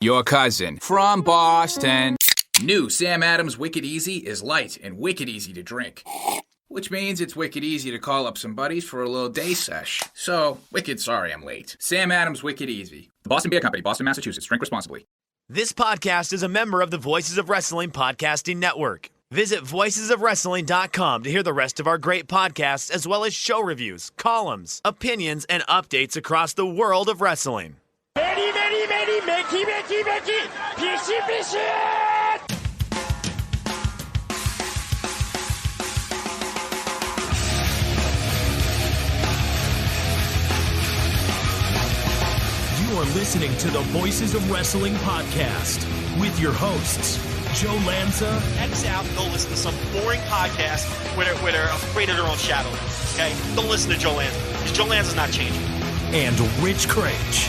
Your cousin from Boston. New Sam Adams Wicked Easy is light and wicked easy to drink, which means it's wicked easy to call up some buddies for a little day sesh. So, wicked sorry I'm late. Sam Adams Wicked Easy. The Boston Beer Company, Boston, Massachusetts. Drink responsibly. This podcast is a member of the Voices of Wrestling Podcasting Network. Visit voicesofwrestling.com to hear the rest of our great podcasts, as well as show reviews, columns, opinions, and updates across the world of wrestling. You are listening to the Voices of Wrestling podcast with your hosts, Joe Lanza. X out and go listen to some boring podcast where they're afraid of their own shadow. Okay? Don't listen to Joe Lanza, because Joe Lanza's not changing. And Rich Craich.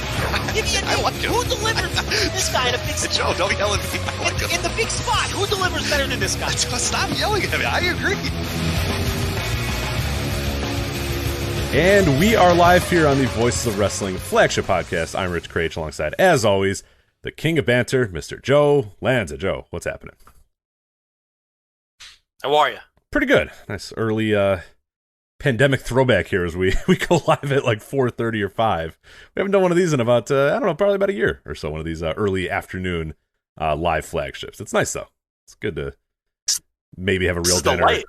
Give me a name. Who delivers this guy in a big spot? Joe, don't yell at me. I like him. In the big spot, who delivers better than this guy? Stop yelling at me. I agree. And we are live here on the Voices of Wrestling Flagship podcast. I'm Rich Craich, alongside, as always, the king of banter, Mr. Joe Lanza. Joe, what's happening? How are you? Pretty good. Nice early pandemic throwback here as we go live at like 4:30 or 5. We haven't done one of these in about, probably about a year or so, one of these early afternoon live flagships. It's nice, though. It's good to maybe have a real dinner.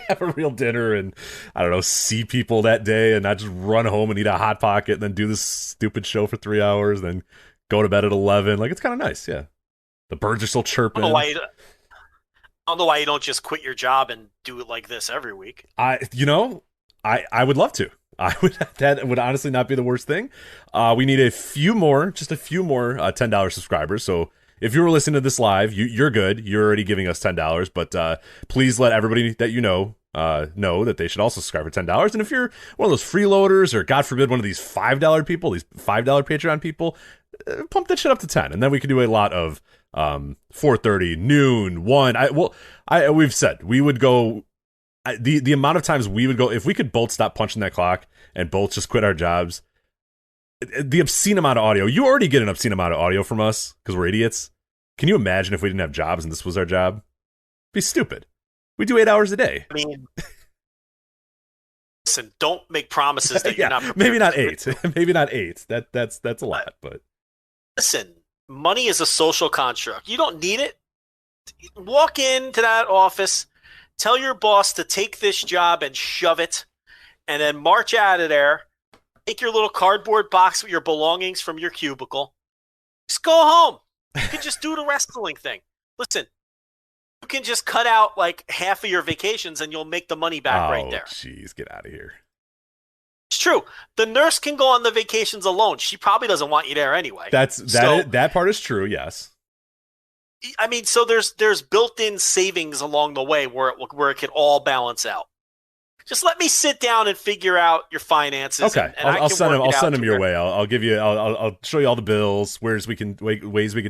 Have a real dinner and, I don't know, see people that day and not just run home and eat a Hot Pocket and then do this stupid show for 3 hours, then go to bed at 11. Like, it's kind of nice, yeah. The birds are still chirping. I don't know why you don't just quit your job and do it like this every week. I would love to. That would honestly not be the worst thing. We need just a few more $10 subscribers. So if you were listening to this live, you're good. You're already giving us $10. But please let everybody that you know that they should also subscribe for $10. And if you're one of those freeloaders, or God forbid, one of these $5 people, these $5 Patreon people, pump that shit up to 10, and then we can do a lot of 4:30, noon, 1. We've said we would go. The amount of times we would go, if we could both stop punching that clock and both just quit our jobs, the obscene amount of audio. You already get an obscene amount of audio from us because we're idiots. Can you imagine if we didn't have jobs and this was our job? It'd be stupid. We do 8 hours a day. I mean, listen, don't make promises that you're not prepared. Maybe not 8. Maybe not 8. That's a lot, but listen, money is a social construct. You don't need it. Walk into that office, tell your boss to take this job and shove it, and then march out of there. Take your little cardboard box with your belongings from your cubicle. Just go home. You can just do the wrestling thing. Listen, you can just cut out like half of your vacations and you'll make the money back right there. Jeez, get out of here. It's true. The nurse can go on the vacations alone. She probably doesn't want you there anyway. That part is true, yes. I mean, so there's built-in savings along the way where it can all balance out. Just let me sit down and figure out your finances. Okay, and I'll send them your way. I'll I'll show you all the bills, ways we can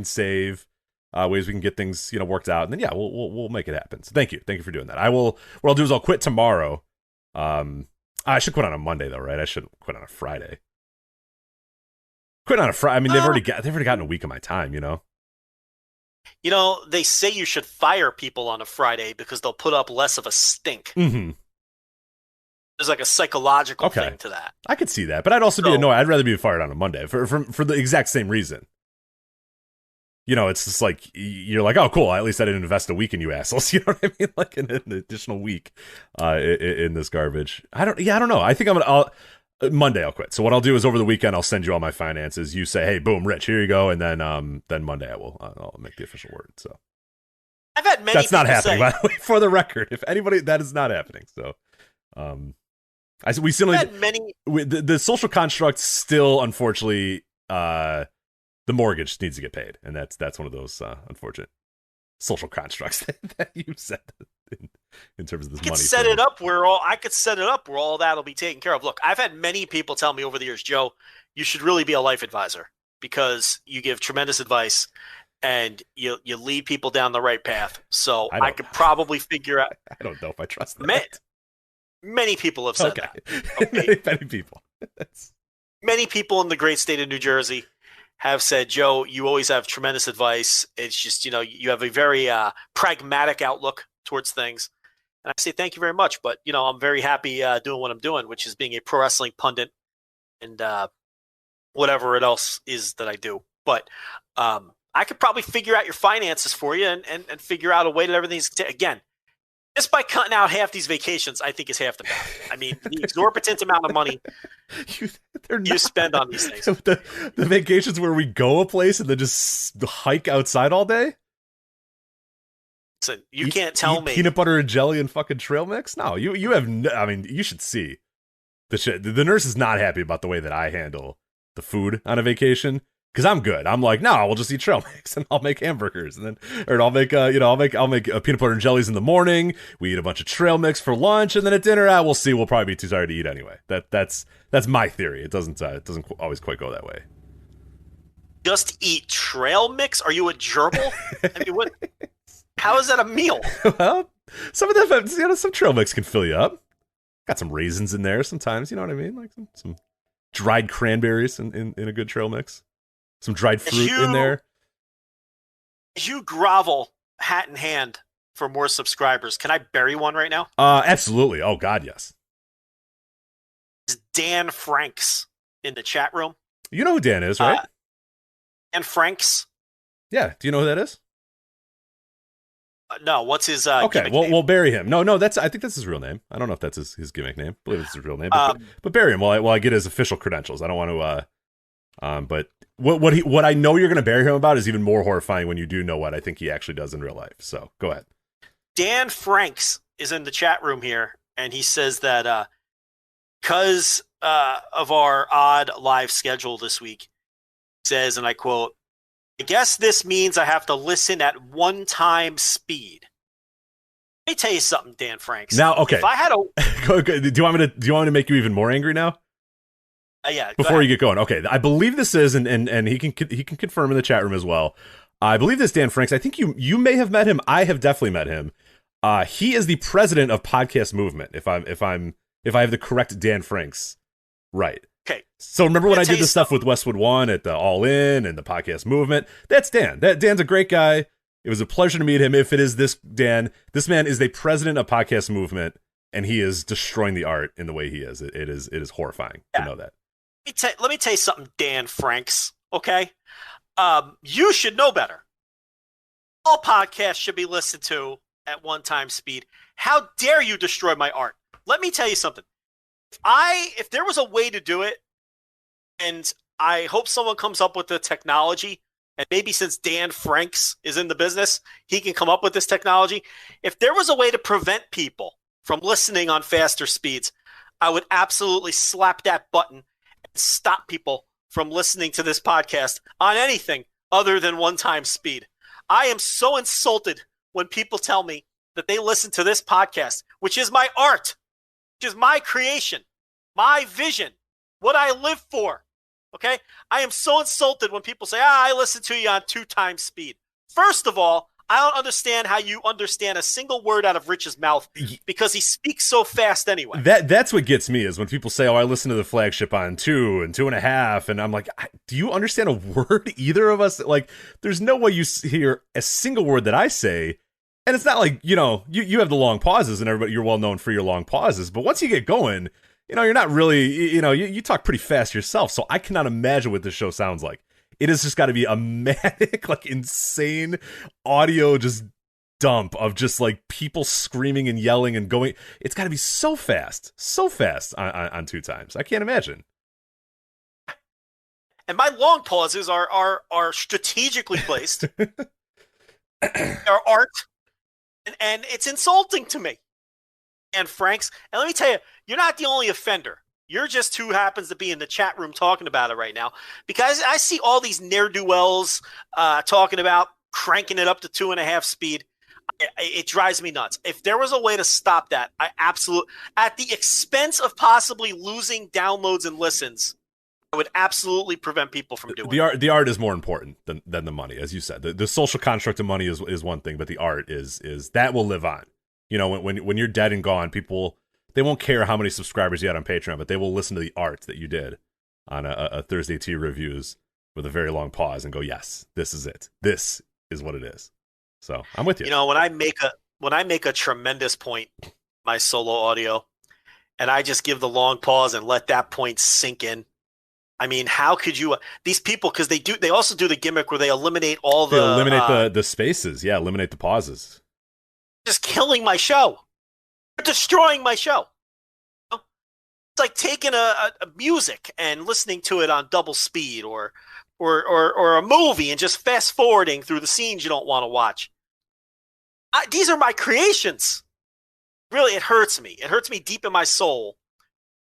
save, ways we can get things worked out, and then we'll make it happen. So thank you for doing that. What I'll do is I'll quit tomorrow. I should quit on a Monday though, right? I shouldn't quit on a Friday. Quit on a Friday. I mean, they've already gotten a week of my time. They say you should fire people on a Friday because they'll put up less of a stink. Mm-hmm. There's like a psychological thing to that. I could see that, but I'd also be annoyed. I'd rather be fired on a Monday for the exact same reason. It's just like you're like, oh, cool. At least I didn't invest a week in you assholes. You know what I mean? Like an additional week in this garbage. I don't know. I think Monday I'll quit. So what I'll do is over the weekend I'll send you all my finances. You say, hey, boom, Rich, here you go, and then Monday I'll make the official word. So I've had many. That's not happening, by the way. For the record, if anybody, that is not happening. So. We still the social construct still, unfortunately, the mortgage needs to get paid, and that's one of those unfortunate social constructs that you said in terms of this money. I could set it up where all that'll be taken care of. Look, I've had many people tell me over the years, Joe, you should really be a life advisor because you give tremendous advice and you lead people down the right path. So I could probably figure out. I don't know if I trust that. Many people have said that. Okay. Many people. Many people in the great state of New Jersey. have said, Joe, you always have tremendous advice. It's just, you have a very pragmatic outlook towards things. And I say thank you very much. But, I'm very happy doing what I'm doing, which is being a pro wrestling pundit and whatever it else is that I do. But I could probably figure out your finances for you and figure out a way that everything's again. Just by cutting out half these vacations, I think is half the battle. I mean, the exorbitant amount of money you spend on these things. The vacations where we go a place and then just hike outside all day? Listen, you can't tell me. Peanut butter and jelly and fucking trail mix? No, you have I mean, you should see the shit. The nurse is not happy about the way that I handle the food on a vacation. Because I'm good. I'm like, no, we'll just eat trail mix and I'll make hamburgers and then, or I'll make, I'll make peanut butter and jellies in the morning. We eat a bunch of trail mix for lunch, and then at dinner, we'll see. We'll probably be too tired to eat anyway. That's my theory. It doesn't always quite go that way. Just eat trail mix? Are you a gerbil? I mean, what? How is that a meal? Well, some of them, some trail mix can fill you up. Got some raisins in there sometimes. You know what I mean? Like some dried cranberries in a good trail mix. Some dried fruit in there. You grovel hat in hand for more subscribers. Can I bury one right now? Absolutely. Oh, God, yes. Is Dan Franks in the chat room? You know who Dan is, right? Dan Franks? Yeah. Do you know who that is? No. What's his okay, we'll we'll bury him. No, I think that's his real name. I don't know if that's his gimmick name. I believe it's his real name. But bury him while I get his official credentials. I don't want to... but what I know you're going to bury him about is even more horrifying when you do know what I think he actually does in real life. So go ahead. Dan Franks is in the chat room here, and he says that because of our odd live schedule this week, he says, and I quote, "I guess this means I have to listen at one-time speed." Let me tell you something, Dan Franks. Now, okay. If I had a, do you want me to make you even more angry now? Yeah. Before you get going, okay. I believe this is, and he can confirm in the chat room as well. I believe this Dan Franks. I think you may have met him. I have definitely met him. He is the president of Podcast Movement. If I have the correct Dan Franks, right? Okay. So remember when I did the stuff with Westwood One at the All In and the Podcast Movement? That's Dan. Dan's a great guy. It was a pleasure to meet him. If it is this Dan, this man is the president of Podcast Movement, and he is destroying the art in the way he is. It is horrifying to know that. Let me tell you something, Dan Franks, okay? You should know better. All podcasts should be listened to at one-time speed. How dare you destroy my art? Let me tell you something. If there was a way to do it, and I hope someone comes up with the technology, and maybe since Dan Franks is in the business, he can come up with this technology. If there was a way to prevent people from listening on faster speeds, I would absolutely slap that button stop people from listening to this podcast on anything other than one-time speed. I am so insulted when people tell me that they listen to this podcast, which is my art, which is my creation, my vision, what I live for. Okay? I am so insulted when people say, I listen to you on 2x speed. First of all, I don't understand how you understand a single word out of Rich's mouth because he speaks so fast anyway. That's what gets me is when people say, I listen to the flagship on 2 and 2.5. And I'm like, do you understand a word either of us? Like, there's no way you hear a single word that I say. And it's not like, you have the long pauses and everybody, you're well known for your long pauses. But once you get going, you're not really, you talk pretty fast yourself. So I cannot imagine what this show sounds like. It has just got to be a manic, like insane audio just dump of just like people screaming and yelling and going. It's got to be so fast on 2x. I can't imagine. And my long pauses are strategically placed. They're art, and it's insulting to me. And Franks, and let me tell you, you're not the only offender. You're just who happens to be in the chat room talking about it right now. Because I see all these ne'er-do-wells talking about cranking it up to 2.5 speed. It drives me nuts. If there was a way to stop that, at the expense of possibly losing downloads and listens, I would absolutely prevent people from doing it. The art is more important than the money, as you said. The social construct of money is one thing, but the art is that will live on. When you're dead and gone, people, they won't care how many subscribers you had on Patreon, but they will listen to the art that you did on a Thursday Tea Reviews with a very long pause and go, yes, this is it. This is what it is. So I'm with you. You know, when I make a tremendous point, my solo audio, and I just give the long pause and let that point sink in. I mean, how could you? These people, because they also do the gimmick where they eliminate all the the spaces. Yeah, eliminate the pauses. Just killing my show. They're destroying my show. You know? It's like taking a music and listening to it on double speed, or a movie and just fast forwarding through the scenes you don't want to watch. These are my creations. Really, it hurts me. It hurts me deep in my soul.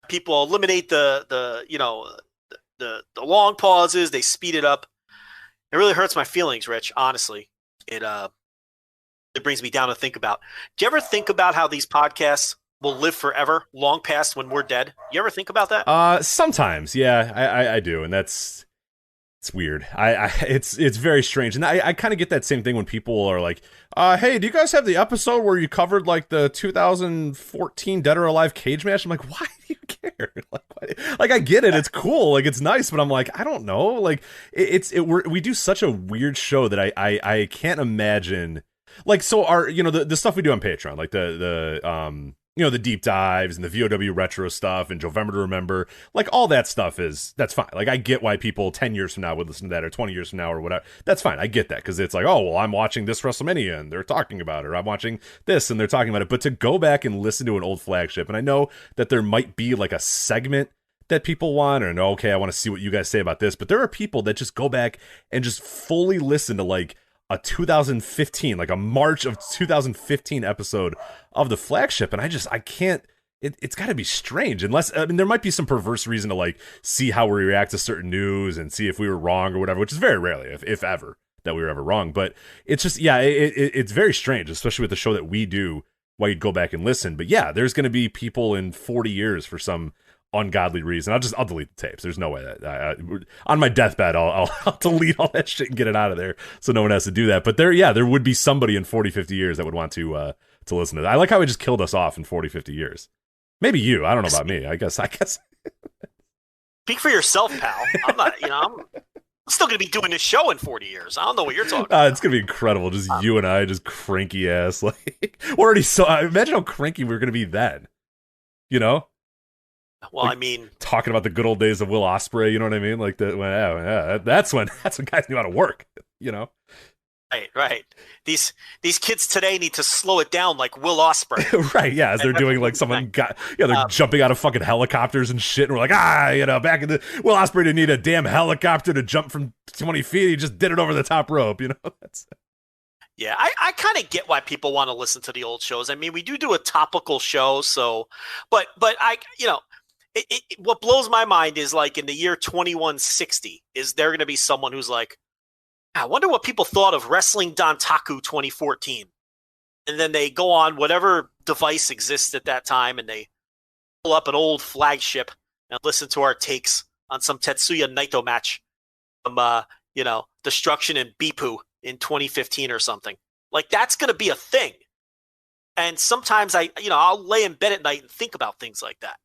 People eliminate the long pauses. They speed it up. It really hurts my feelings, Rich. Honestly, it brings me down to think about. Do you ever think about how these podcasts will live forever, long past when we're dead? You ever think about that? Sometimes, yeah, I do, and it's weird. It's very strange, and I kind of get that same thing when people are like, "Hey, do you guys have the episode where you covered like the 2014 Dead or Alive cage match?" I'm like, "Why do you care?" Like I get it, it's cool, like it's nice, but I'm like, I don't know, like we do such a weird show that I can't imagine. Like, so our the stuff we do on Patreon, like the deep dives and the VOW retro stuff and November to Remember, like all that stuff that's fine. Like I get why people 10 years from now would listen to that, or 20 years from now or whatever. That's fine. I get that, because it's like, oh, well, I'm watching this WrestleMania and they're talking about it, or I'm watching this and they're talking about it. But to go back and listen to an old flagship, and I know that there might be like a segment that people want, or no, okay, I want to see what you guys say about this. But there are people that just go back and just fully listen to like a 2015, like a March of 2015 episode of the flagship, and I can't. It's got to be strange, unless, I mean, there might be some perverse reason to like see how we react to certain news and see if we were wrong or whatever, which is very rarely, if ever, that we were ever wrong. But it's just, yeah, it's very strange, especially with the show that we do, why you'd go back and listen. But yeah, there's going to be people in 40 years for some ungodly reason. I'll delete the tapes. There's no way that on my deathbed I'll delete all that shit and get it out of there, so no one has to do that. But there would be somebody in 40, 50 years that would want to listen to that. I like how it just killed us off in 40, 50 years. Maybe you. I don't know about me. I guess. Speak for yourself, pal. I'm not. I'm still going to be doing this show in 40 years. I don't know what you're talking about. It's going to be incredible. Just you and I, just cranky ass. Like, already. So imagine how cranky we're going to be then. You know. Well, like, I mean, talking about the good old days of Will Ospreay, you know what I mean? Like that's when guys knew how to work, you know? Right. These kids today need to slow it down, like Will Ospreay. Right? Yeah, as they're doing like they're jumping out of fucking helicopters and shit, and we're like, back in the Will Ospreay didn't need a damn helicopter to jump from 20 feet. He just did it over the top rope, you know? Yeah, I kind of get why people want to listen to the old shows. I mean, we do a topical show, so, but I, what blows my mind is, like, in the year 2160, is there going to be someone who's like, I wonder what people thought of Wrestling Dontaku 2014. And then they go on whatever device exists at that time, and they pull up an old flagship and listen to our takes on some Tetsuya Naito match from, Destruction and Bipu in 2015 or something. Like, that's going to be a thing. And sometimes I'll lay in bed at night and think about things like that.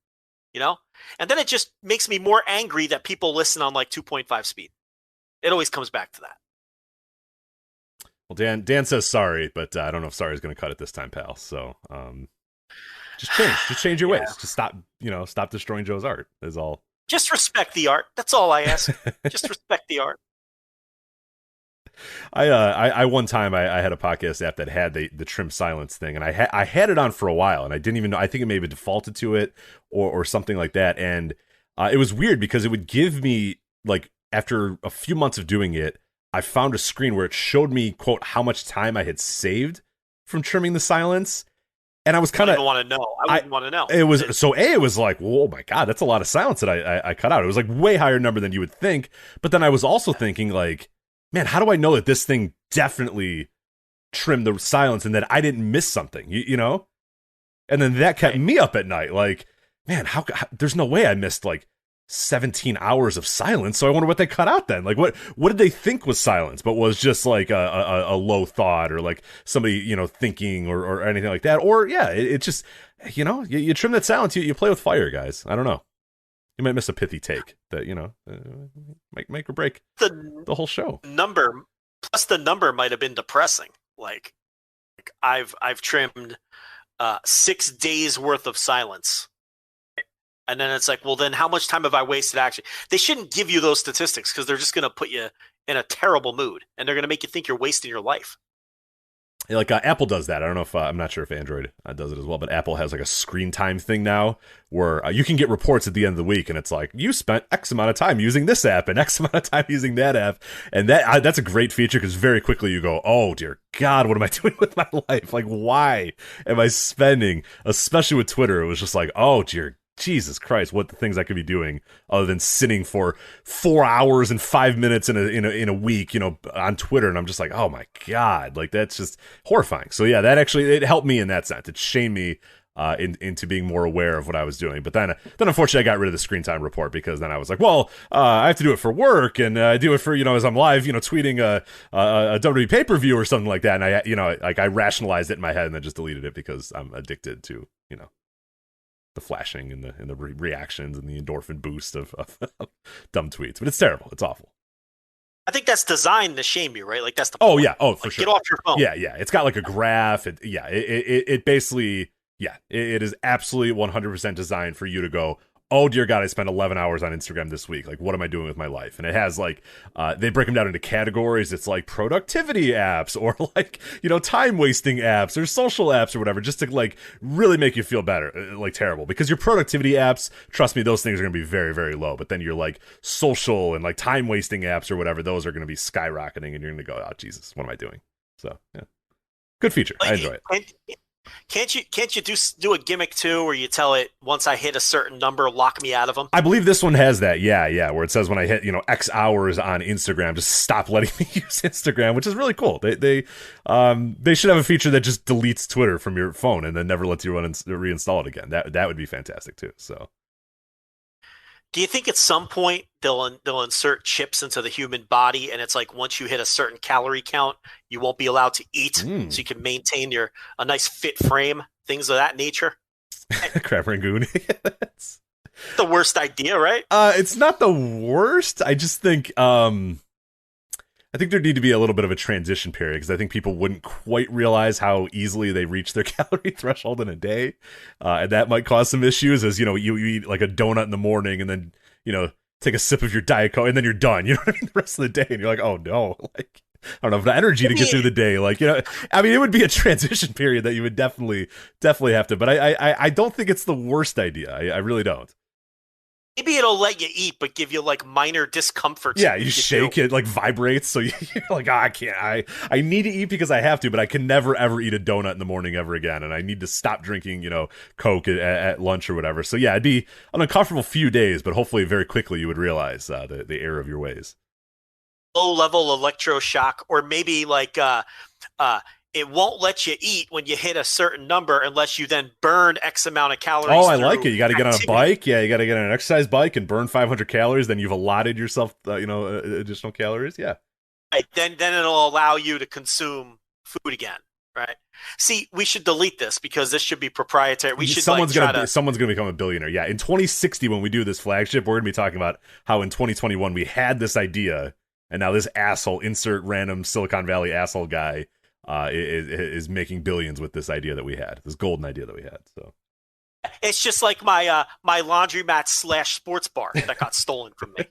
And then it just makes me more angry that people listen on like 2.5 speed. It always comes back to that. Well, Dan says sorry, but I don't know if sorry is going to cut it this time, pal. So just change your ways. Just stop destroying Joe's art is all. Just respect the art. That's all I ask. Just respect the art. I one time I had a podcast app that had the trim silence thing, and I had it on for a while, and I didn't even know. I think it may have defaulted to it or something like that, and it was weird because it would give me, like, after a few months of doing it, I found a screen where it showed me, quote, how much time I had saved from trimming the silence, and I was kind of I wouldn't want to know. It was like, oh my god, that's a lot of silence that I cut out. It was like way higher number than you would think, but then I was also thinking, like, man, how do I know that this thing definitely trimmed the silence and that I didn't miss something, you know? And then that kept me up at night. Like, man, how there's no way I missed like 17 hours of silence. So I wonder what they cut out then. Like, what did they think was silence, but was just like a low thought, or like somebody, thinking or anything like that. Or yeah, it's just, you trim that silence. You play with fire, guys. I don't know. You might miss a pithy take that might make or break the whole show. The number might have been depressing. Like I've trimmed 6 days worth of silence. And then it's like, well, then how much time have I wasted actually? They shouldn't give you those statistics because they're just going to put you in a terrible mood and they're going to make you think you're wasting your life. Yeah, like Apple does that. I don't know if I'm not sure if Android does it as well, but Apple has like a screen time thing now where you can get reports at the end of the week, and it's like you spent X amount of time using this app and X amount of time using that app, and that's a great feature because very quickly you go, oh dear God, what am I doing with my life? Like, why am I spending? Especially with Twitter, it was just like, oh dear Jesus Christ, what the things I could be doing other than sitting for 4 hours and 5 minutes in a week, on Twitter. And I'm just like, oh my God, like that's just horrifying. So yeah, that actually, it helped me in that sense. It shamed me into being more aware of what I was doing. But then unfortunately I got rid of the screen time report because then I was like, well, I have to do it for work and I do it for, as I'm live, tweeting a WWE pay-per-view or something like that. And I rationalized it in my head and then just deleted it because I'm addicted to, the flashing and the reactions and the endorphin boost of dumb tweets. But it's terrible. It's awful. I think that's designed to shame you, right? Like that's the point. Oh yeah. Oh, for sure. Get off your phone. Yeah. It's got like a graph. It basically, it is absolutely 100% designed for you to go, oh dear God, I spent 11 hours on Instagram this week. Like, what am I doing with my life? And it has like, they break them down into categories. It's like productivity apps or like, time wasting apps or social apps or whatever, just to like really make you feel better, like terrible. Because your productivity apps, trust me, those things are going to be very, very low. But then your like social and like time wasting apps or whatever, those are going to be skyrocketing and you're going to go, oh Jesus, what am I doing? So yeah, good feature. I enjoy it. Can't you do a gimmick too where you tell it once I hit a certain number, lock me out of them? I believe this one has that. Yeah, where it says when I hit X hours on Instagram, just stop letting me use Instagram, which is really cool. They should have a feature that just deletes Twitter from your phone and then never lets you reinstall it again. That would be fantastic too. So. Do you think at some point they'll insert chips into the human body and it's like once you hit a certain calorie count, you won't be allowed to eat so you can maintain a nice fit frame, things of that nature? Crab Rangoon. It's the worst idea, right? It's not the worst. I just think I think there need to be a little bit of a transition period because I think people wouldn't quite realize how easily they reach their calorie threshold in a day. And that might cause some issues as, you eat like a donut in the morning and then, take a sip of your Diet Coke and then you're done. You know what I mean? The rest of the day. And you're like, oh no, like, I don't have the energy to get through the day. Like, I mean, it would be a transition period that you would definitely have to, but I don't think it's the worst idea. I really don't. Maybe it'll let you eat, but give you like minor discomfort. Yeah, you shake it, like vibrates, so you're like, I can't. I need to eat because I have to, but I can never ever eat a donut in the morning ever again, and I need to stop drinking, Coke at lunch or whatever. So yeah, it'd be an uncomfortable few days, but hopefully very quickly you would realize the error of your ways. Low level electroshock, or maybe like it won't let you eat when you hit a certain number unless you then burn X amount of calories. Oh, I like it. You got to get on a bike. Yeah, you got to get on an exercise bike and burn 500 calories. Then you've allotted yourself, additional calories. Yeah. Right. Then it'll allow you to consume food again. Right. See, we should delete this because this should be proprietary. Someone's gonna become a billionaire. Yeah. In 2060, when we do this flagship, we're gonna be talking about how in 2021 we had this idea, and now this asshole, insert random Silicon Valley asshole guy, is making billions with this idea that we had, this golden idea that we had. So it's just like my laundromat / sports bar that got stolen from me.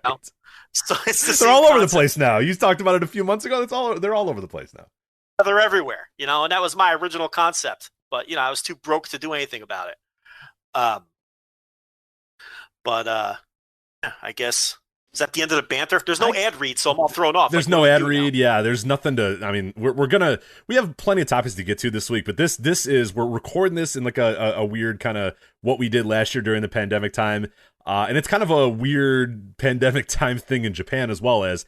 Right. So it's they're all over the place now. You talked about it a few months ago. They're all over the place now. They're everywhere, and that was my original concept. But I was too broke to do anything about it. I guess. Is that the end of the banter? There's no ad read, so I'm all thrown off. There's no ad read. Yeah, there's nothing to. I mean, we have plenty of topics to get to this week, but this is we're recording this in like a weird kind of what we did last year during the pandemic time, and it's kind of a weird pandemic time thing in Japan as well as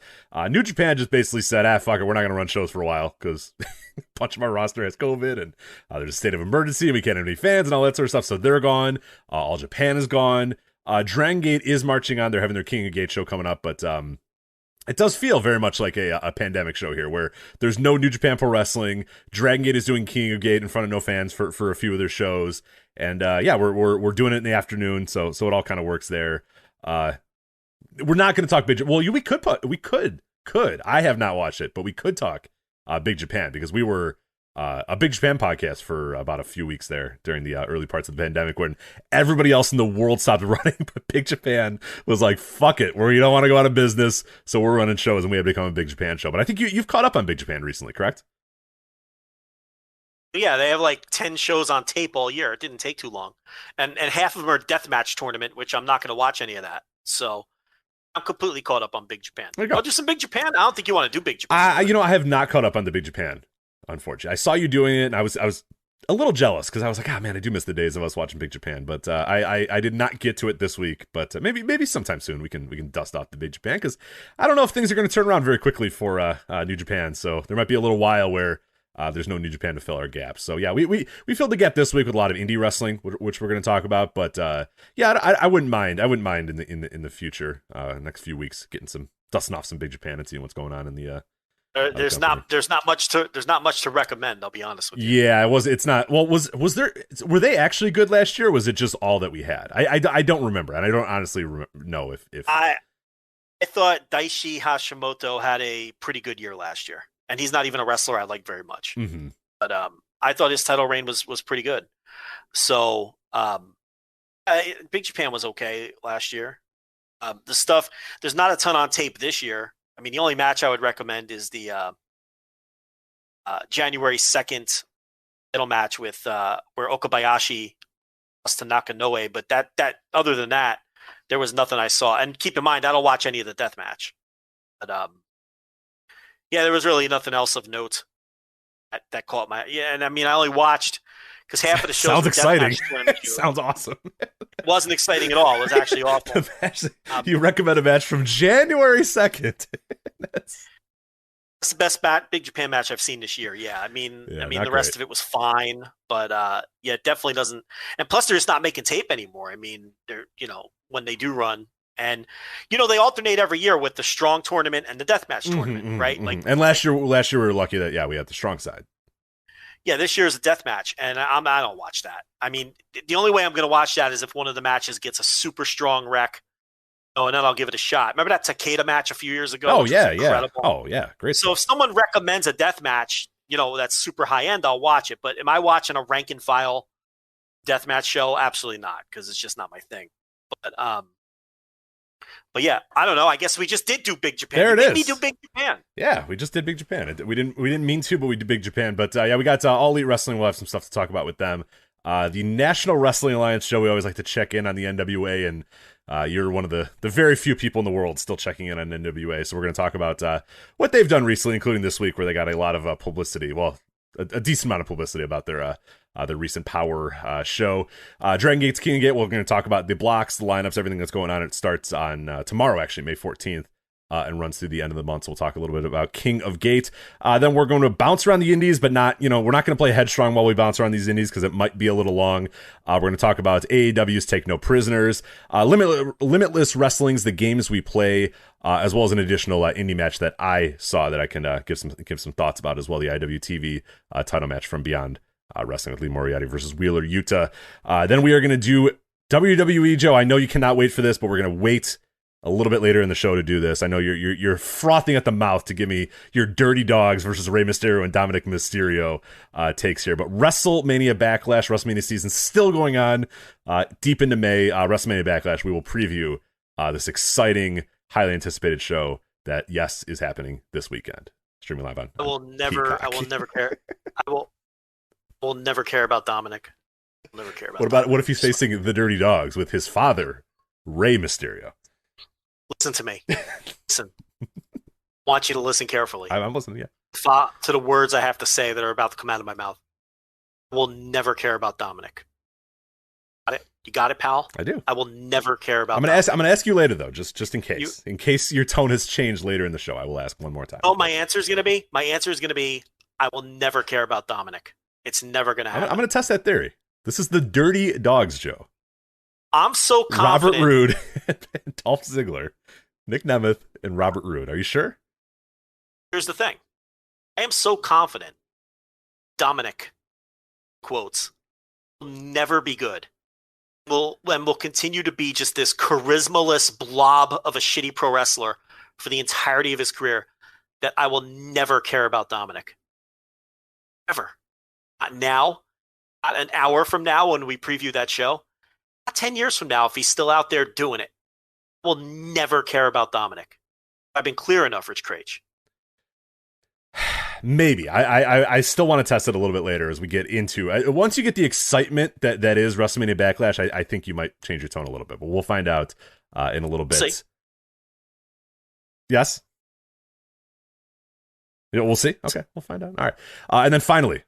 New Japan just basically said, fuck it, we're not going to run shows for a while because a bunch of our roster has COVID and there's a state of emergency and we can't have any fans and all that sort of stuff, so they're gone. All Japan is gone. Dragongate is marching on. They're having their King of Gate show coming up, but It does feel very much like a pandemic show here, where there's no New Japan Pro Wrestling. Dragongate is doing King of Gate in front of no fans for a few of their shows, and we're doing it in the afternoon, so it all kind of works there. We're not going to talk Big Japan. Well, we could. I have not watched it, but we could talk Big Japan, because we were a Big Japan podcast for about a few weeks there during the early parts of the pandemic, when everybody else in the world stopped running, but Big Japan was like, fuck it, we don't want to go out of business, so we're running shows, and we have become a Big Japan show. But I think you've caught up on Big Japan recently, correct? Yeah, they have like 10 shows on tape all year. It didn't take too long. And half of them are deathmatch tournament, which I'm not going to watch any of that. So I'm completely caught up on Big Japan. Oh, just some Big Japan? I don't think you want to do Big Japan. I have not caught up on the Big Japan, unfortunately. I saw you doing it, and I was a little jealous, because I was like, man, I do miss the days of us watching Big Japan. But I did not get to it this week. But maybe sometime soon we can dust off the Big Japan, because I don't know if things are going to turn around very quickly for New Japan. So there might be a little while where there's no New Japan to fill our gaps. So yeah, we filled the gap this week with a lot of indie wrestling, which we're going to talk about. But I wouldn't mind in the future, next few weeks, getting some dusting off some Big Japan and seeing what's going on in the. There's not much to recommend. I'll be honest with you. Yeah, it's not. Well, were they actually good last year? Or was it just all that we had? I don't remember, and I don't honestly know if I thought Daishi Hashimoto had a pretty good year last year. And he's not even a wrestler I like very much. Mm-hmm. But I thought his title reign was pretty good. So Big Japan was okay last year. There's not a ton on tape this year. I mean, the only match I would recommend is the January 2nd title match with where Okabayashi lost to Nakanoe. But that other than that, there was nothing I saw. And keep in mind, I don't watch any of the death match. But yeah, there was really nothing else of note that caught my. Yeah, and I mean, I only watched because half of the shows sounds exciting. Shows. Sounds awesome. It wasn't exciting at all. It was actually awful. You recommend a match from January 2nd. That's the best Big Japan match I've seen this year. Yeah, I mean, the rest of it was fine, but yeah, it definitely doesn't. And plus, they're just not making tape anymore. I mean, they're when they do run. And they alternate every year with the strong tournament and the deathmatch tournament, right? Mm-hmm. Like, and last year we were lucky that we had the strong side. Yeah, this year is a deathmatch, and I don't watch that. I mean, the only way I'm going to watch that is if one of the matches gets a super strong wreck. Oh, and then I'll give it a shot. Remember that Takeda match a few years ago? Oh yeah, yeah. Oh yeah, great. So if someone recommends a deathmatch, that's super high end, I'll watch it. But am I watching a rank and file deathmatch show? Absolutely not, because it's just not my thing. But yeah, I don't know. I guess we just did do Big Japan. There it is. We do Big Japan. Yeah, we just did Big Japan. We didn't mean to, but we did Big Japan. But yeah, we got All Elite Wrestling. We'll have some stuff to talk about with them. The National Wrestling Alliance show. We always like to check in on the NWA, and you're one of the very few people in the world still checking in on NWA. So we're going to talk about what they've done recently, including this week, where they got a lot of publicity. Well, a decent amount of publicity about their recent Power show. Dragongate King of Gate, we're going to talk about the blocks, the lineups, everything that's going on. It starts on tomorrow, actually, May 14th, and runs through the end of the month. So we'll talk a little bit about King of Gate. Then we're going to bounce around the indies, but not, we're not going to play Headstrong while we bounce around these indies because it might be a little long. We're going to talk about AEW's Take No Prisoners, Limitless Wrestling's The Games We Play, as well as an additional indie match that I saw that I can give some thoughts about as well. The IWTV title match from Beyond Wrestling with Lee Moriarty versus Wheeler Yuta. Then we are going to do WWE. Joe, I know you cannot wait for this, but we're going to wait a little bit later in the show to do this. I know you're frothing at the mouth to give me your Dirty Dogs versus Rey Mysterio and Dominic Mysterio takes here. But WrestleMania Backlash, WrestleMania season still going on deep into May. WrestleMania Backlash, we will preview this exciting, highly anticipated show that, yes, is happening this weekend. Streaming live on I will never care. I will never care about Dominic. I'll never care about what if he's facing the Dirty Dogs with his father, Rey Mysterio? Listen to me. Listen. I want you to listen carefully. I'm listening, yeah. To the words I have to say that are about to come out of my mouth. I will never care about Dominic. Got it? You got it, pal? I do. I will never care about I'm gonna ask you later, though, just in case. In case your tone has changed later in the show, I will ask one more time. Oh, my answer is gonna be I will never care about Dominic. It's never gonna happen. I'm gonna test that theory. This is the Dirty Dogs, Joe. I'm so confident. Robert Roode and Dolph Ziggler Nick Nemeth and Robert Roode. Are you sure? Here's the thing. I am so confident Dominic, quotes, will never be good. Will continue to be just this charismaless blob of a shitty pro wrestler for the entirety of his career, that I will never care about Dominic. Ever. Not now. Not an hour from now when we preview that show. Not 10 years from now if he's still out there doing it. I will never care about Dominic. I've been clear enough, Rich Craich. Maybe. I still want to test it a little bit later as we get into it. Once you get the excitement that is WrestleMania Backlash, I think you might change your tone a little bit, but we'll find out in a little bit. See. Yes? Yeah, we'll see. Okay, we'll find out. All right. And then finally,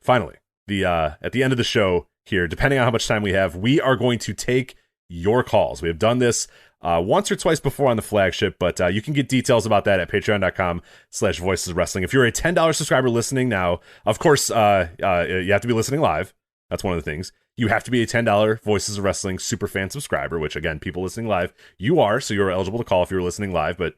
the at the end of the show here, depending on how much time we have, we are going to take your calls. We have done this once or twice before on the flagship, but you can get details about that at patreon.com/voices of wrestling. If you're a $10 subscriber listening now, of course, you have to be listening live. That's one of the things. You have to be a $10 Voices of Wrestling superfan subscriber, which, again, people listening live, you are, so you're eligible to call if you're listening live, but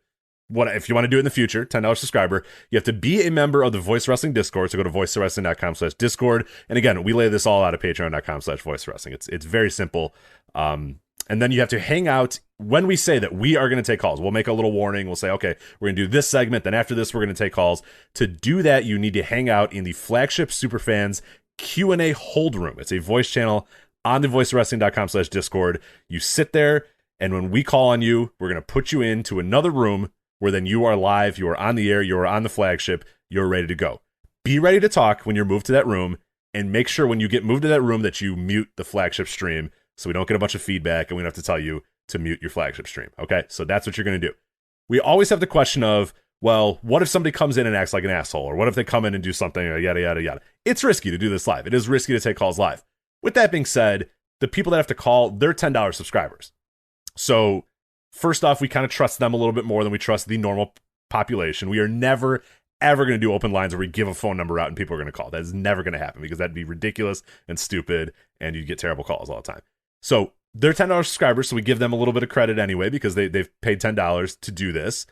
if you want to do it in the future, $10 subscriber, you have to be a member of the Voice Wrestling Discord, so go to voicesofwrestling.com/discord, and again, we lay this all out at patreon.com/voicewrestling. It's very simple. And then you have to hang out when we say that we are going to take calls. We'll make a little warning. We'll say, okay, we're going to do this segment. Then after this, we're going to take calls. To do that, you need to hang out in the Flagship Superfans Q&A hold room. It's a voice channel on the voicewrestling.com/discord. You sit there, and when we call on you, we're going to put you into another room where then you are live, you are on the air, you are on the flagship, you're ready to go. Be ready to talk when you're moved to that room, and make sure when you get moved to that room that you mute the flagship stream, so we don't get a bunch of feedback and we don't have to tell you to mute your flagship stream. Okay, so that's what you're going to do. We always have the question of, well, what if somebody comes in and acts like an asshole? Or what if they come in and do something, yada, yada, yada. It's risky to do this live. It is risky to take calls live. With that being said, the people that have to call, they're $10 subscribers. So first off, we kind of trust them a little bit more than we trust the normal population. We are never, ever going to do open lines where we give a phone number out and people are going to call. That is never going to happen because that'd be ridiculous and stupid and you'd get terrible calls all the time. So they're $10 subscribers, so we give them a little bit of credit anyway because they've paid $10 to do this.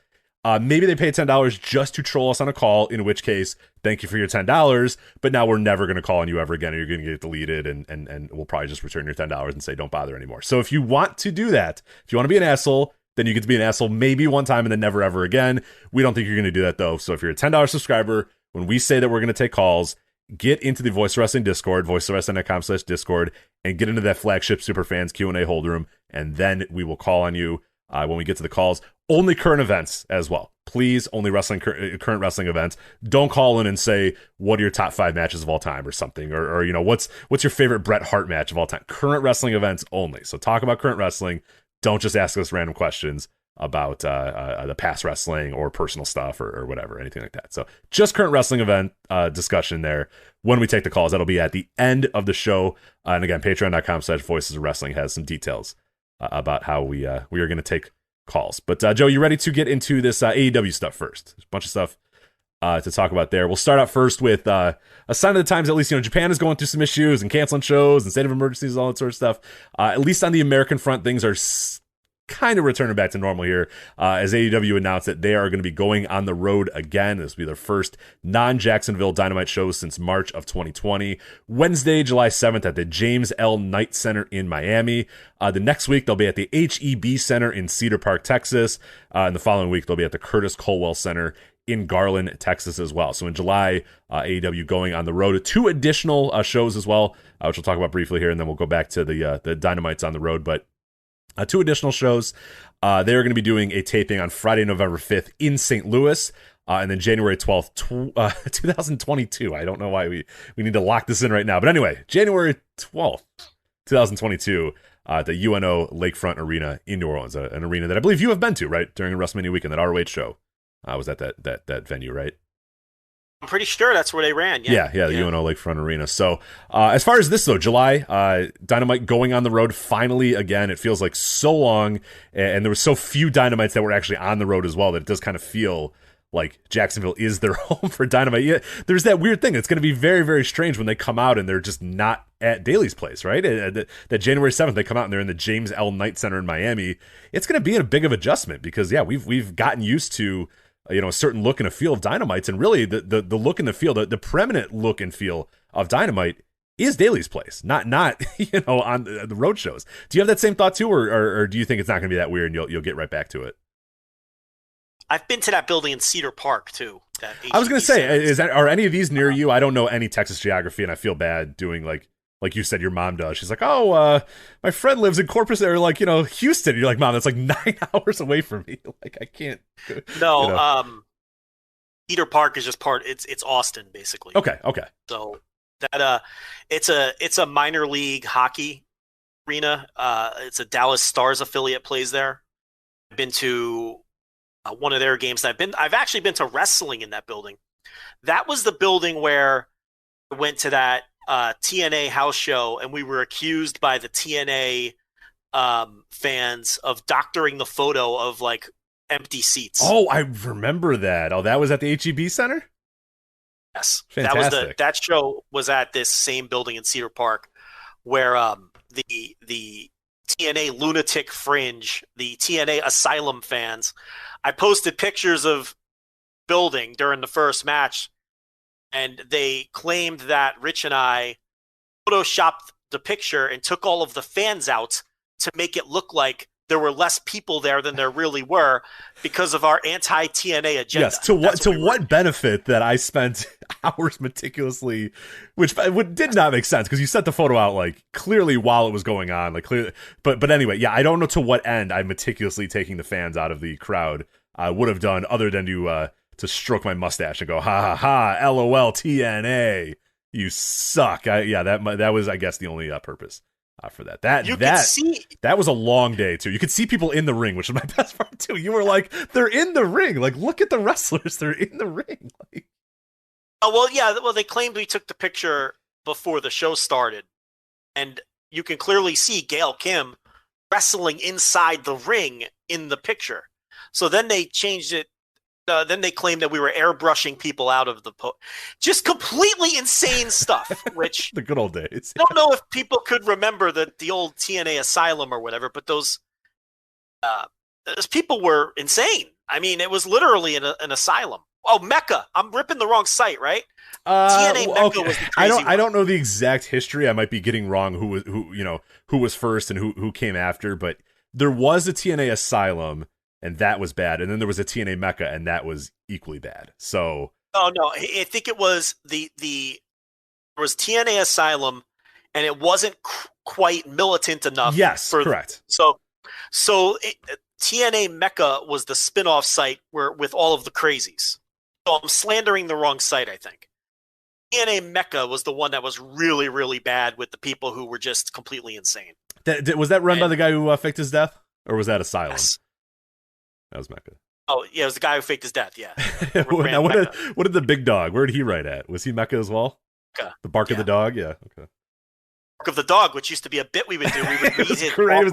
Maybe they paid $10 just to troll us on a call, in which case, thank you for your $10, but now we're never going to call on you ever again, and you're going to get deleted, and we'll probably just return your $10 and say don't bother anymore. So if you want to do that, if you want to be an asshole, then you get to be an asshole maybe one time and then never ever again. We don't think you're going to do that, though. So if you're a $10 subscriber, when we say that we're going to take calls, get into the Voice Wrestling Discord, voicewrestling.com/discord, and get into that Flagship Superfans Q&A hold room, and then we will call on you when we get to the calls. Only current events as well. Please, only current wrestling events. Don't call in and say, what are your top 5 matches of all time or something, or you know, what's your favorite Bret Hart match of all time? Current wrestling events only. So talk about current wrestling. Don't just ask us random questions about the past wrestling or personal stuff or whatever, anything like that. So just current wrestling event discussion there when we take the calls. That'll be at the end of the show. And again, patreon.com/voices of wrestling has some details about how we are going to take calls. But Joe, you ready to get into this AEW stuff first? There's a bunch of stuff to talk about there. We'll start out first with a sign of the times. At least, you know, Japan is going through some issues and canceling shows and state of emergencies, all that sort of stuff. At least on the American front, things are kind of returning back to normal here, as AEW announced that they are going to be going on the road again. This will be their first non-Jacksonville Dynamite shows since March of 2020. Wednesday, July 7th at the James L. Knight Center in Miami. The next week, they'll be at the HEB Center in Cedar Park, Texas. And the following week, they'll be at the Curtis Colwell Center in Garland, Texas as well. So in July, AEW going on the road. 2 additional shows as well, which we'll talk about briefly here, and then we'll go back to the Dynamites on the road. But 2 additional shows. They're going to be doing a taping on Friday, November 5th in St. Louis, and then January 12th, 2022. I don't know why we need to lock this in right now. But anyway, January 12th, 2022, at the UNO Lakefront Arena in New Orleans, an arena that I believe you have been to, right, during WrestleMania weekend. That ROH show was at that venue, right? I'm pretty sure that's where they ran. Yeah, the UNO Lakefront Arena. So as far as this, though, July, Dynamite going on the road finally again. It feels like so long, and there were so few Dynamites that were actually on the road as well that it does kind of feel like Jacksonville is their home for Dynamite. Yeah, there's that weird thing. It's going to be very, very strange when they come out and they're just not at Daly's place, right? That January 7th, they come out and they're in the James L. Knight Center in Miami. It's going to be a big of adjustment because, yeah, we've gotten used to, a certain look and a feel of Dynamites, and really the look and the feel, the preeminent look and feel of Dynamite is Daly's place, not on the road shows. Do you have that same thought too, or do you think it's not going to be that weird and you'll get right back to it? I've been to that building in Cedar Park too. I was going to say, are any of these near you? I don't know any Texas geography, and I feel bad doing like you said, your mom does. She's like, oh, my friend lives in Corpus, or like Houston. You're like, Mom, that's like 9 hours away from me. Like, I can't. No, Cedar Park is just It's Austin, basically. Okay. So that it's a minor league hockey arena. It's a Dallas Stars affiliate plays there. I've been to one of their games. I've actually been to wrestling in that building. That was the building where I went to that TNA house show, and we were accused by the TNA fans of doctoring the photo of like empty seats. Oh, I remember that. Oh, that was at the HEB Center? Yes. Fantastic. That show was at this same building in Cedar Park where the TNA Lunatic Fringe, the TNA Asylum fans, I posted pictures of building during the first match, and they claimed that Rich and I photoshopped the picture and took all of the fans out to make it look like there were less people there than there really were because of our anti-TNA agenda. Yes, to what benefit that I spent hours meticulously, which did not make sense because you set the photo out like clearly while it was going on, like clearly. But anyway, yeah, I don't know to what end I meticulously taking the fans out of the crowd would have done other than to stroke my mustache and go ha ha ha, LOL TNA, you suck. That was, I guess, the only purpose. For that. That was a long day too. You could see people in the ring, which is my best part too. You were like, they're in the ring. Like, look at the wrestlers. They're in the ring. Like, they claimed we took the picture before the show started, and you can clearly see Gail Kim wrestling inside the ring in the picture. So then they changed it. Then they claimed that we were airbrushing people out of the just completely insane stuff, which the good old days. I don't know if people could remember the old TNA Asylum or whatever, but those people were insane. I mean, it was literally an asylum. Oh, Mecca. I'm ripping the wrong site, right? TNA Mecca okay. was the crazy I don't know the exact history. I might be getting wrong who was first and who came after, but there was a TNA Asylum, and that was bad. And then there was a TNA Mecca, and that was equally bad. So, oh no, I think it was there was TNA Asylum, and it wasn't quite militant enough. Yes, correct. So TNA Mecca was the spin-off site with all of the crazies. So I'm slandering the wrong site, I think. TNA Mecca was the one that was really, really bad with the people who were just completely insane. Was that run by the guy who faked his death, or was that Asylum? Yes. That was Mecca. Oh, yeah, it was the guy who faked his death, yeah. Now, what did the big dog, where did he write at? Was he Mecca as well? Mecca. The bark of the dog? Yeah, okay. Bark of the dog, which used to be a bit we would do. We would read it. Great. It was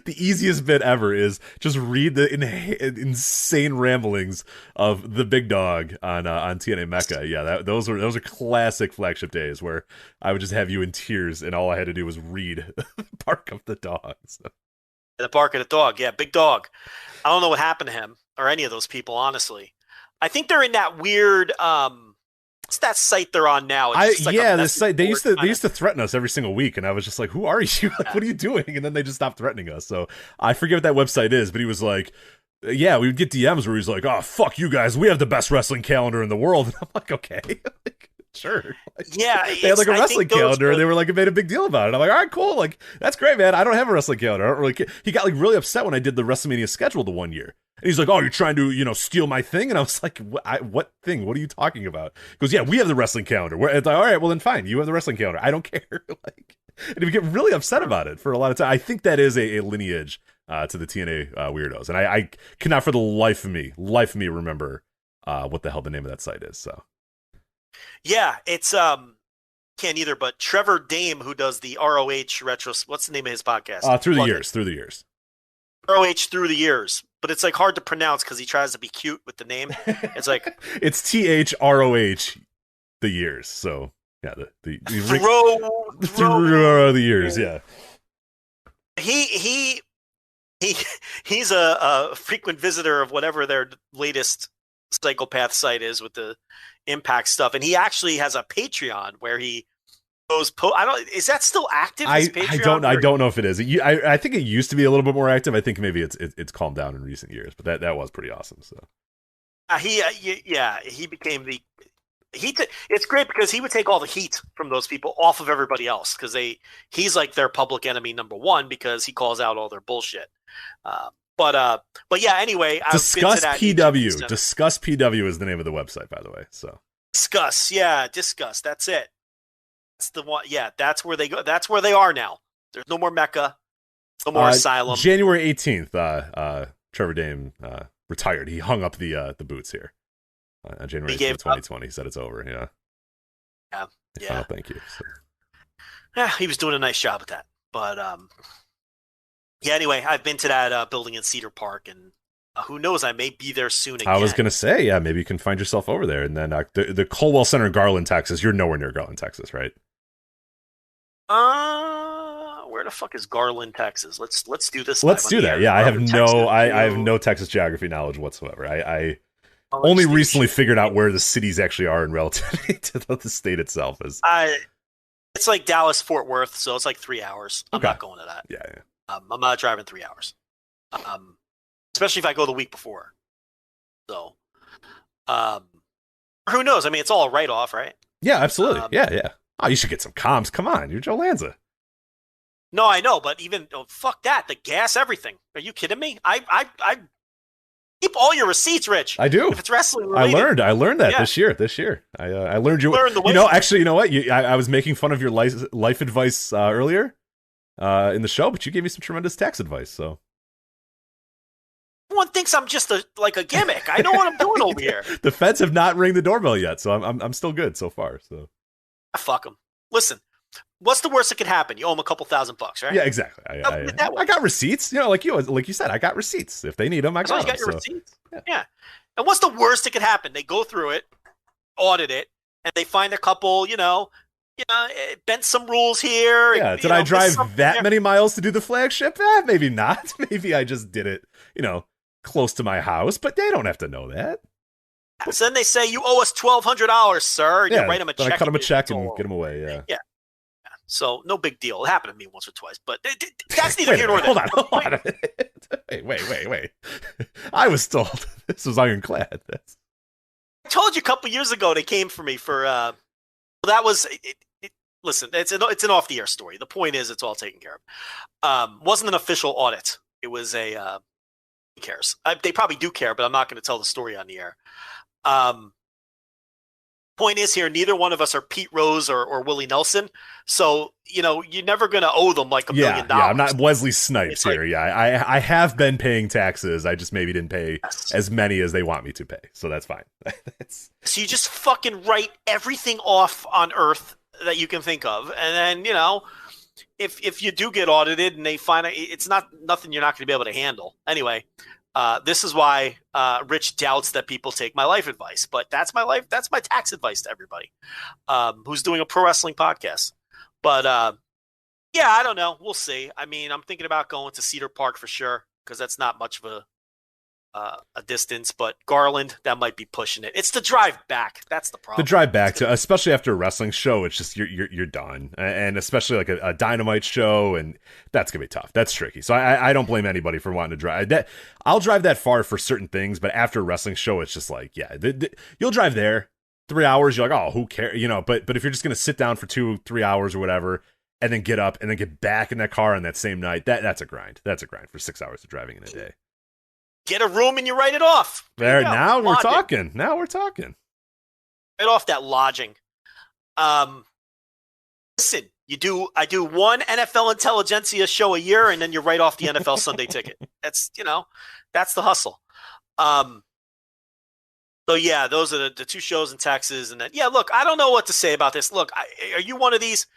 the easiest bit ever is just read the insane ramblings of the big dog on TNA Mecca. Yeah, those are classic flagship days where I would just have you in tears, and all I had to do was read Bark of the Dog. So. The bark of the dog, yeah, big dog. I don't know what happened to him or any of those people, honestly. I think they're in that weird what's that site they're on now? The site they used to threaten us every single week, and I was just like, who are you? Like, what are you doing? And then they just stopped threatening us. So I forget what that website is, but he was like, yeah, we would get DMs where he's like, oh, fuck you guys, we have the best wrestling calendar in the world. And I'm like, okay. Like, sure. Like, yeah. They had like a wrestling calendar, and they were like, made a big deal about it. I'm like, all right, cool. Like, that's great, man. I don't have a wrestling calendar. I don't really care. He got like really upset when I did the WrestleMania schedule the one year. And he's like, oh, you're trying to, steal my thing? And I was like, what thing? What are you talking about? He goes, yeah, we have the wrestling calendar. It's like, all right, well then fine. You have the wrestling calendar. I don't care. Like, and he get really upset about it for a lot of time. I think that is a lineage to the TNA weirdos. And I cannot for the life of me remember what the hell the name of that site is. So. Yeah, it's can't either, but Trevor Dame, who does the ROH retro, what's the name of his podcast? Through the years. ROH Through the Years. but it's like hard to pronounce because he tries to be cute with the name. It's like it's THROH the years. So yeah, the throw the years. Yeah, he's a frequent visitor of whatever their latest psychopath site is with the Impact stuff, and he actually has a Patreon where he goes. Is that still active? I don't know if it is. I think it used to be a little bit more active. I think maybe it's calmed down in recent years, but that was pretty awesome. So he became the. It's great because he would take all the heat from those people off of everybody else because he's like their public enemy number one because he calls out all their bullshit. But yeah. Anyway, Discuss PW. Discuss PW is the name of the website, by the way. So Discuss. That's it. That's the one. Yeah, that's where they go. That's where they are now. There's no more Mecca. No more Asylum. January 18th. Trevor Dame retired. He hung up the boots here. On January 18th, 2020, he said it's over. Yeah. Final thank you. So. Yeah, he was doing a nice job at that. But yeah. Anyway, I've been to that building in Cedar Park, and who knows? I may be there soon again. I was gonna say, yeah, maybe you can find yourself over there. And then the Colwell Center in Garland, Texas. You're nowhere near Garland, Texas, right? Where the fuck is Garland, Texas? Let's do this. Let's do that. Yeah, I have no Texas geography knowledge whatsoever. I only recently figured out where the cities actually are in relativity to the state itself is. It's like Dallas, Fort Worth, so it's like 3 hours. I'm not going to that. Yeah. I'm not driving 3 hours. Especially if I go the week before. So, who knows? I mean, it's all a write-off, right? Yeah, absolutely. Yeah. Oh, you should get some comms. Come on, you're Joe Lanza. No, I know, but fuck that. The gas, everything. Are you kidding me? I keep all your receipts, Rich. I do. If it's wrestling related. I learned that this year. I learned you. Actually, you know what? I was making fun of your life advice earlier in the show, but you gave me some tremendous tax advice. So everyone thinks I'm just like a gimmick. I know what I'm doing over here. The feds have not ring the doorbell yet, so I'm still good so far. So fuck them. Listen. What's the worst that could happen? You owe them a couple $1,000, right? Yeah, exactly. I got receipts. Like you said, I got receipts. If they need them, I got them. You got your receipts. Yeah. And what's the worst that could happen? They go through it, audit it, and they find a couple, bent some rules here. Yeah. Did I drive that many miles to do the flagship? Maybe not. Maybe I just did it, close to my house. But they don't have to know that. So then they say you owe us $1,200, sir. And you write them a check. I cut them a check and get them away. Yeah. Yeah. So no big deal. It happened to me once or twice, but that's neither here nor there. Hold on. Wait. I was told this was ironclad. I told you a couple years ago they came for me for. That was. Listen, it's an off the air story. The point is, it's all taken care of. Wasn't an official audit. It was a. Who cares? They probably do care, but I'm not going to tell the story on the air. Point is here, neither one of us are Pete Rose or Willie Nelson, so you're never going to owe them like $1 million. Yeah, I'm not Wesley Snipes here. I have been paying taxes. I just maybe didn't pay as many as they want me to pay, so that's fine. So you just fucking write everything off on Earth that you can think of, and then if you do get audited and they find it's nothing you're not going to be able to handle anyway. This is why Rich doubts that people take my life advice, but that's my tax advice to everybody who's doing a pro wrestling podcast. But yeah, I don't know. We'll see. I mean, I'm thinking about going to Cedar Park for sure because that's not much of a distance. But Garland, that might be pushing it. It's the drive back. That's the problem. The drive back, especially after a wrestling show, it's just you're done, and especially like a Dynamite show, and that's gonna be tough. That's tricky. So I don't blame anybody for wanting to drive. I'll drive that far for certain things, but after a wrestling show, it's just like you'll drive there 3 hours. You're like, oh, who cares, But if you're just gonna sit down for 2-3 hours or whatever, and then get up and then get back in that car on that same night, that's a grind. That's a grind for 6 hours of driving in a day. Get a room and you write it off. Now we're talking. Right off that lodging. Listen, I do one NFL Intelligentsia show a year, and then you write off the NFL Sunday ticket. That's that's the hustle. So yeah, those are the two shows in Texas, and then look, I don't know what to say about this. Look, are you one of these?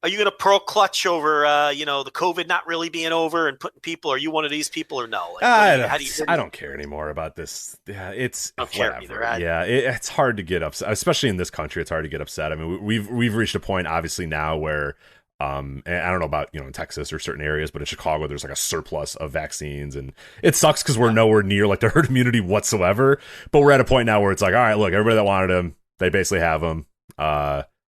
Are you gonna pearl clutch over the COVID not really being over and putting people? Are you one of these people or no? Like, I don't care anymore about this. Yeah, it's I don't care whatever. either. Yeah, it's hard to get upset, especially in this country. It's hard to get upset. I mean, we've reached a point, obviously now where, and I don't know about in Texas or certain areas, but in Chicago there's like a surplus of vaccines, and it sucks because we're nowhere near like the herd immunity whatsoever. But we're at a point now where it's like, all right, look, everybody that wanted them, they basically have them.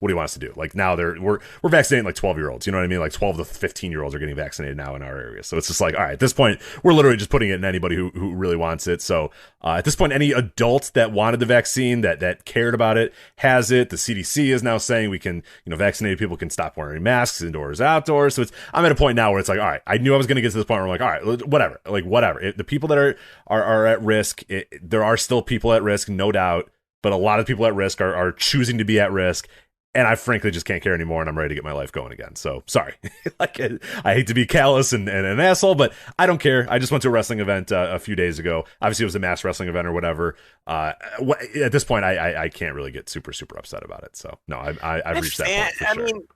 What do you want us to do? Like now we're vaccinating like 12-year-olds, you know what I mean? Like 12 to 15-year-olds are getting vaccinated now in our area. So it's just like, all right, at this point, we're literally just putting it in anybody who really wants it. So at this point, any adult that wanted the vaccine, that cared about it, has it. The CDC is now saying we can, vaccinated people can stop wearing masks indoors, outdoors. So I'm at a point now where it's like, all right, I knew I was going to get to this point where I'm like, all right, whatever. The people that are at risk, there are still people at risk, no doubt. But a lot of people at risk are choosing to be at risk. And I frankly just can't care anymore, and I'm ready to get my life going again. So sorry, I hate to be callous and an asshole, but I don't care. I just went to a wrestling event a few days ago. Obviously, it was a mass wrestling event or whatever. At this point, I can't really get super upset about it. So no, I've reached that point for sure. I mean,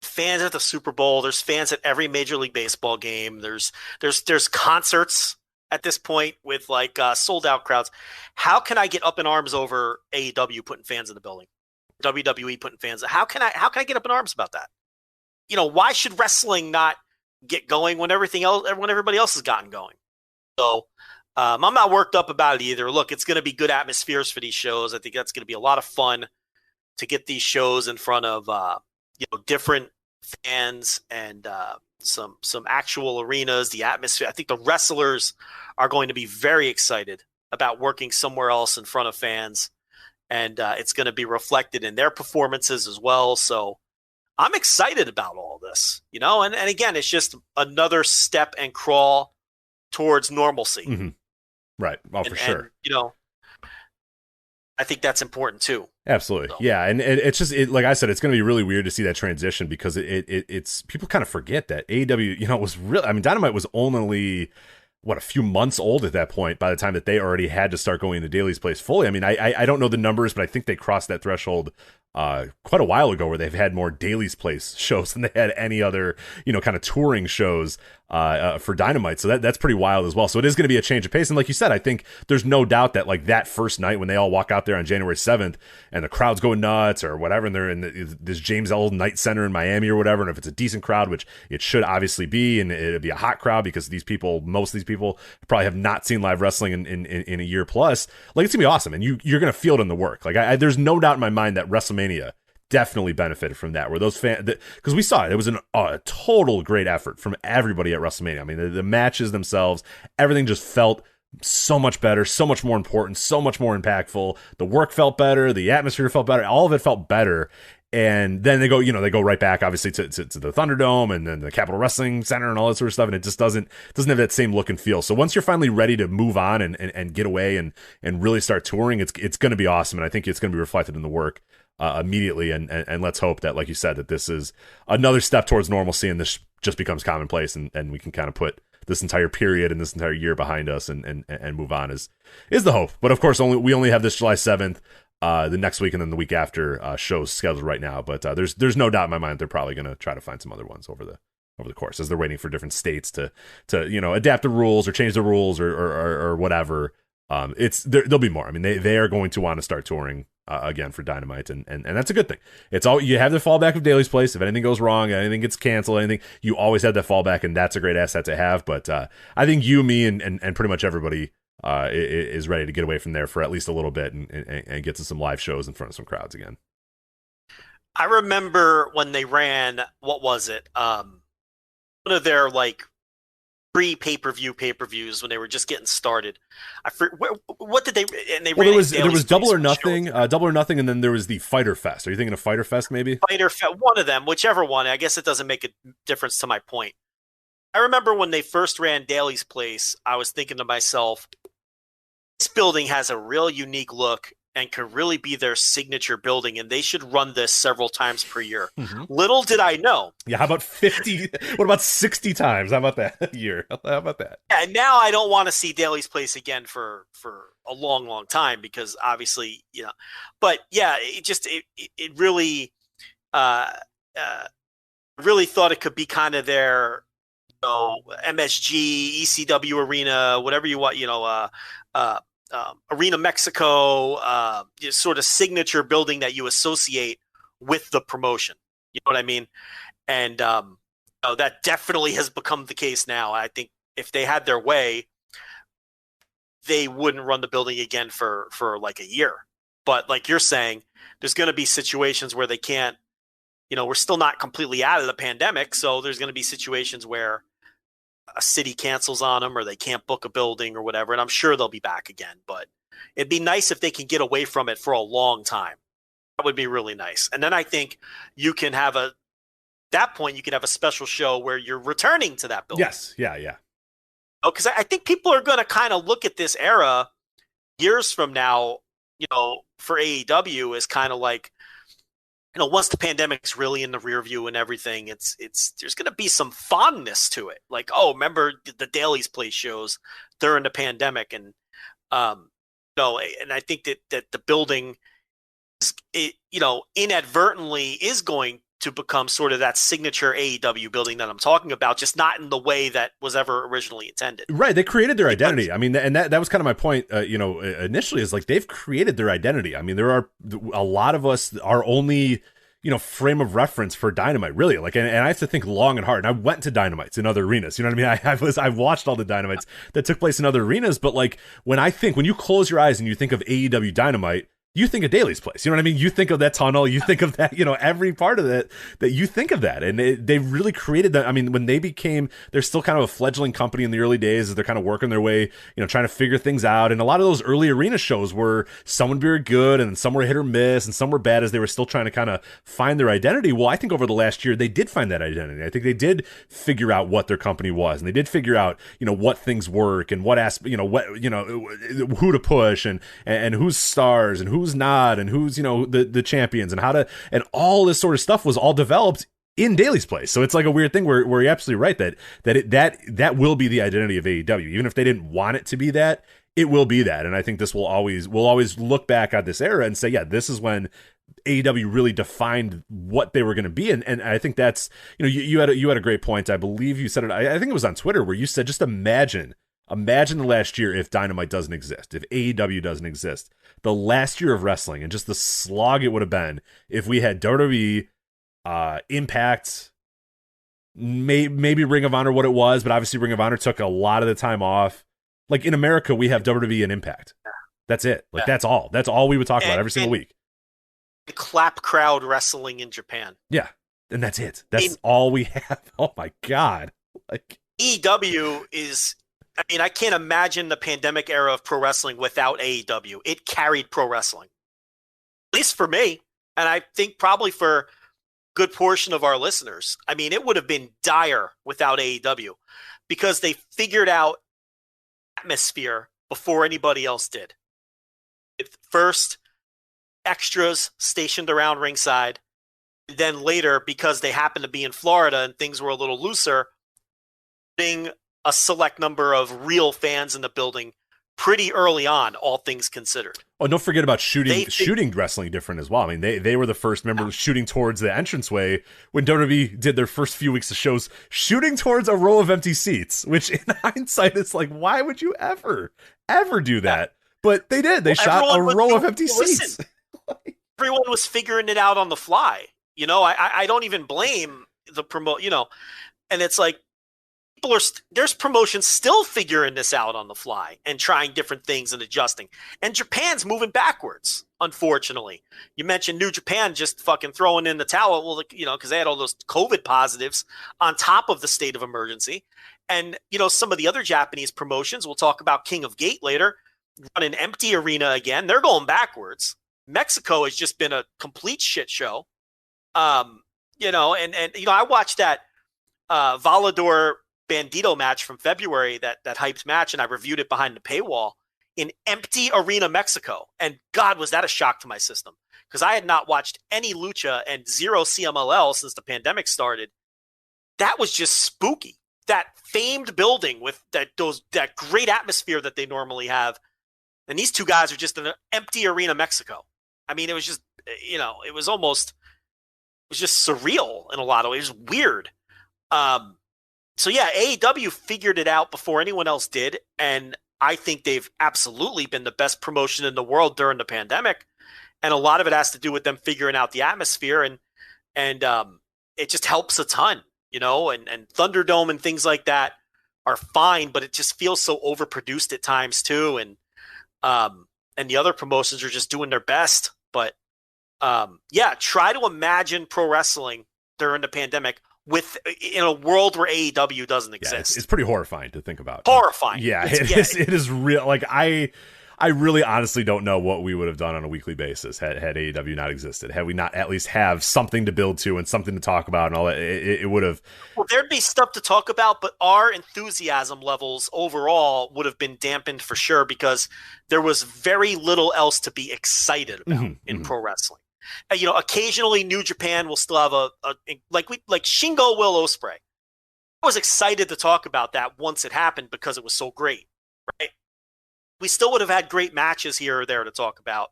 fans at the Super Bowl. There's fans at every Major League Baseball game. There's concerts at this point with like sold out crowds. How can I get up in arms over AEW putting fans in the building? WWE putting fans. How can I get up in arms about that? Why should wrestling not get going when everybody else has gotten going? So I'm not worked up about it either. Look, it's going to be good atmospheres for these shows. I think that's going to be a lot of fun to get these shows in front of different fans and some actual arenas. The atmosphere. I think the wrestlers are going to be very excited about working somewhere else in front of fans. And it's going to be reflected in their performances as well. So I'm excited about all this, and again, it's just another step and crawl towards normalcy. Mm-hmm. Right. Oh, for sure. And, I think that's important too. Absolutely. So. Yeah. And it's just, like I said, it's going to be really weird to see that transition because it's people kind of forget that AEW, was really, I mean, Dynamite was only a few months old at that point by the time that they already had to start going to Daly's Place fully. I mean, I don't know the numbers, but I think they crossed that threshold quite a while ago where they've had more Daly's Place shows than they had any other, kind of touring shows for Dynamite. So that's pretty wild as well. So it is going to be a change of pace. And like you said, I think there's no doubt that like that first night when they all walk out there on January 7th and the crowd's going nuts or whatever, and they're in this James L. Knight Center in Miami or whatever, and if it's a decent crowd, which it should obviously be, and it'll be a hot crowd because most of these people probably have not seen live wrestling in a year plus, like it's going to be awesome. And you're going to feel it in the work. Like there's no doubt in my mind that WrestleMania definitely benefited from that, where those fans, because we saw it was a total great effort from everybody at WrestleMania. I mean, the matches themselves, everything just felt so much better, so much more important, so much more impactful. The work felt better, the atmosphere felt better, all of it felt better. And then they go right back, obviously, to the Thunderdome and then the Capitol Wrestling Center and all that sort of stuff, and it just doesn't have that same look and feel. So once you're finally ready to move on and get away and really start touring, it's going to be awesome, and I think it's going to be reflected in the work immediately. And let's hope that, like you said, that this is another step towards normalcy, and this just becomes commonplace, and we can kind of put this entire period and this entire year behind us and move on is the hope. But of course, we only have this July 7th. The next week and then the week after shows scheduled right now, but there's no doubt in my mind they're probably going to try to find some other ones over the course as they're waiting for different states to adapt the rules or change the rules or whatever. There'll be more. I mean, they are going to want to start touring again for Dynamite, and that's a good thing. It's all you have the fallback of Daly's Place. If anything goes wrong, anything gets canceled, anything, you always have that fallback, and that's a great asset to have. But I think you, me, and pretty much everybody is ready to get away from there for at least a little bit and get to some live shows in front of some crowds again. I remember when they ran, what was it? One of their like pay-per-views when they were just getting started. What did they? And they ran. There was Double or Nothing, and then there was the Fighter Fest. Are you thinking of Fighter Fest? Maybe Fighter Fest, one of them, whichever one. I guess it doesn't make a difference to my point. I remember when they first ran Daly's Place, I was thinking to myself, this building has a real unique look and could really be their signature building, and they should run this several times per year. Mm-hmm. Little did I know. Yeah, how about 50? What about 60 times? How about that year? How about that? Yeah, now I don't want to see Daly's Place again for a long, long time because obviously, but yeah, it really really thought it could be kind of their, MSG, ECW arena, whatever you want, Arena Mexico, sort of signature building that you associate with the promotion. You know what I mean? And that definitely has become the case now. I think if they had their way, they wouldn't run the building again for like a year. But like you're saying, there's going to be situations where they can't, we're still not completely out of the pandemic. So there's going to be situations where a city cancels on them or they can't book a building or whatever. And I'm sure they'll be back again, but it'd be nice if they can get away from it for a long time. That would be really nice. And then I think you can have a special show where you're returning to that building. Yes. Yeah. Because I think people are going to kind of look at this era years from now, for AEW as kind of like, once the pandemic's really in the rear view and everything, it's there's going to be some fondness to it. Like, oh, remember the Daily's Place shows during the pandemic, and and I think that the building, inadvertently is going to become sort of that signature AEW building that I'm talking about, just not in the way that was ever originally intended. Right. They created their identity. I mean, and that was kind of my point, initially, is like they've created their identity. I mean, there are a lot of us, our only, frame of reference for Dynamite, really. Like, and I have to think long and hard. And I went to Dynamites in other arenas. You know what I mean? I've watched all the Dynamites that took place in other arenas. But like, when you close your eyes and you think of AEW Dynamite, you think of Daly's Place. You know what I mean? You think of that tunnel. You think of that, every part of that you think of that. And they really created that. I mean, when they're still kind of a fledgling company in the early days as they're kind of working their way, trying to figure things out. And a lot of those early arena shows were some would be very good and some were hit or miss and some were bad as they were still trying to kind of find their identity. Well, I think over the last year, they did find that identity. I think they did figure out what their company was, and they did figure out, what things work and what who to push and who's stars and who's not and who's the champions and how to, and all this sort of stuff was all developed in Daly's Place. So it's like a weird thing where you're absolutely right that will be the identity of AEW. Even if they didn't want it to be that, it will be that. And I think we'll always look back at this era and say, yeah, this is when AEW really defined what they were going to be. And I think that's, you had a great point. I believe you said it. I think it was on Twitter where you said, just imagine the last year if Dynamite doesn't exist, if AEW doesn't exist, the last year of wrestling and just the slog it would have been if we had WWE, Impact, maybe Ring of Honor, what it was, but obviously Ring of Honor took a lot of the time off. Like in America, we have WWE and Impact. That's it. Like that's all. That's all we would talk about every single week. Clap crowd wrestling in Japan. Yeah, and that's it. That's all we have. Oh my god! Like AEW is. I mean, I can't imagine the pandemic era of pro wrestling without AEW. It carried pro wrestling, at least for me, and I think probably for a good portion of our listeners. I mean, it would have been dire without AEW because they figured out atmosphere before anybody else did. First, extras stationed around ringside. Then later, because they happened to be in Florida and things were a little looser, being a select number of real fans in the building pretty early on, all things considered. Oh, don't forget about shooting wrestling different as well. I mean, they were the first members shooting towards the entranceway when WWE did their first few weeks of shows, shooting towards a row of empty seats, which in hindsight, it's like, why would you ever do that? But they did. They shot a row of empty seats. Everyone was figuring it out on the fly. I don't even blame the and it's like, there's promotions still figuring this out on the fly and trying different things and adjusting. And Japan's moving backwards, unfortunately. You mentioned New Japan just fucking throwing in the towel, well, because they had all those COVID positives on top of the state of emergency. And, some of the other Japanese promotions, we'll talk about King of Gate later, run an empty arena again. They're going backwards. Mexico has just been a complete shit show. I watched that Volador Bandito match from February, that hyped match, and I reviewed it behind the paywall in empty arena Mexico. And God, was that a shock to my system, because I had not watched any lucha and zero CMLL since the pandemic started. That was just spooky. That famed building with that great atmosphere that they normally have, and these two guys are just in an empty arena Mexico. I mean, it was just, it was almost was just surreal in a lot of ways. It was weird. So yeah, AEW figured it out before anyone else did, and I think they've absolutely been the best promotion in the world during the pandemic. And a lot of it has to do with them figuring out the atmosphere, and it just helps a ton, and Thunderdome and things like that are fine, but it just feels so overproduced at times too, and the other promotions are just doing their best. But try to imagine pro wrestling during the pandemic in a world where AEW doesn't exist. It's pretty horrifying to think about. Horrifying. Yeah, it is real. Like I really honestly don't know what we would have done on a weekly basis had AEW not existed. Had we not at least have something to build to and something to talk about and all that, it would have. Well, there'd be stuff to talk about, but our enthusiasm levels overall would have been dampened for sure because there was very little else to be excited about in pro wrestling. Occasionally New Japan will still have like Shingo Will Ospreay. I was excited to talk about that once it happened because it was so great, right? We still would have had great matches here or there to talk about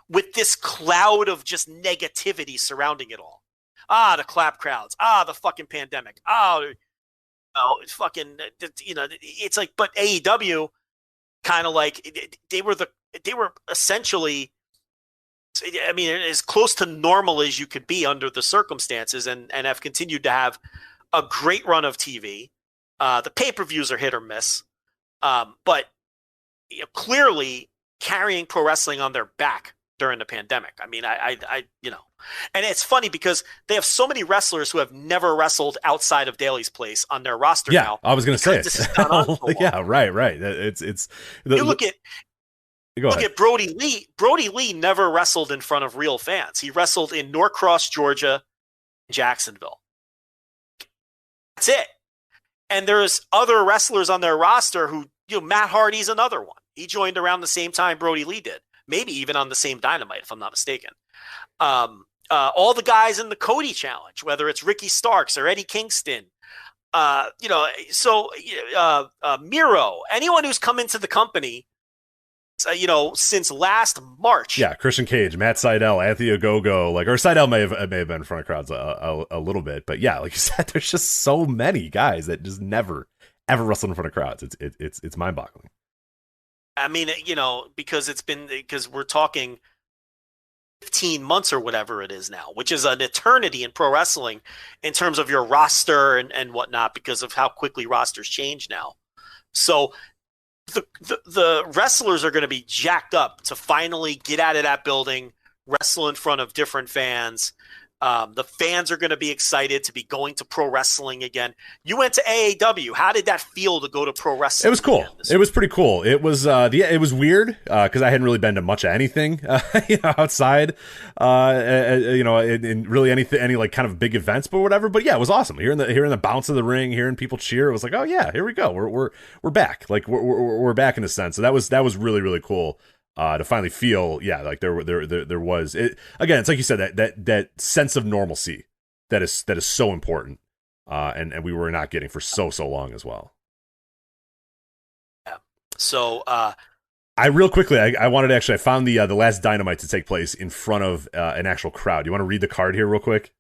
with this cloud of just negativity surrounding it all. The clap crowds. The fucking pandemic. It's fucking, it's like, but AEW kind of like they were essentially, I mean, as close to normal as you could be under the circumstances, and have continued to have a great run of TV. The pay-per-views are hit or miss, but clearly carrying pro wrestling on their back during the pandemic. I mean, and it's funny because they have so many wrestlers who have never wrestled outside of Daly's Place on their roster now. Yeah, I was going to say it. Yeah, right. Look at Brody Lee. Brody Lee never wrestled in front of real fans. He wrestled in Norcross, Georgia, Jacksonville. That's it. And there's other wrestlers on their roster who, Matt Hardy's another one. He joined around the same time Brody Lee did. Maybe even on the same Dynamite, if I'm not mistaken. All the guys in the Cody Challenge, whether it's Ricky Starks or Eddie Kingston, Miro, anyone who's come into the company, since last March. Yeah, Christian Cage, Matt Sydal, Anthony Ogogo, or Sydal may have been in front of crowds a little bit, but yeah, like you said, there's just so many guys that just never ever wrestled in front of crowds. It's mind-boggling. I mean, because we're talking 15 months or whatever it is now, which is an eternity in pro wrestling in terms of your roster and whatnot, because of how quickly rosters change now. So the wrestlers are going to be jacked up to finally get out of that building, wrestle in front of different fans. The fans are going to be excited to be going to pro wrestling again. You went to AAW. How did that feel to go to pro wrestling? It was cool. It was pretty cool. It was it was weird because I hadn't really been to much of anything outside, in really any like kind of big events, but whatever. But yeah, it was awesome. Hearing the bounce of the ring, hearing people cheer, it was like, oh yeah, here we go. We're back. Like we're back in a sense. So that was really really cool. To finally feel, like there was it again. It's like you said, that sense of normalcy that is so important, and we were not getting for so long as well. Yeah. So, I real quickly, I wanted to I found the last Dynamite to take place in front of an actual crowd. You want to read the card here real quick?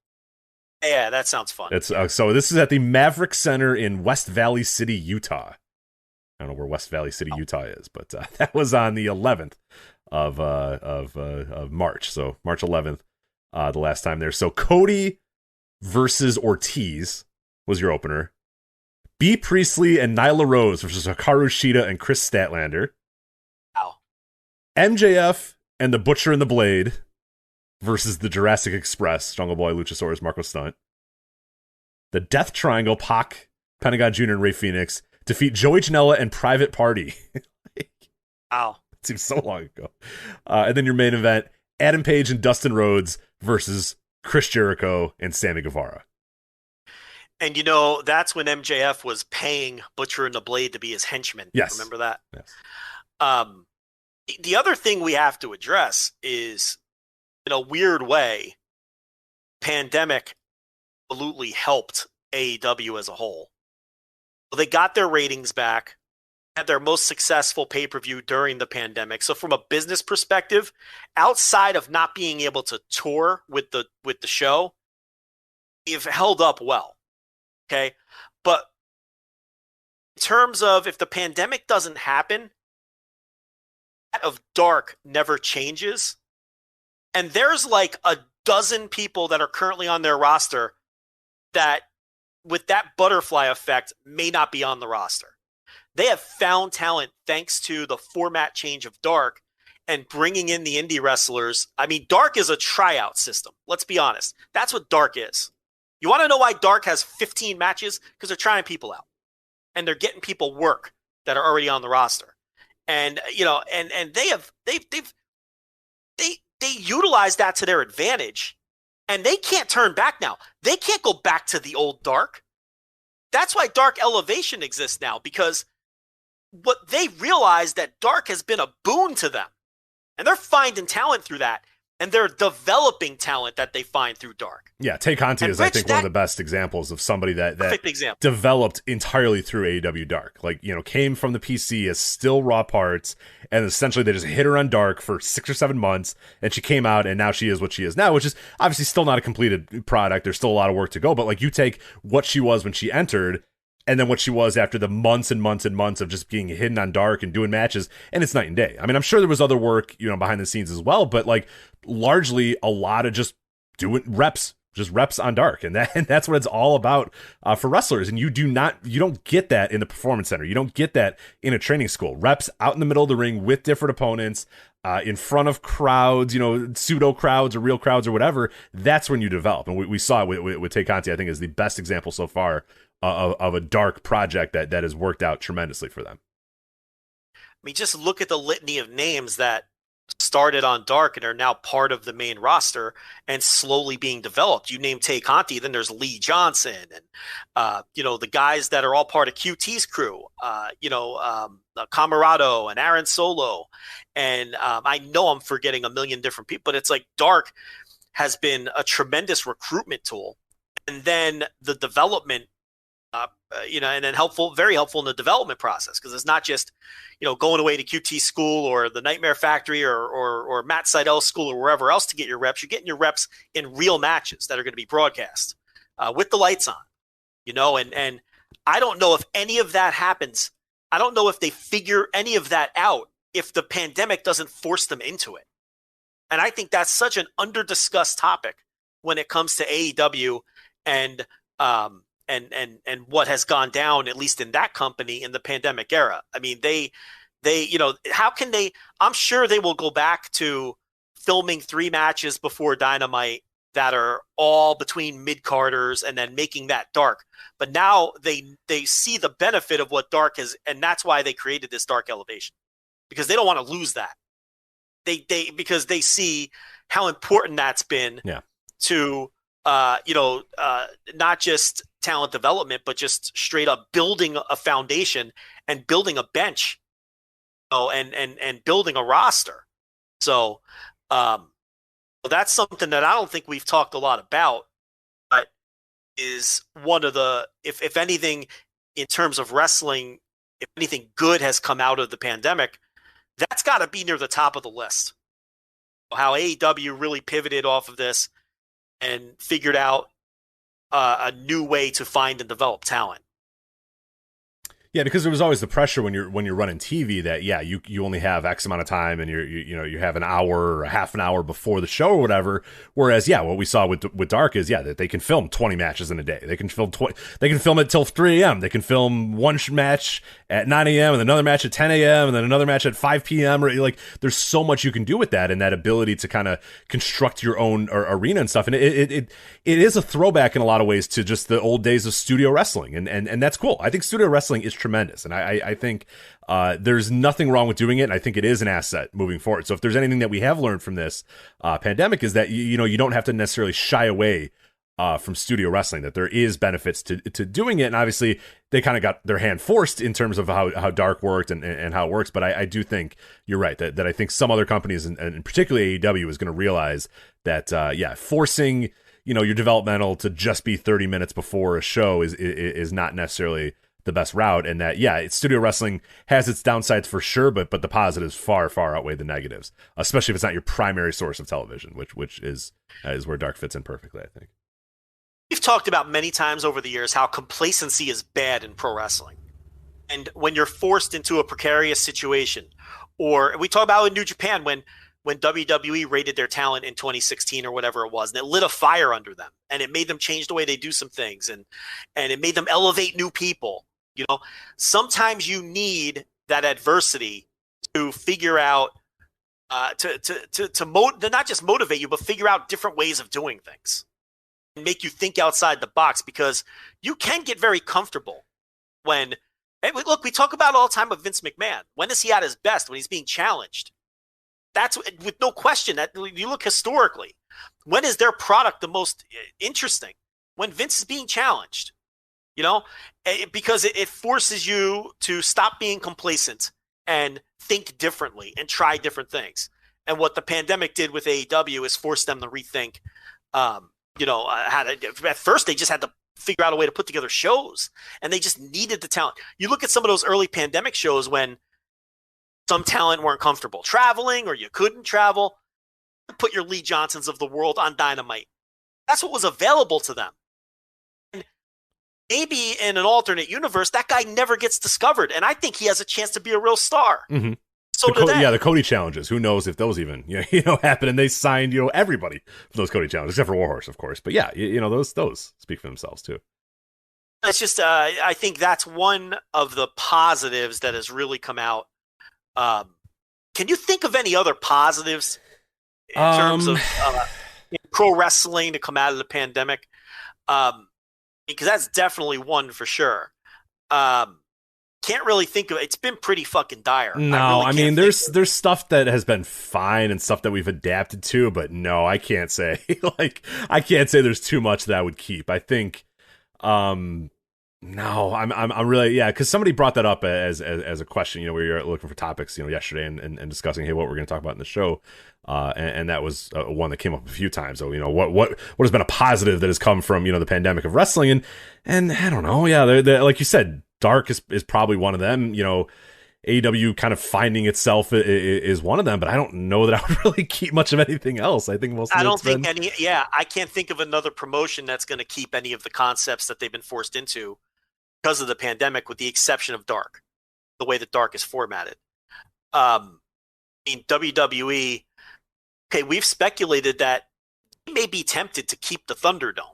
Yeah, that sounds fun. It's so this is at the Maverick Center in West Valley City, Utah. I don't know where West Valley City, Utah is, but that was on the 11th of March. So March 11th, the last time there. So Cody versus Ortiz was your opener. B. Priestley and Nyla Rose versus Hikaru Shida and Chris Statlander. Wow. MJF and the Butcher and the Blade versus the Jurassic Express, Jungle Boy, Luchasaurus, Marco Stunt. The Death Triangle, Pac, Pentagon Jr., and Rey Fenix defeat Joey Janela and Private Party. Wow. It seems so long ago. And then your main event, Adam Page and Dustin Rhodes versus Chris Jericho and Sammy Guevara. And that's when MJF was paying Butcher and the Blade to be his henchman. Yes. Remember that? Yes. The other thing we have to address is, in a weird way, pandemic absolutely helped AEW as a whole. They got their ratings back. had their most successful pay-per-view during the pandemic. So from a business perspective, outside of not being able to tour with the show, they've held up well. Okay. But in terms of if the pandemic doesn't happen, that of Dark never changes. And there's like a dozen people that are currently on their roster that with that butterfly effect may not be on the roster. They have found talent thanks to the format change of Dark and bringing in the indie wrestlers. I mean, Dark is a tryout system. Let's be honest. That's what Dark is. You want to know why Dark has 15 matches? Because they're trying people out. And they're getting people work that are already on the roster. And, you know, and they utilize that to their advantage. And they can't turn back now. They can't go back to the old Dark. That's why Dark Elevation exists now, because what they realize that Dark has been a boon to them, and they're finding talent through that, and they're developing talent that they find through Dark. Yeah, Tay Conti is, I think, one of the best examples of somebody that developed entirely through AEW Dark. Like, you know, came from the PC as still raw parts, and essentially they just hit her on Dark for 6 or 7 months, and she came out, and now she is what she is now, which is obviously still not a completed product. There's still a lot of work to go, but like, you take what she was when she entered, and then what she was after the months and months and months of just being hidden on Dark and doing matches, and it's night and day. I mean, I'm sure there was other work, you know, behind the scenes as well, but like, largely a lot of just doing reps on Dark, and that's what it's all about for wrestlers. And you don't get that in the Performance Center. You don't get that in a training school. Reps out in the middle of the ring with different opponents, in front of crowds, you know, pseudo crowds or real crowds or whatever. That's when you develop, and we saw it with Tay Conti. I think is the best example so far of a Dark project that has worked out tremendously for them. I mean, just look at the litany of names that started on Dark and are now part of the main roster and slowly being developed. You name Tay Conti, then there's Lee Johnson and, you know, the guys that are all part of QT's crew, Camarado and Aaron Solo. And I know I'm forgetting a million different people, but it's like Dark has been a tremendous recruitment tool. And then the development, and then very helpful in the development process, because it's not just, you know, going away to QT school or the Nightmare Factory or Matt Seidel's school or wherever else to get your reps. You're getting your reps in real matches that are going to be broadcast with the lights on, you know, and I don't know if any of that happens. I don't know if they figure any of that out if the pandemic doesn't force them into it. And I think that's such an under-discussed topic when it comes to AEW and what has gone down, at least in that company, in the pandemic era. I mean, they, you know, how can they? I'm sure they will go back to filming 3 matches before Dynamite that are all between mid-carders and then making that Dark. But now they see the benefit of what Dark is, and that's why they created this Dark Elevation, because they don't want to lose that. Because they see how important that's been to not just talent development, but just straight up building a foundation and building a bench, you know, and building a roster. So that's something that I don't think we've talked a lot about, but is one of the, if anything, in terms of wrestling, if anything good has come out of the pandemic, that's got to be near the top of the list. How AEW really pivoted off of this and figured out a new way to find and develop talent. Yeah, because there was always the pressure when you're running TV that you only have X amount of time, and you have an hour or a half an hour before the show or whatever. Whereas what we saw with Dark is that they can film 20 matches in a day. They can film it till 3 a.m. They can film one match at 9 a.m. and another match at 10 a.m. and then another match at 5 p.m. Or like, there's so much you can do with that, and that ability to kind of construct your own arena and stuff. And it is a throwback in a lot of ways to just the old days of studio wrestling, and that's cool. I think studio wrestling is tremendous, and I think there's nothing wrong with doing it, and I think it is an asset moving forward. So if there's anything that we have learned from this pandemic, is that you don't have to necessarily shy away from studio wrestling, that there is benefits to doing it. And obviously they kind of got their hand forced in terms of how Dark worked and how it works. But I do think you're right, that I think some other companies, and particularly AEW, is going to realize that forcing your developmental to just be 30 minutes before a show is not necessarily the best route, and that studio wrestling has its downsides for sure, but the positives far outweigh the negatives, especially if it's not your primary source of television, which is where Dark fits in perfectly, I think. We've talked about many times over the years how complacency is bad in pro wrestling. And when you're forced into a precarious situation, or we talk about in New Japan when WWE rated their talent in 2016 or whatever it was, and it lit a fire under them, and it made them change the way they do some things, and it made them elevate new people. You know, sometimes you need that adversity to figure out, to not just motivate you, but figure out different ways of doing things. Make you think outside the box, because you can get very comfortable when, and look, we talk about all the time with Vince McMahon. When is he at his best? When he's being challenged. That's with no question. That you look historically, when is their product the most interesting? When Vince is being challenged, you know, because it forces you to stop being complacent and think differently and try different things. And what the pandemic did with AEW is force them to rethink. At first they just had to figure out a way to put together shows, and they just needed the talent. You look at some of those early pandemic shows when some talent weren't comfortable traveling, or you couldn't travel. Put your Lee Johnsons of the world on Dynamite. That's what was available to them. And maybe in an alternate universe, that guy never gets discovered, and I think he has a chance to be a real star. Mm-hmm. So the Cody challenges. Who knows if those even happen? And they signed everybody for those Cody challenges, except for Warhorse, of course. But yeah, those speak for themselves too. It's just I think that's one of the positives that has really come out. Can you think of any other positives in terms of pro wrestling to come out of the pandemic? Because that's definitely one for sure. Can't really think of it. It's been pretty fucking dire. No, I mean, there's stuff that has been fine and stuff that we've adapted to, but no, I can't say I can't say there's too much that I would keep. I think, no, I'm really, because somebody brought that up as a question. We were looking for topics, yesterday and discussing, hey, what we're going to talk about in the show, and that was one that came up a few times. So what has been a positive that has come from the pandemic of wrestling, and I don't know, they're, like you said. Dark is probably one of them. AEW kind of finding itself is one of them, but I don't know that I would really keep much of anything else. I think most of I can't think of another promotion that's going to keep any of the concepts that they've been forced into because of the pandemic, with the exception of Dark, the way that Dark is formatted. WWE, okay, we've speculated that they may be tempted to keep the Thunderdome.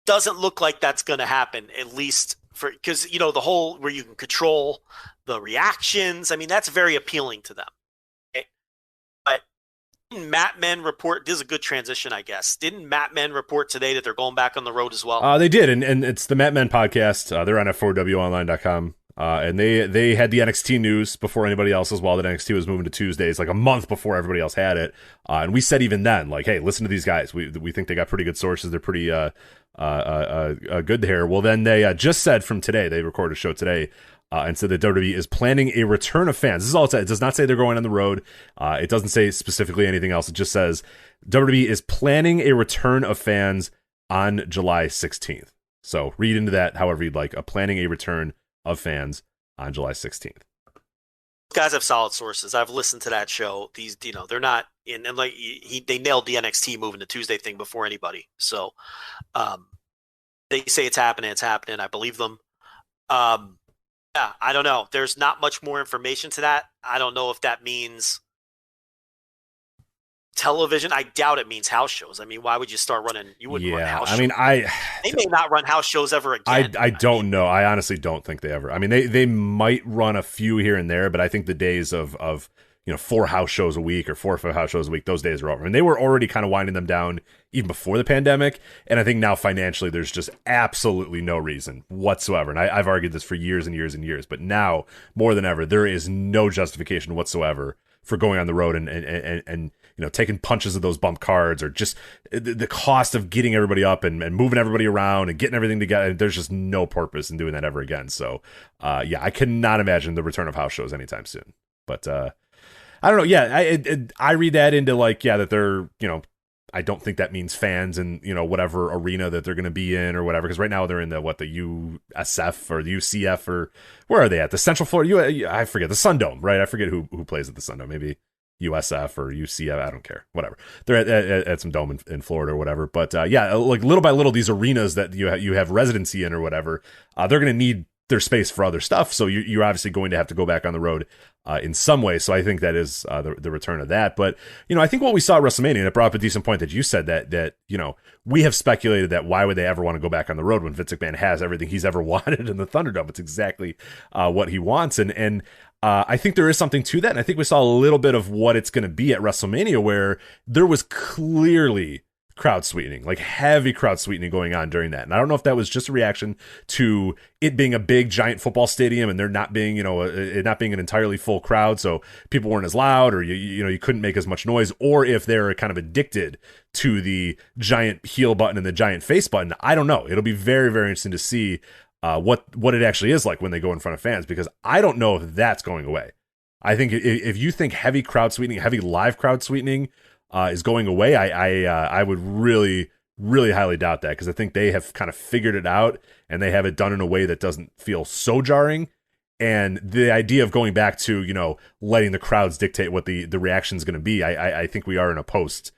Doesn't look like that's going to happen, at least because the whole where you can control the reactions. I mean, that's very appealing to them. Okay? But didn't Matt Men report? This is a good transition, I guess. Didn't Matt Men report today that they're going back on the road as well? They did, and it's the Matt Men podcast. They're on f4wonline.com. And they had the NXT news before anybody else as well, that NXT was moving to Tuesdays, like a month before everybody else had it. And we said even then, like, hey, listen to these guys. We think they got pretty good sources. They're pretty good here. Well, then they just said from today, they recorded a show today, and said that WWE is planning a return of fans. This is all it says. It does not say they're going on the road. It doesn't say specifically anything else. It just says WWE is planning a return of fans on July 16th. So read into that however you'd like. Planning a return of fans on July 16th. Guys have solid sources. I've listened to that show. These, they're not in, and like they nailed the NXT moving to Tuesday thing before anybody. So, they say it's happening. It's happening. I believe them. Yeah, I don't know. There's not much more information to that. I don't know if that means television. I doubt it means house shows. I mean, why would you start running? You wouldn't run house shows. They may not run house shows ever again. I don't know. I honestly don't think they ever. I mean, they might run a few here and there, but I think the days of 4 house shows a week or 4 or 5 house shows a week, those days are over. And they were already kind of winding them down even before the pandemic. And I think now financially, there's just absolutely no reason whatsoever. And I've argued this for years and years and years, but now more than ever, there is no justification whatsoever for going on the road and taking punches of those bump cards, or just the cost of getting everybody up and moving everybody around and getting everything together. There's just no purpose in doing that ever again. So, I cannot imagine the return of house shows anytime soon. But I don't know. Yeah, I read that into that they're I don't think that means fans in, whatever arena that they're going to be in or whatever. Because right now they're in the USF or the UCF or where are they at? The Central Florida, I forget, the Sundome, right? I forget who plays at the Sundome. Maybe USF or UCF. I don't care. Whatever. They're at some dome in Florida or whatever. But like little by little, these arenas that you have residency in or whatever, they're going to need their space for other stuff. So you're obviously going to have to go back on the road in some way. So I think that is the return of that. But, I think what we saw at WrestleMania, and it brought up a decent point that you said that we have speculated that why would they ever want to go back on the road when Vince McMahon has everything he's ever wanted in the Thunderdome? It's exactly what he wants. And I think there is something to that. And I think we saw a little bit of what it's going to be at WrestleMania, where there was clearly crowd sweetening, like heavy crowd sweetening going on during that. And I don't know if that was just a reaction to it being a big giant football stadium and there not being, it not being an entirely full crowd. So people weren't as loud, or you couldn't make as much noise, or if they're kind of addicted to the giant heel button and the giant face button. I don't know. It'll be very, very interesting to see what it actually is like when they go in front of fans, because I don't know if that's going away. I think if you think heavy crowd sweetening, heavy live crowd sweetening is going away, I would really, really highly doubt that, because I think they have kind of figured it out and they have it done in a way that doesn't feel so jarring. And the idea of going back to, letting the crowds dictate what the reaction is going to be, I think we are in a post,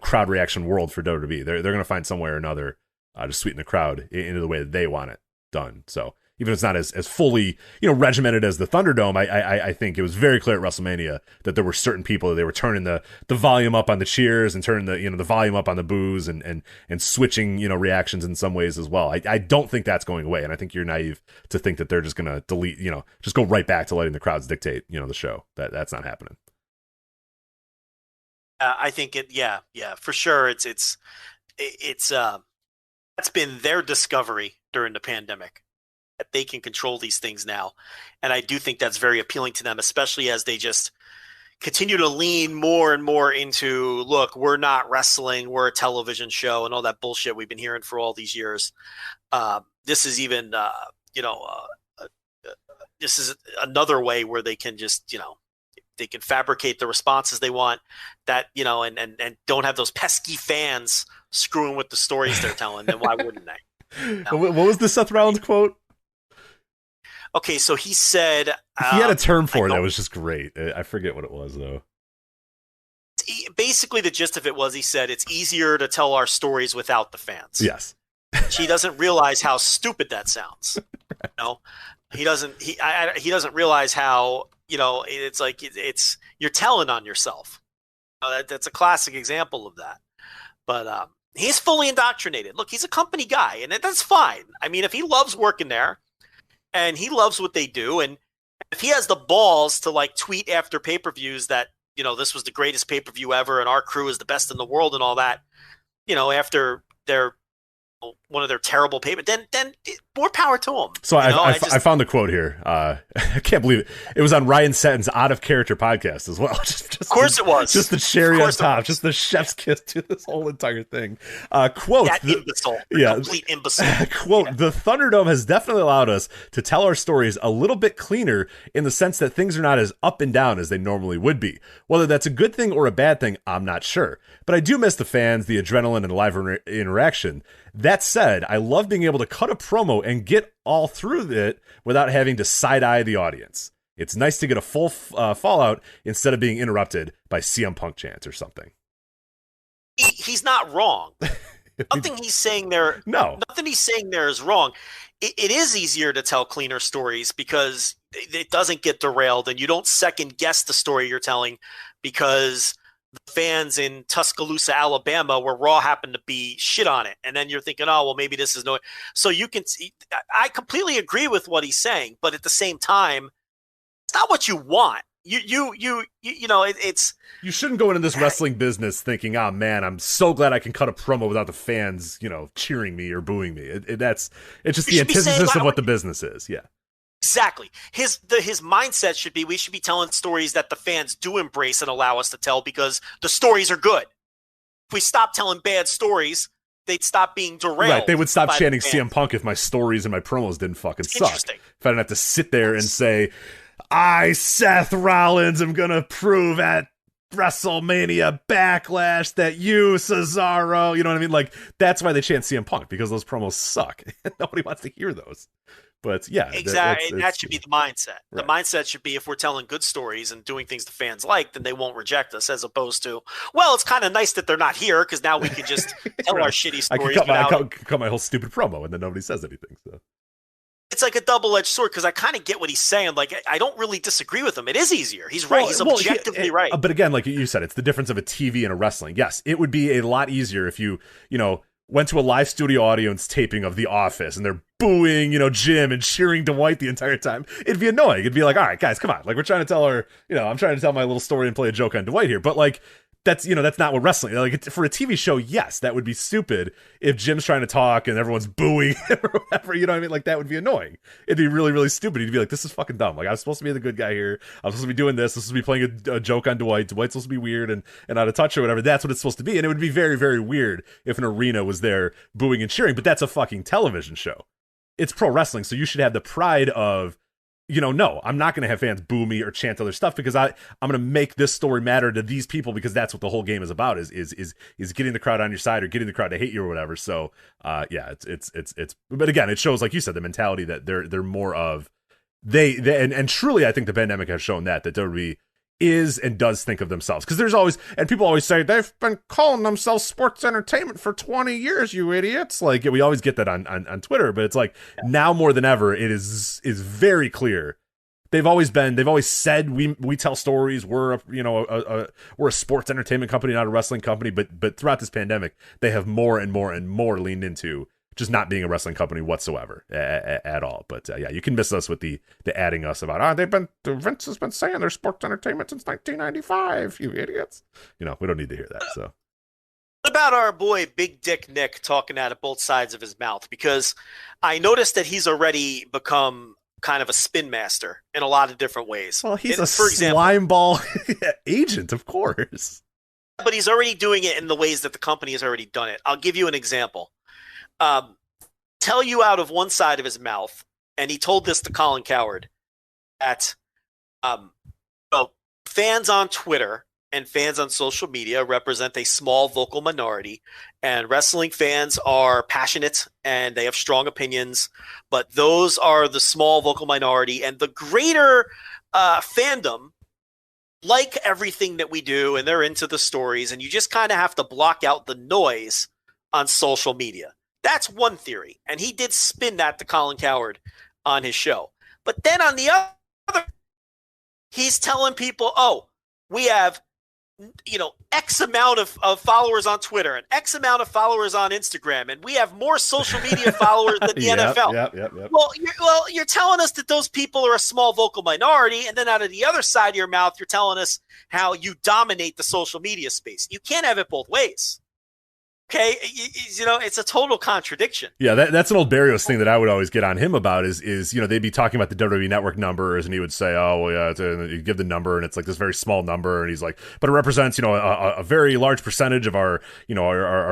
crowd reaction world for WWE. They're going to find some way or another to sweeten the crowd into the way that they want it done. So even if it's not as fully, regimented as the Thunderdome, I think it was very clear at WrestleMania that there were certain people that they were turning the volume up on the cheers and turning the volume up on the boos and switching, reactions in some ways as well. I don't think that's going away. And I think you're naive to think that they're just going to delete, just go right back to letting the crowds dictate, the show. That's not happening. I think for sure. It's that's been their discovery during the pandemic, that they can control these things now. And I do think that's very appealing to them, especially as they just continue to lean more and more into, look, we're not wrestling, we're a television show, and all that bullshit we've been hearing for all these years. This is even, this is another way where they can just, they can fabricate the responses they want, that, and don't have those pesky fans screwing with the stories they're telling. Then why wouldn't they? What was the Seth Rollins quote? Okay, so he said... he had a term for it that was just great. I forget what it was, though. Basically, the gist of it was, he said, it's easier to tell our stories without the fans. Yes. He doesn't realize how stupid that sounds. He doesn't realize how, it's like, you're telling on yourself. That's a classic example of that. But he's fully indoctrinated. Look, he's a company guy, and that's fine. I mean, if he loves working there, and he loves what they do, and if he has the balls to like tweet after pay-per-views that, this was the greatest pay-per-view ever and our crew is the best in the world and all that, after one of their terrible payment, then more power to him. So I found the quote here. I can't believe it. It was on Ryan Setton's Out of Character podcast as well. Of course it was. Just the cherry on top. Just the chef's kiss to this whole entire thing. Quote. That imbecile. Complete imbecile. Quote, the Thunderdome has definitely allowed us to tell our stories a little bit cleaner, in the sense that things are not as up and down as they normally would be. Whether that's a good thing or a bad thing, I'm not sure. But I do miss the fans, the adrenaline, and the live interaction. That said, I love being able to cut a promo and get all through it without having to side-eye the audience. It's nice to get a full fallout instead of being interrupted by CM Punk chants or something. He's not wrong. Nothing he's saying there. No. Nothing he's saying there is wrong. It is easier to tell cleaner stories because it doesn't get derailed, and you don't second guess the story you're telling because the fans in Tuscaloosa, Alabama, where Raw happened to be, shit on it. And then you're thinking, oh, well, maybe this is no. So you can see, I completely agree with what he's saying, but at the same time, it's not what you want. It's you shouldn't go into this wrestling business thinking, oh man, I'm so glad I can cut a promo without the fans, cheering me or booing me. It's just the antithesis of what the business is. Yeah. Exactly. His mindset should be, we should be telling stories that the fans do embrace and allow us to tell because the stories are good. If we stop telling bad stories, they'd stop being derailed. Right. They would stop chanting CM Punk if my stories and my promos didn't fucking suck. If I didn't have to sit there and say, I, Seth Rollins, am going to prove at WrestleMania Backlash that you, Cesaro, you know what I mean? Like, that's why they chant CM Punk, because those promos suck. Nobody wants to hear those. But yeah, exactly. And that should be the mindset. Right. The mindset should be, if we're telling good stories and doing things the fans like, then they won't reject us, as opposed to, well, it's kind of nice that they're not here because now we can just tell our shitty stories. I can cut my whole stupid promo and then nobody says anything. So it's like a double-edged sword, because I kind of get what he's saying. Like, I don't really disagree with him. It is easier. He's right. He's objectively right. But again, like you said, it's the difference of a TV and a wrestling. Yes, it would be a lot easier if you went to a live studio audience taping of The Office and they're booing, Jim and cheering Dwight the entire time. It'd be annoying. It'd be like, all right, guys, come on. Like, we're trying to tell I'm trying to tell my little story and play a joke on Dwight here. But like, that's not what wrestling, like, for a TV show. Yes, that would be stupid if Jim's trying to talk and everyone's booing or whatever. You know what I mean? Like, that would be annoying. It'd be really, really stupid. He'd be like, this is fucking dumb. Like, I was supposed to be the good guy here. I'm supposed to be doing this. This is supposed to be playing a joke on Dwight. Dwight's supposed to be weird and out of touch or whatever. That's what it's supposed to be. And it would be very, very weird if an arena was there booing and cheering. But that's a fucking television show. It's pro wrestling. So you should have the pride of, no, I'm not going to have fans boo me or chant other stuff, because I'm going to make this story matter to these people, because that's what the whole game is about, is getting the crowd on your side or getting the crowd to hate you or whatever. So, yeah, it's, but again, it shows, like you said, the mentality that they're more of, and truly, I think the pandemic has shown that WWE is and does think of themselves, because there's always, and people always say they've been calling themselves sports entertainment for 20 years, you idiots. Like, we always get that on Twitter, but it's like, now more than ever, it is very clear. They've always said we tell stories. We're a sports entertainment company, not a wrestling company. But throughout this pandemic, they have more and more and more leaned into just not being a wrestling company whatsoever at all. But yeah, you can miss us with the adding us about, Vince has been saying they're sports entertainment since 1995, you idiots. We don't need to hear that. So what about our boy Big Dick Nick talking out of both sides of his mouth? Because I noticed that he's already become kind of a spin master in a lot of different ways. Well, he's a slime ball agent, of course. But he's already doing it in the ways that the company has already done it. I'll give you an example. Tell you out of one side of his mouth, and he told this to Colin Cowherd, that fans on Twitter and fans on social media represent a small vocal minority, and wrestling fans are passionate and they have strong opinions, but those are the small vocal minority, and the greater fandom like everything that we do, and they're into the stories, and you just kind of have to block out the noise on social media. That's one theory, and he did spin that to Colin Cowherd on his show. But then on the other, he's telling people, oh, we have, X amount of followers on Twitter and X amount of followers on Instagram, and we have more social media followers than the NFL. Yep. Well, you're telling us that those people are a small vocal minority, and then out of the other side of your mouth, you're telling us how you dominate the social media space. You can't have it both ways. Okay, it's a total contradiction. Yeah, that's an old Barrios thing that I would always get on him about is they'd be talking about the WWE Network numbers, and he would say, oh, well, yeah, he'd give the number, and it's like this very small number, and he's like, but it represents, a very large percentage of our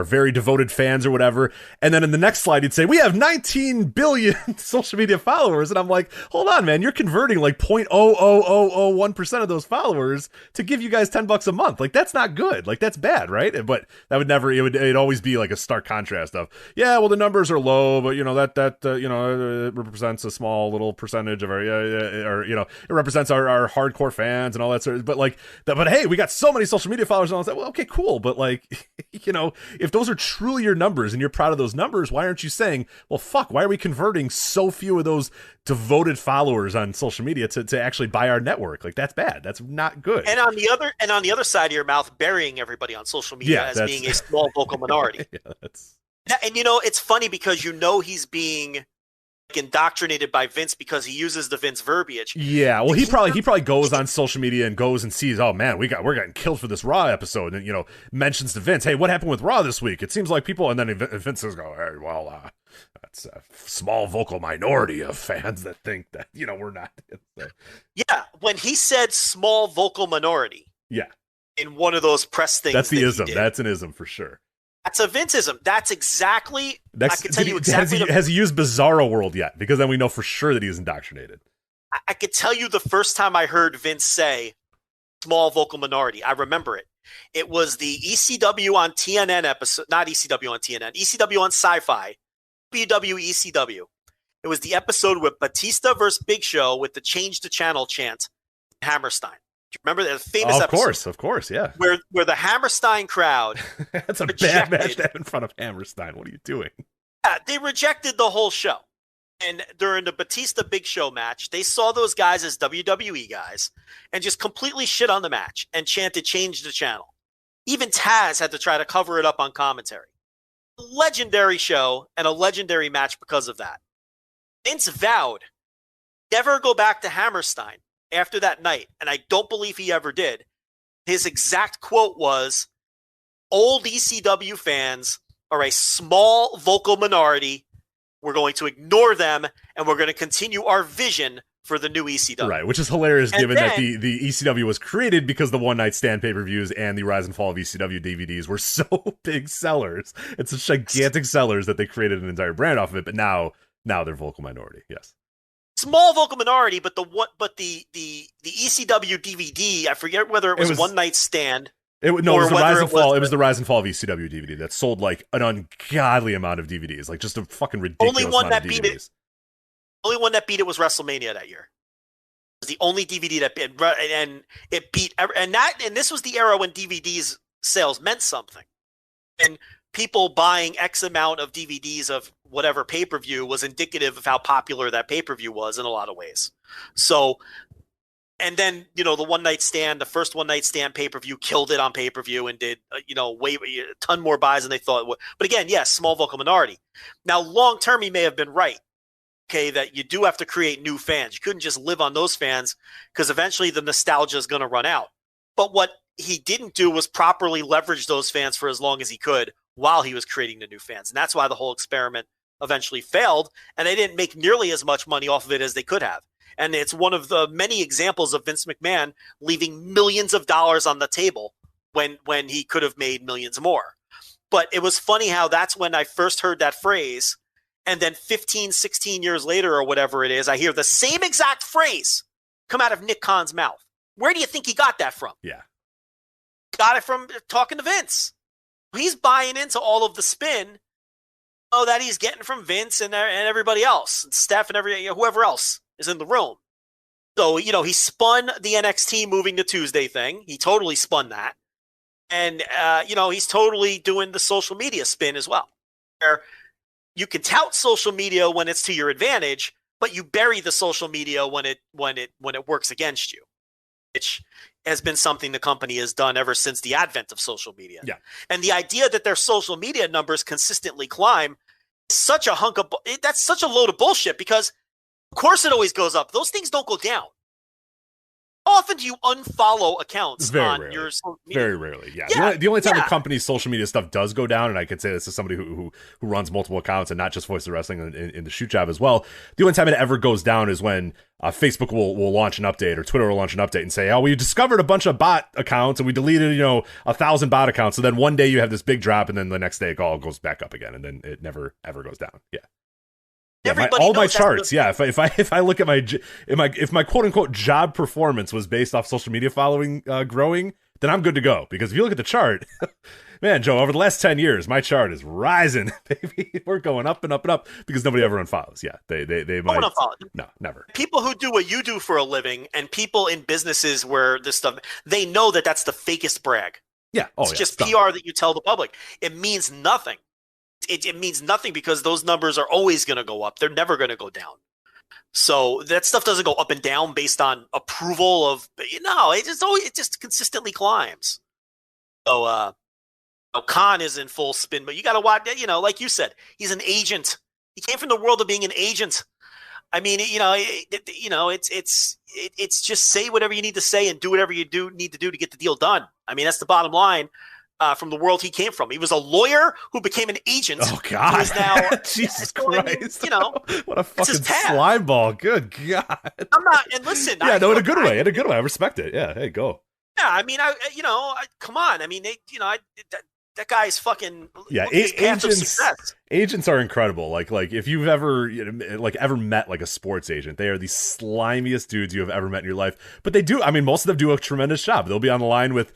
very devoted fans or whatever. And then in the next slide, he'd say, we have 19 billion social media followers, and I'm like, hold on, man, you're converting like 0.00001% of those followers to give you guys $10 a month. Like, that's not good. Like, that's bad, right? But that would never, it'd always be like a stark contrast of, yeah, well, the numbers are low, but it represents a small little percentage of our, it represents our hardcore fans and all that sort of, but hey, we got so many social media followers and all that. Well, okay, cool. But like, if those are truly your numbers and you're proud of those numbers, why aren't you saying, well, fuck, why are we converting so few of those devoted followers on social media to actually buy our network? Like, that's bad. That's not good. And on the other side of your mouth, burying everybody on social media as being a small vocal minority. Yeah, and it's funny because he's being indoctrinated by Vince because he uses the Vince verbiage. Yeah, well, he probably goes on social media and goes and sees, oh man, we're getting killed for this Raw episode, and mentions to Vince, hey, what happened with Raw this week? It seems like people, and then Vince says, hey, well, that's a small vocal minority of fans that think that we're not. Yeah, when he said small vocal minority, yeah, in one of those press things, that's the ism. That's an ism for sure. That's a Vinceism. That's exactly. I can tell you exactly. Has he used Bizarro World yet? Because then we know for sure that he is indoctrinated. I could tell you the first time I heard Vince say small vocal minority. I remember it. It was the ECW on TNN episode, not ECW on TNN, ECW on Sci-Fi, WWECW. It was the episode with Batista versus Big Show with the change the channel chant, Hammerstein. Do you remember that famous episode? Of course, yeah. Where the Hammerstein crowd That's a bad match to have in front of Hammerstein. What are you doing? Yeah, they rejected the whole show. And during the Batista Big Show match, they saw those guys as WWE guys and just completely shit on the match and chanted change the channel. Even Taz had to try to cover it up on commentary. Legendary show and a legendary match because of that. Vince vowed never go back to Hammerstein after that night, and I don't believe he ever did. His exact quote was, old ECW fans are a small vocal minority. We're going to ignore them, and we're going to continue our vision for the new ECW. Right, which is hilarious given that the ECW was created because the One Night Stand pay-per-views and the Rise and Fall of ECW DVDs were so big sellers. It's such gigantic sellers that they created an entire brand off of it, but now they're vocal minority, yes. Small vocal minority, but the ECW DVD, I forget whether it was One Night Stand. It was the Rise and Fall. It was the Rise and Fall of ECW DVD that sold like an ungodly amount of DVDs, like just a fucking ridiculous amount of DVDs. Only one that beat it was WrestleMania that year. It was the only DVD that beat, and it beat, and this was the era when DVDs sales meant something, and people buying X amount of DVDs of whatever pay-per-view was indicative of how popular that pay-per-view was in a lot of ways. So, and then, the One Night Stand, the first One Night Stand pay-per-view killed it on pay-per-view and did, way a ton more buys than they thought it would. But again, yes, small vocal minority. Now, long-term, he may have been right. Okay, that you do have to create new fans. You couldn't just live on those fans because eventually the nostalgia is going to run out. But what he didn't do was properly leverage those fans for as long as he could while he was creating the new fans. And that's why the whole experiment eventually failed, and they didn't make nearly as much money off of it as they could have. And it's one of the many examples of Vince McMahon leaving millions of dollars on the table when he could have made millions more. But it was funny how that's when I first heard that phrase, and then 15, 16 years later or whatever it is, I hear the same exact phrase come out of Nick Khan's mouth. Where do you think he got that from? Yeah. Got it from talking to Vince. He's buying into all of the spin that he's getting from Vince and everybody else, and Steph and whoever else is in the room. So, he spun the NXT moving to Tuesday thing. He totally spun that. And, he's totally doing the social media spin as well, where you can tout social media when it's to your advantage, but you bury the social media when it works against you, which has been something the company has done ever since the advent of social media. Yeah. And the idea that their social media numbers consistently climb is such a that's such a load of bullshit, because of course it always goes up. Those things don't go down. How often do you unfollow accounts your social media? Very rarely, yeah. The only time the company's social media stuff does go down, and I could say this is somebody who runs multiple accounts and not just Voice of Wrestling in the shoot job as well. The only time it ever goes down is when Facebook will launch an update, or Twitter will launch an update and say, oh, we discovered a bunch of bot accounts and we deleted 1,000 bot accounts. So then one day you have this big drop, and then the next day it all goes back up again, and then it never ever goes down. Yeah. Yeah, all my charts. Yeah, if I look at if my quote unquote job performance was based off social media following growing, then I'm good to go. Because if you look at the chart, man, Joe, over the last 10 years, my chart is rising, baby. We're going up and up and up because nobody ever unfollows. Yeah, they might. No, never. People who do what you do for a living, and people in businesses where this stuff, they know that that's the fakest brag. Yeah, it's just PR that you tell the public. It means nothing. It means nothing because those numbers are always going to go up. They're never going to go down. So that stuff doesn't go up and down based on approval of, it just consistently climbs. So, Khan is in full spin, but you got to watch, like you said, he's an agent. He came from the world of being an agent. I mean, it's just say whatever you need to say and do whatever you need to do to get the deal done. I mean, that's the bottom line. From the world he came from. He was a lawyer who became an agent. Oh, God. Who is now, Jesus Christ. What a fucking slime ball. Good God. I'm not, and listen. Yeah, in a good way. In a good way. I respect it. Yeah, hey, go. Yeah, I mean, come on. I mean, that guy's fucking yeah. look at his path of success. Agents are incredible. Like if you've ever ever met like a sports agent, they are the slimiest dudes you have ever met in your life. But they do. I mean, most of them do a tremendous job. They'll be on the line with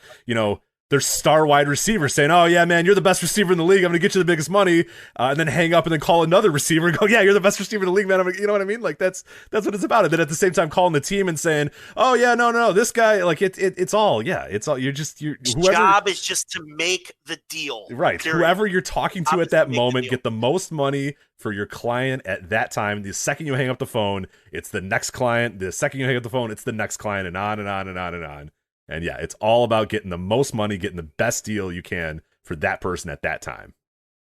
their star wide receiver saying, "Oh yeah, man, you're the best receiver in the league. I'm gonna get you the biggest money," and then hang up and then call another receiver and go, "Yeah, you're the best receiver in the league, man." You know what I mean? Like that's what it's about. And then at the same time, calling the team and saying, "Oh yeah, no, this guy, like it's all whoever job is just to make the deal, right? Period. Whoever you're talking to at that moment, get the most money for your client at that time. The second you hang up the phone, it's the next client. The second you hang up the phone, it's the next client, and on and on and on and on. And yeah, it's all about getting the most money, getting the best deal you can for that person at that time.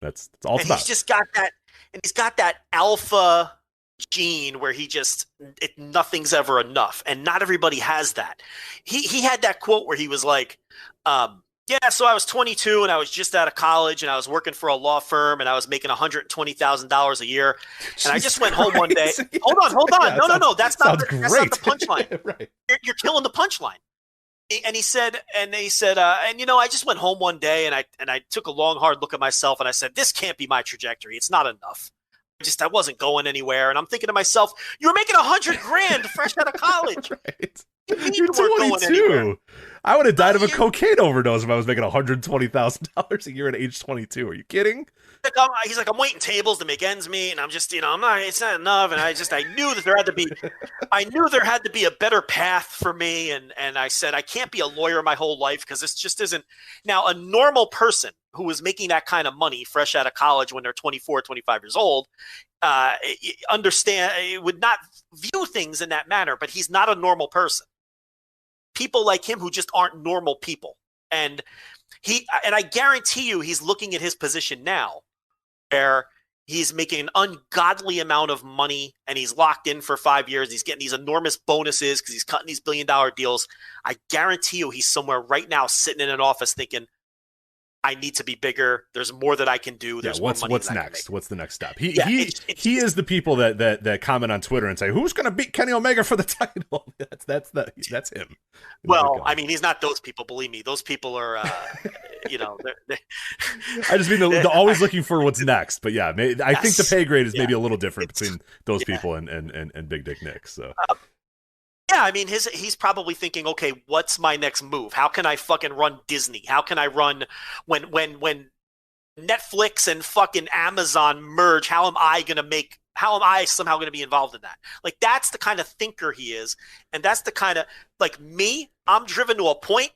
That's all it's about. He's just got that, and he's got that alpha gene where nothing's ever enough, and not everybody has that. He had that quote where he was like, "Yeah, so I was 22 and I was just out of college and I was working for a law firm and I was making $120,000 a year, and I just went home one day." Hold on, Yeah, no, that's not the punchline. Right. You're killing the punchline. And he said, I just went home one day and I took a long, hard look at myself and I said, this can't be my trajectory. It's not enough. I wasn't going anywhere. And I'm thinking to myself, you were making $100,000 fresh out of college. Right. You're 22. I would have died of a cocaine overdose if I was making $120,000 a year at age 22. Are you kidding? He's like, I'm waiting tables to make ends meet, and I'm just, it's not enough. And I knew that there had to be a better path for me. And I said, I can't be a lawyer my whole life because this just isn't. Now, a normal person who is making that kind of money fresh out of college when they're 24, 25 years old, would not view things in that manner, but he's not a normal person. People like him who just aren't normal people. And I guarantee you he's looking at his position now where he's making an ungodly amount of money and he's locked in for 5 years. He's getting these enormous bonuses because he's cutting these billion-dollar deals. I guarantee you he's somewhere right now sitting in an office thinking, I need to be bigger. There's more that I can do. There's what's more money what's next? What's the next step? He is the people that comment on Twitter and say, "Who's going to beat Kenny Omega for the title?" That's him. Well, I mean, he's not those people. Believe me, those people are. They're I just mean they're always looking for what's next. But yeah, I think the pay grade is maybe a little different between those people and Big Dick Nick. So. Yeah, I mean, he's probably thinking, okay, what's my next move? How can I fucking run Disney? How can I run when Netflix and fucking Amazon merge? How am I somehow going to be involved in that? Like, that's the kind of thinker he is. And that's the kind of, like me, I'm driven to a point.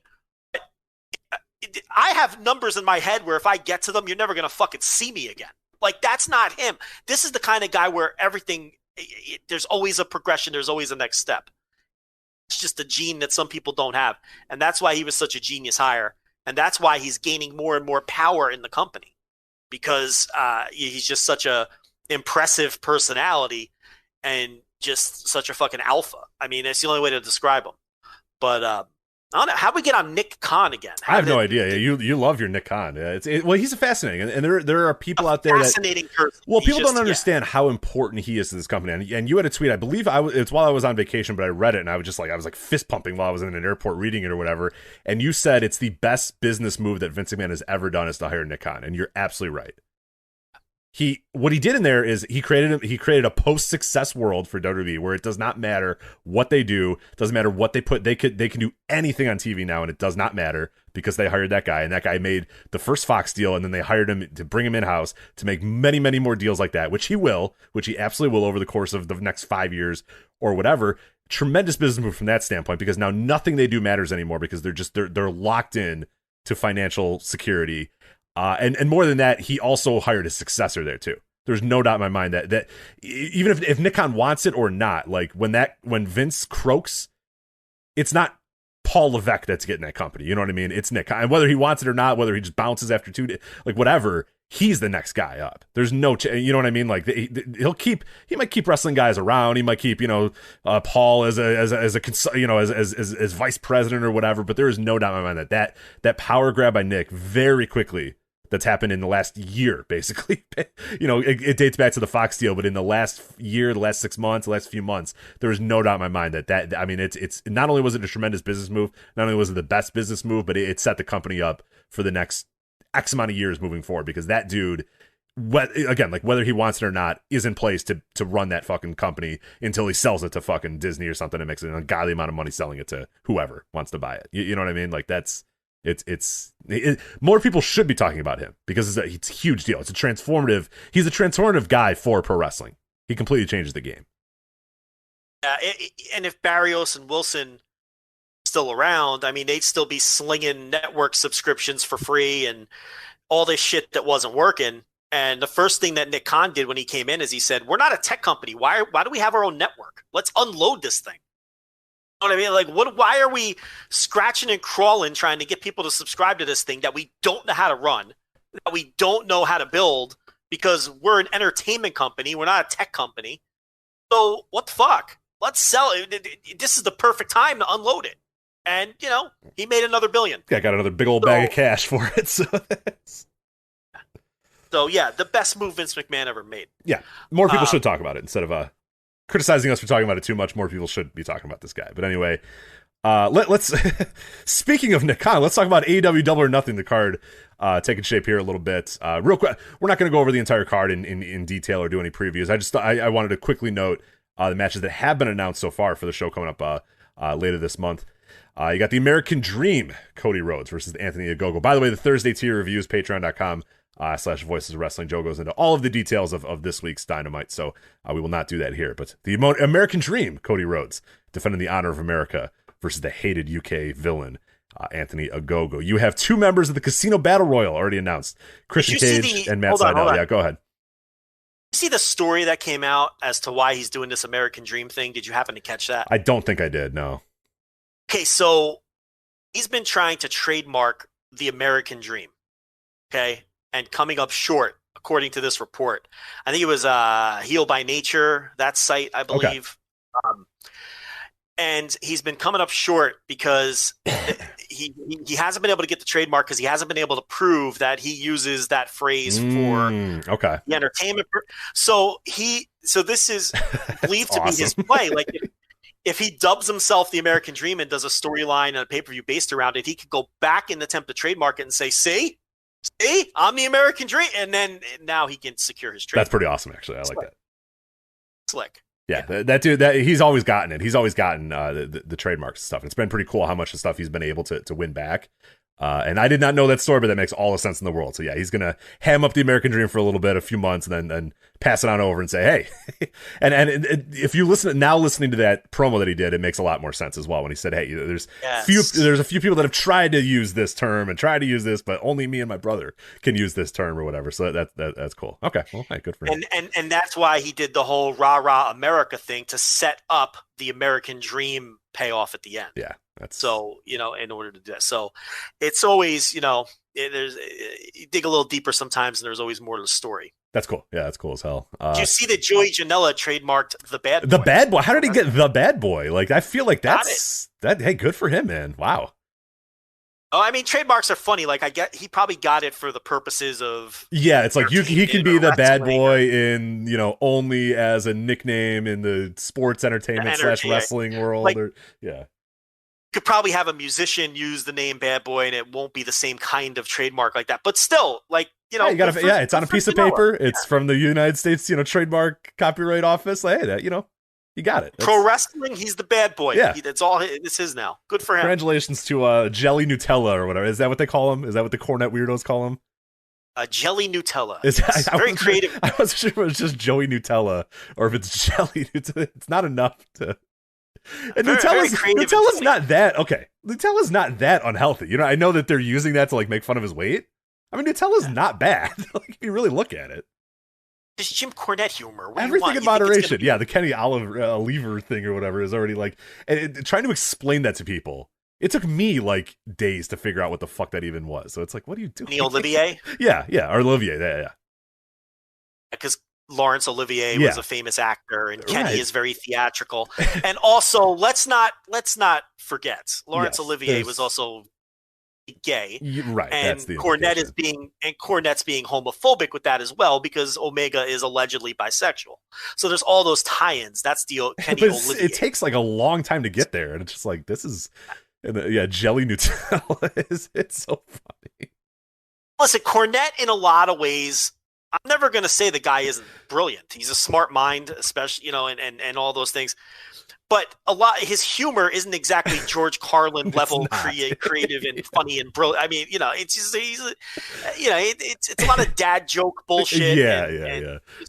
I have numbers in my head where if I get to them, you're never going to fucking see me again. Like, that's not him. This is the kind of guy where there's always a progression. There's always a next step. It's just a gene that some people don't have. And that's why he was such a genius hire. And that's why he's gaining more and more power in the company, because he's just such a impressive personality and just such a fucking alpha. I mean, it's the only way to describe him. But I don't know. How'd we get on Nick Khan again? I have no idea. You love your Nick Khan. Well, he's fascinating, and there are people out there fascinating person. Well, people don't understand how important he is to this company. And you had a tweet, I believe it's while I was on vacation, but I read it and I was like fist pumping while I was in an airport reading it or whatever. And you said it's the best business move that Vince McMahon has ever done is to hire Nick Khan, and you're absolutely right. What he did in there is he created a post-success world for WWE where it does not matter what they do, doesn't matter what they put, they can do anything on TV now, and it does not matter because they hired that guy, and that guy made the first Fox deal, and then they hired him to bring him in-house to make many, many more deals like that, which he absolutely will over the course of the next 5 years or whatever. Tremendous business move from that standpoint, because now nothing they do matters anymore because they're locked in to financial security. And more than that, he also hired a successor there too. There's no doubt in my mind that even if Nick Khan wants it or not, like when Vince croaks, it's not Paul Levesque that's getting that company. You know what I mean? It's Nick Khan. Whether he wants it or not, whether he just bounces after 2 days, like whatever, he's the next guy up. There's no, you know what I mean? Like he might keep wrestling guys around. He might keep, Paul as vice president or whatever. But there is no doubt in my mind that power grab by Nick very quickly. That's happened in the last year, basically. It dates back to the Fox deal, but in the last year, the last 6 months, the last few months, there is no doubt in my mind that I mean, it's not only was it a tremendous business move, not only was it the best business move, but it set the company up for the next X amount of years moving forward, because that dude, again, like whether he wants it or not, is in place to run that fucking company until he sells it to fucking Disney or something and makes an ungodly amount of money selling it to whoever wants to buy it. You know what I mean? Like more people should be talking about him because it's a huge deal. He's a transformative guy for pro wrestling. He completely changes the game. And if Barrios and Wilson still around, I mean, they'd still be slinging network subscriptions for free and all this shit that wasn't working. And the first thing that Nick Khan did when he came in is he said, we're not a tech company. Why do we have our own network? Let's unload this thing. You know what I mean? Like, why are we scratching and crawling trying to get people to subscribe to this thing that we don't know how to run, that we don't know how to build, because we're an entertainment company. We're not a tech company. So what the fuck? Let's sell it. This is the perfect time to unload it. And, you know, he made another $1 billion. Yeah, got another big old bag of cash for it. So, yeah, the best move Vince McMahon ever made. Yeah, more people should talk about it instead of criticizing us for talking about it too much. More people should be talking about this guy. But anyway, let's speaking of Nick Khan, let's talk about AEW Double or Nothing, the card taking shape here a little bit. Real quick, we're not going to go over the entire card in detail or do any previews. I wanted to quickly note the matches that have been announced so far for the show coming up later this month. You got the American Dream, Cody Rhodes versus Anthony Ogogo. By the way, the Thursday tier review is patreon.com/Voices of Wrestling. Joe goes into all of the details of this week's Dynamite, so we will not do that here. But the American Dream, Cody Rhodes, defending the honor of America versus the hated UK villain, Anthony Ogogo. You have two members of the Casino Battle Royal already announced, Christian Cage and Matt Sydal. Yeah, go ahead. You see the story that came out as to why he's doing this American Dream thing? Did you happen to catch that? I don't think I did, no. Okay, so he's been trying to trademark the American Dream, okay, and coming up short, according to this report. I think it was Heal by Nature, that site, I believe. Okay. And he's been coming up short because he hasn't been able to get the trademark because he hasn't been able to prove that he uses that phrase for the entertainment. So this is believed to be his play. Like if he dubs himself the American Dream and does a storyline and a pay-per-view based around it, he could go back and attempt to trademark it and say, see, I'm the American Dream. And then now he can secure his trademark. That's pretty awesome, actually. I like that. Slick. Yeah, that dude, he's always gotten it. He's always gotten the trademarks and stuff. It's been pretty cool how much of stuff he's been able to win back. And I did not know that story, but that makes all the sense in the world. So yeah, he's gonna ham up the American Dream for a little bit, a few months, and then pass it on over and say, hey. and if you listening to that promo that he did, it makes a lot more sense as well when he said, hey, there's a few people that have tried to use this term and tried to use this, but only me and my brother can use this term or whatever. So that's cool. Okay, well, hey, good for him. And that's why he did the whole rah rah America thing to set up the American Dream payoff at the end. Yeah. So, in order to do that. So it's always, you dig a little deeper sometimes and there's always more to the story. That's cool. Yeah, that's cool as hell. Did you see that Joey Janela trademarked the Bad Boy? The Bad Boy? How did he get the Bad Boy? Like, I feel like hey, good for him, man. Wow. Oh, I mean, trademarks are funny. Like, he probably got it for the purposes of. Yeah, it's like he can be the bad boy in, only as a nickname in the sports entertainment / wrestling world. Like, yeah. Could probably have a musician use the name Bad Boy and it won't be the same kind of trademark like that. But still, like, it's on a piece of paper. It's from the United States, Trademark Copyright Office. Like, hey, that, you got it. Pro wrestling, he's the bad boy. Yeah. It's his now. Good for him. Congratulations to Jelly Nutella or whatever. Is that what they call him? Is that what the Cornet weirdos call him? Jelly Nutella. It's very creative. I wasn't sure if it was just Joey Nutella or if it's Jelly Nutella. It's not enough to. And Nutella's not that okay. Nutella's not that unhealthy. I know that they're using that to like make fun of his weight. I mean, Nutella's not bad. Like, if you really look at it. It's Jim Cornette humor. Everything in moderation. Yeah, the Kenny Oliver thing or whatever is already like, and trying to explain that to people. It took me like days to figure out what the fuck that even was. So it's like, what are you doing? Kenny Olivier? Yeah, or Olivier. Yeah. Because Laurence Olivier was a famous actor, and Kenny is very theatrical. And also, let's not forget, Laurence Olivier was also gay, right? And Cornette's being homophobic with that as well, because Omega is allegedly bisexual. So there's all those tie-ins. That's the Kenny Olivier. It takes like a long time to get there, and it's just like this is, Jelly Nutella it's so funny. Listen, Cornette, in a lot of ways, I'm never going to say the guy isn't brilliant. He's a smart mind, especially, and all those things. But his humor isn't exactly George Carlin level creative and funny and brilliant. I mean, it's just it's a lot of dad joke bullshit. Yeah.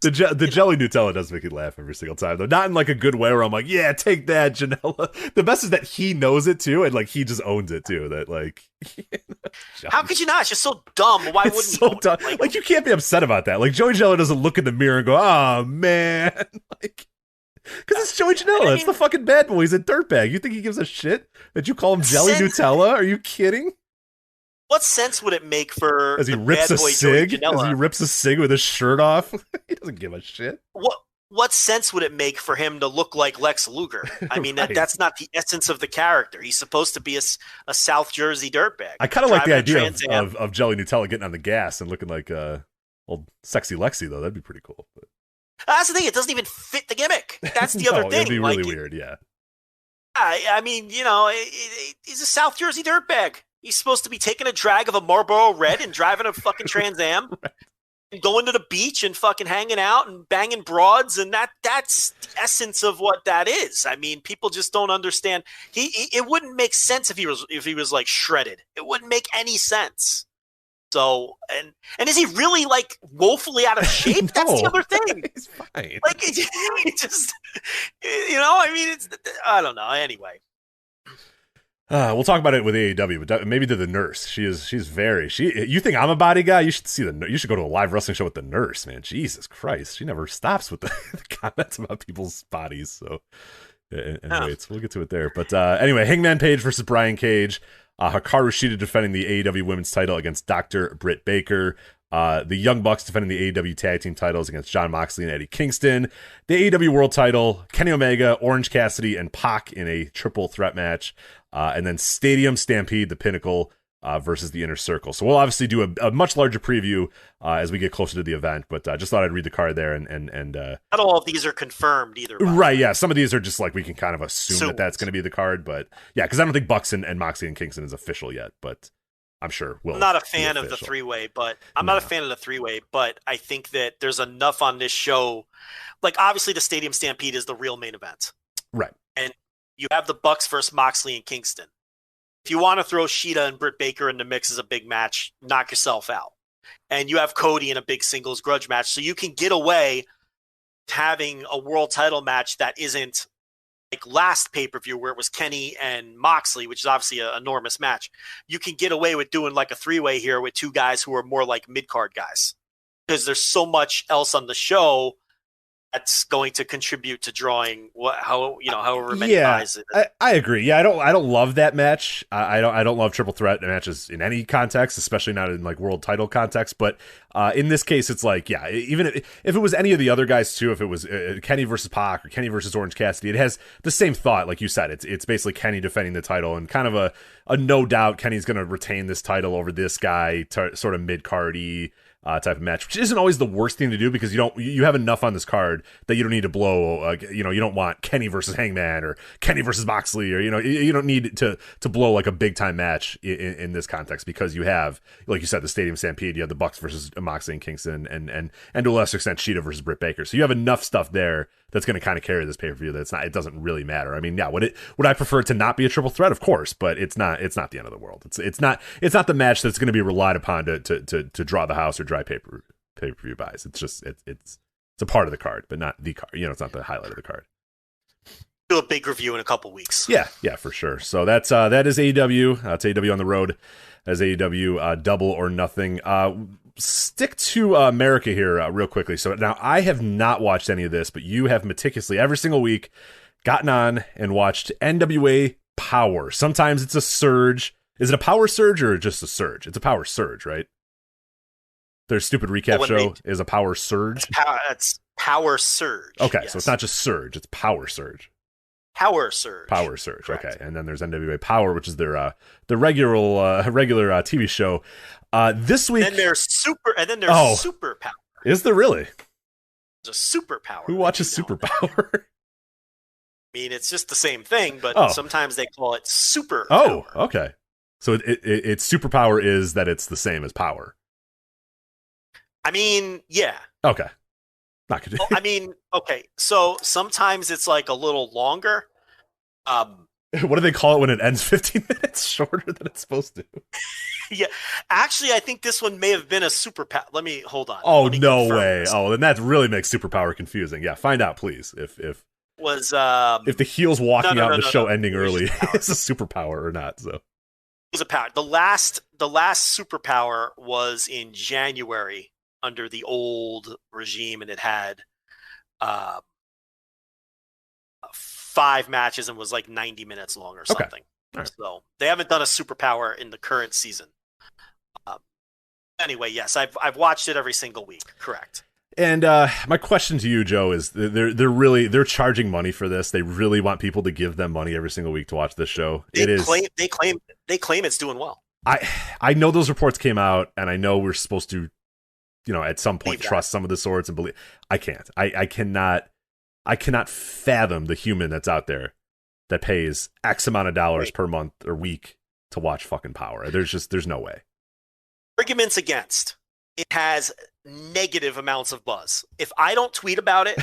The jelly Nutella does make me laugh every single time, though. Not in like a good way where I'm like, yeah, take that, Janela. The best is that he knows it too, and like he just owns it too. That like, how could you not? It's just so dumb. Why wouldn't so you? Dumb. Like you can't be upset about that. Like Joey Janela doesn't look in the mirror and go, oh man, like. Because it's Joey Janela. It's the fucking bad boy. He's a dirtbag. You think he gives a shit that you call him Jelly Nutella? Are you kidding? What sense would it make for as he rips a cig? As he rips a cig with his shirt off? He doesn't give a shit. What sense would it make for him to look like Lex Luger? I mean, right. That's not the essence of the character. He's supposed to be a South Jersey dirtbag. I kind of like the idea of Jelly Nutella getting on the gas and looking like old sexy Lexi, though. That'd be pretty cool. But. That's the thing. It doesn't even fit the gimmick. That's the other thing. It'd be really weird, yeah. I mean, he's a South Jersey dirtbag. He's supposed to be taking a drag of a Marlboro Red and driving a fucking Trans Am right. and going to the beach and fucking hanging out and banging broads, and that's the essence of what that is. I mean, people just don't understand. It wouldn't make sense if he was like shredded. It wouldn't make any sense. So, and is he really like woefully out of shape? No, that's the other thing. He's fine. Like, it just, I mean, I don't know. Anyway. We'll talk about it with AEW, but maybe to the nurse. You think I'm a body guy? You should go to a live wrestling show with the nurse, man. Jesus Christ. She never stops with the comments about people's bodies. So, anyways, we'll get to it there. But anyway, Hangman Page versus Brian Cage. Hikaru Shida defending the AEW Women's title against Dr. Britt Baker. The Young Bucks defending the AEW Tag Team titles against Jon Moxley and Eddie Kingston. The AEW World title, Kenny Omega, Orange Cassidy, and Pac in a triple threat match. And then Stadium Stampede, the Pinnacle versus the Inner Circle. So we'll obviously do a much larger preview as we get closer to the event, but just thought I'd read the card there and not all of these are confirmed either. Right, yeah. Some of these are just like we can kind of assume that that's going to be the card, but yeah, because I don't think Bucks and Moxley and Kingston is official yet, but I'm sure we'll. I'm not a fan of the three-way, but I think that there's enough on this show. Like, obviously, the Stadium Stampede is the real main event, right? And you have the Bucks versus Moxley and Kingston. If you want to throw Shida and Britt Baker in the mix as a big match, knock yourself out. And you have Cody in a big singles grudge match, so you can get away having a world title match that isn't like last pay-per-view where it was Kenny and Moxley, which is obviously an enormous match. You can get away with doing like a three-way here with two guys who are more like mid-card guys because there's so much else on the show that's going to contribute to drawing however many guys. I agree. Yeah, I don't love that match. I don't love triple threat matches in any context, especially not in like world title context. But in this case, it's like, yeah, even if it was any of the other guys too, if it was Kenny versus Pac or Kenny versus Orange Cassidy, it has the same thought. Like you said, it's basically Kenny defending the title and kind of a no doubt Kenny's going to retain this title over this guy, sort of mid-cardy type of match, which isn't always the worst thing to do because you have enough on this card that you don't need to blow. You don't want Kenny versus Hangman or Kenny versus Moxley or you don't need to blow like a big time match in this context because you have, like you said, the Stadium Stampede. You have the Bucks versus Moxley and Kingston and to a lesser extent Shida versus Britt Baker. So you have enough stuff there that's going to kind of carry this pay-per-view that it doesn't really matter. I mean, yeah, would I prefer it to not be a triple threat? Of course, but it's not the end of the world. It's not the match that's going to be relied upon to draw the house or drive pay-per-view buys. It's just it's a part of the card, but not the card. It's not the highlight of the card. Do a big review in a couple weeks. Yeah, for sure. So that is AEW. It's AEW on the road as AEW Double or Nothing. Stick to America here real quickly. So now I have not watched any of this, but you have meticulously every single week gotten on and watched NWA Power. Sometimes it's a surge. Is it a power surge or just a surge? It's a power surge, right? Their stupid recap show is a power surge. It's power surge. Okay, yes. So it's not just surge; it's power surge. Power surge. Power surge. Correct. Okay, and then there's NWA Power, which is their regular TV show. This week, and then there's super power. Is there really? There's a super power. Who watches super power? I mean, it's just the same thing, but sometimes they call it super. Oh, power. Okay. So it's superpower is that it's the same as power. I mean, yeah. Okay. Not good. I mean, okay. So sometimes it's like a little longer. What do they call it when it ends 15 minutes shorter than it's supposed to? Yeah. Actually, I think this one may have been a superpower. Let me hold on. Oh, Let me no confirm way. this. Oh, then that really makes superpower confusing. Yeah, find out, please. If the heels walking out and the show ending early is a superpower or not. So it was a power. The last superpower was in January under the old regime, and it had 5 matches and was like 90 minutes long or something. Okay. Right. So they haven't done a superpower in the current season. Anyway, yes, I've watched it every single week. Correct. And my question to you, Joe, is they're charging money for this. They really want people to give them money every single week to watch this show. They claim it's doing well. I know those reports came out, and I know we're supposed to, at some point trust some of the sorts and believe. I can't. I cannot fathom the human that's out there that pays X amount of dollars per month or week to watch fucking Power. There's no way. Arguments against. It has negative amounts of buzz. If I don't tweet about it,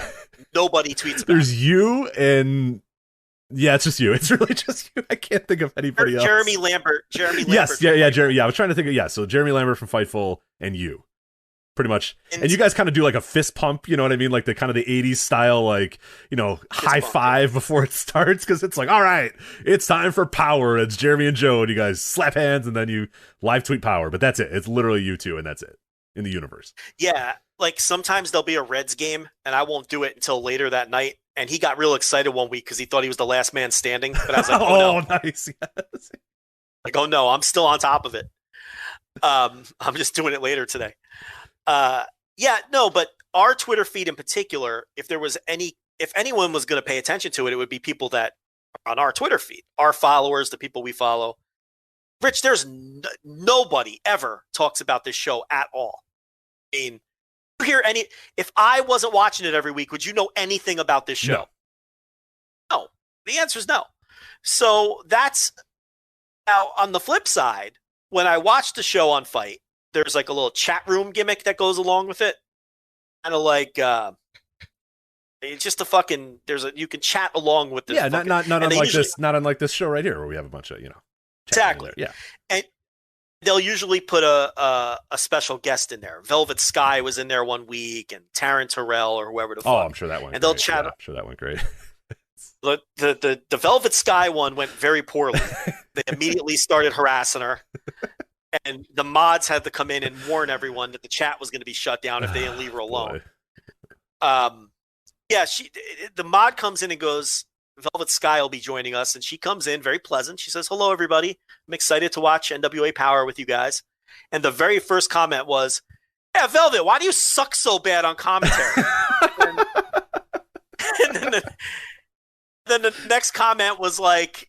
nobody tweets about it. There's you and it's just you. It's really just you. I can't think of anybody else. Jeremy Lambert. Yes, Jeremy. Yeah, I was trying to think of So Jeremy Lambert from Fightful and you. Pretty much. And you guys kind of do like a fist pump, you know what I mean? Like the kind of the 80s style, like, high five before it starts, because it's like, all right, it's time for Power. It's Jeremy and Joe, and you guys slap hands, and then you live tweet Power. But that's it. It's literally you two, and that's it in the universe. Yeah, like sometimes there'll be a Reds game, and I won't do it until later that night. And he got real excited one week because he thought he was the last man standing. But I was like, oh, no. Nice. Yes. Like, oh, no, I'm still on top of it. I'm just doing it later today. But our Twitter feed in particular, if anyone was going to pay attention to it, it would be people that are on our Twitter feed, our followers, the people we follow. Rich, there's nobody ever talks about this show at all. I mean, if I wasn't watching it every week, would you know anything about this show? No. The answer is no. So that's now on the flip side, when I watch the show on Fight, there's like a little chat room gimmick that goes along with it. Kind of like it's just you can chat along with this. Yeah, not unlike this show right here where we have a bunch of, exactly. Yeah. And they'll usually put a special guest in there. Velvet Sky was in there one week, and Taryn Terrell or whoever the fuck. Oh, I'm sure that went and great. They'll chat. Yeah, I'm sure that went great. The Velvet Sky one went very poorly. They immediately started harassing her. And the mods had to come in and warn everyone that the chat was going to be shut down if they didn't leave her alone. The mod comes in and goes, Velvet Sky will be joining us. And she comes in very pleasant. She says, hello, everybody. I'm excited to watch NWA Power with you guys. And the very first comment was, yeah, Velvet, why do you suck so bad on commentary? and then the next comment was like,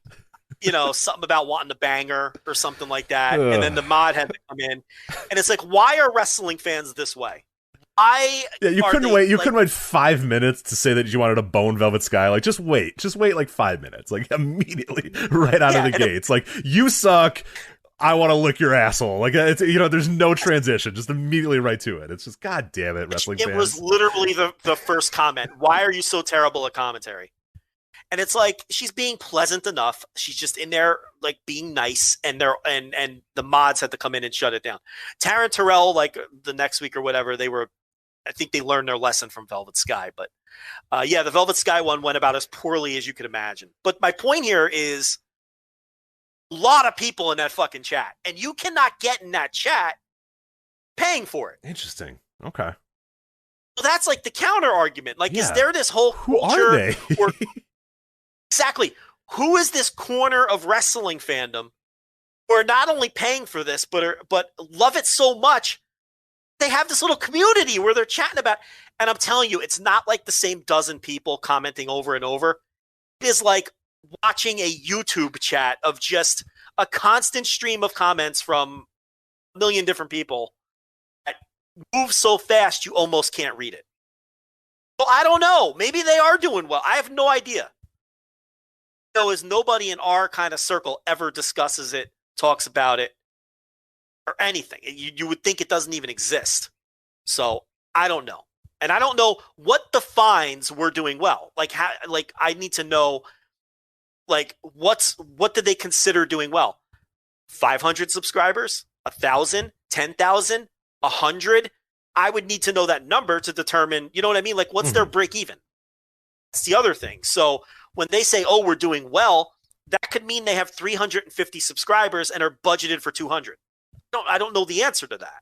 something about wanting to bang her or something like that. And then the mod had to come in. And it's like, why are wrestling fans this way? You couldn't wait. You couldn't wait 5 minutes to say that you wanted to bone Velvet Sky. Like, just wait like 5 minutes. Like, immediately right out of the gates. Like, you suck. I want to lick your asshole. Like, it's, there's no transition. Just immediately right to it. It's just, God damn it, wrestling fans. It was literally the first comment. Why are you so terrible at commentary? And it's like, she's being pleasant enough. She's just in there, like, being nice, and the mods had to come in and shut it down. Taryn Terrell, like, the next week or whatever, I think they learned their lesson from Velvet Sky. But, the Velvet Sky one went about as poorly as you could imagine. But my point here is a lot of people in that fucking chat, and you cannot get in that chat paying for it. Interesting. Okay. So that's like the counter argument. Like, is there this whole Who are they? Exactly. Who is this corner of wrestling fandom who are not only paying for this, but love it so much they have this little community where they're chatting about? And I'm telling you, it's not like the same dozen people commenting over and over. It is like watching a YouTube chat of just a constant stream of comments from a million different people that move so fast you almost can't read it. Well, I don't know. Maybe they are doing well. I have no idea. Is nobody in our kind of circle ever discusses it, talks about it, or anything. You would think it doesn't even exist. So I don't know. And I don't know what defines we're doing well. Like, I need to know, like, what did they consider doing well? 500 subscribers, 1,000, 10,000, 100. I would need to know that number to determine, you know what I mean? Like, what's their break even? That's the other thing. So when they say, oh, we're doing well, that could mean they have 350 subscribers and are budgeted for 200. No, I don't know the answer to that.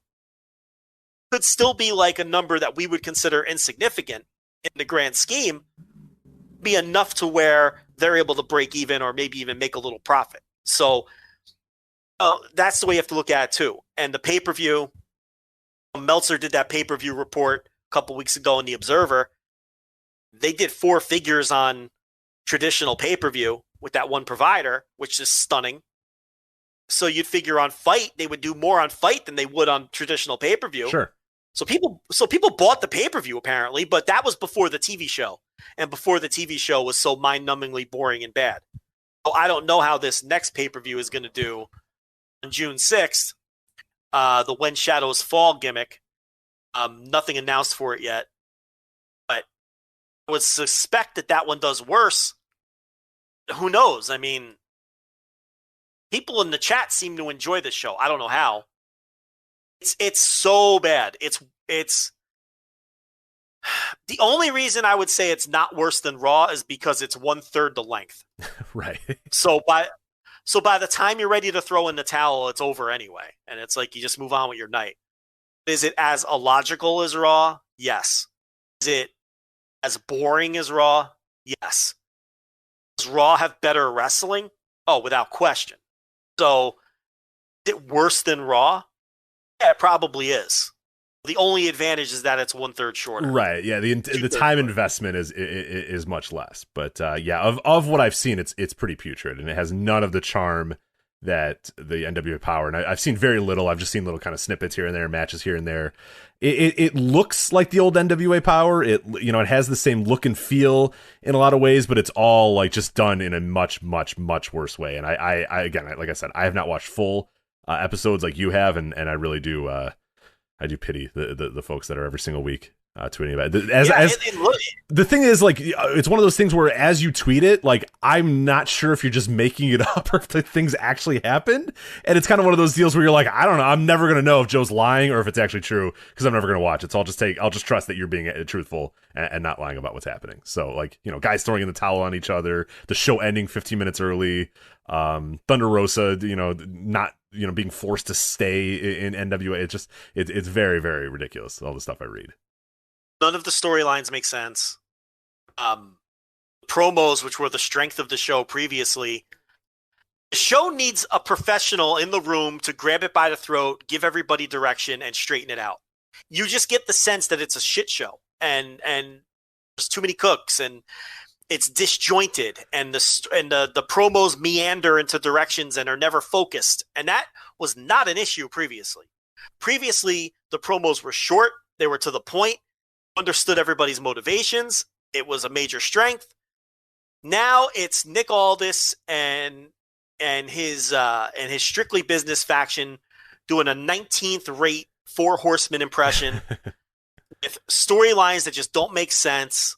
Could still be like a number that we would consider insignificant in the grand scheme, be enough to where they're able to break even or maybe even make a little profit. So that's the way you have to look at it too. And the pay-per-view, Meltzer did that pay-per-view report a couple weeks ago in The Observer. They did 4 figures on traditional pay-per-view with that one provider, which is stunning. So you'd figure on Fight, they would do more on Fight than they would on traditional pay-per-view. Sure. So people bought the pay-per-view apparently, but that was before the TV show. And before the TV show was so mind-numbingly boring and bad. So I don't know how this next pay-per-view is going to do on June 6th. The When Shadows Fall gimmick. Nothing announced for it yet. But I would suspect that one does worse. Who knows? I mean, people in the chat seem to enjoy this show. I don't know how. It's so bad. It's the only reason I would say it's not worse than Raw is because it's 1/3 the length. Right. So by the time you're ready to throw in the towel, it's over anyway. And it's like you just move on with your night. Is it as illogical as Raw? Yes. Is it as boring as Raw? Yes. Does Raw have better wrestling? Oh, without question. So, is it worse than Raw? Yeah, it probably is. The only advantage is that it's 1/3 shorter. Right. Yeah. The time investment is much less. But yeah, of what I've seen, it's pretty putrid, and it has none of the charm that the NWA Power. And I've seen very little. I've just seen little kind of snippets here and there, matches here and there. It looks like the old NWA Power. It has the same look and feel in a lot of ways, but it's all like just done in a much, much, much worse way. And I again, like I said, I have not watched full episodes like you have, and I really do. I do pity the folks that are every single week tweeting about it. The thing is, like, it's one of those things where as you tweet it, like, I'm not sure if you're just making it up or if the things actually happened. And it's kind of one of those deals where you're like, I don't know, I'm never going to know if Joe's lying or if it's actually true because I'm never going to watch it. So I'll just trust that you're being truthful and not lying about what's happening. So, like, guys throwing in the towel on each other, the show ending 15 minutes early, Thunder Rosa, not being forced to stay in NWA. It's very, very ridiculous, all the stuff I read. None of the storylines make sense. Promos, which were the strength of the show previously, the show needs a professional in the room to grab it by the throat, give everybody direction, and straighten it out. You just get the sense that it's a shit show, and there's too many cooks, and it's disjointed, and the promos meander into directions and are never focused. And that was not an issue previously. Previously, the promos were short, they were to the point, understood everybody's motivations. It was a major strength. Now it's Nick Aldis and his Strictly Business faction doing a 19th rate 4 Horsemen impression with storylines that just don't make sense.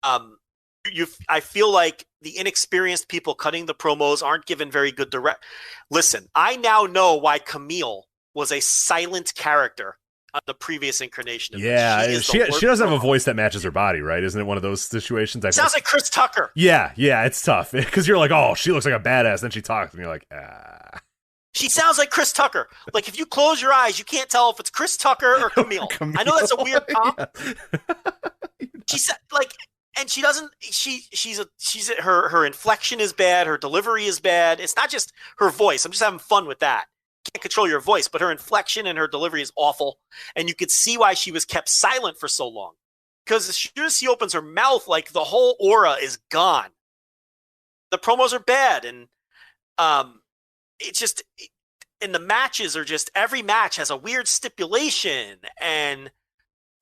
I feel like the inexperienced people cutting the promos aren't given very good direct. Listen, I now know why Camille was a silent character on the previous incarnation of this. She doesn't have a voice that matches her body, right? Isn't it one of those situations? Sounds like Chris Tucker. Yeah, it's tough because you're like, oh, she looks like a badass. Then she talks, and you're like, ah. She sounds like Chris Tucker. Like if you close your eyes, you can't tell if it's Chris Tucker or Camille. I know that's a weird comp. Yeah. She said like. And she doesn't. Her inflection is bad. Her delivery is bad. It's not just her voice. I'm just having fun with that. Can't control your voice, but her inflection and her delivery is awful. And you could see why she was kept silent for so long. Because as soon as she opens her mouth, like the whole aura is gone. The promos are bad, and and the matches are just every match has a weird stipulation and.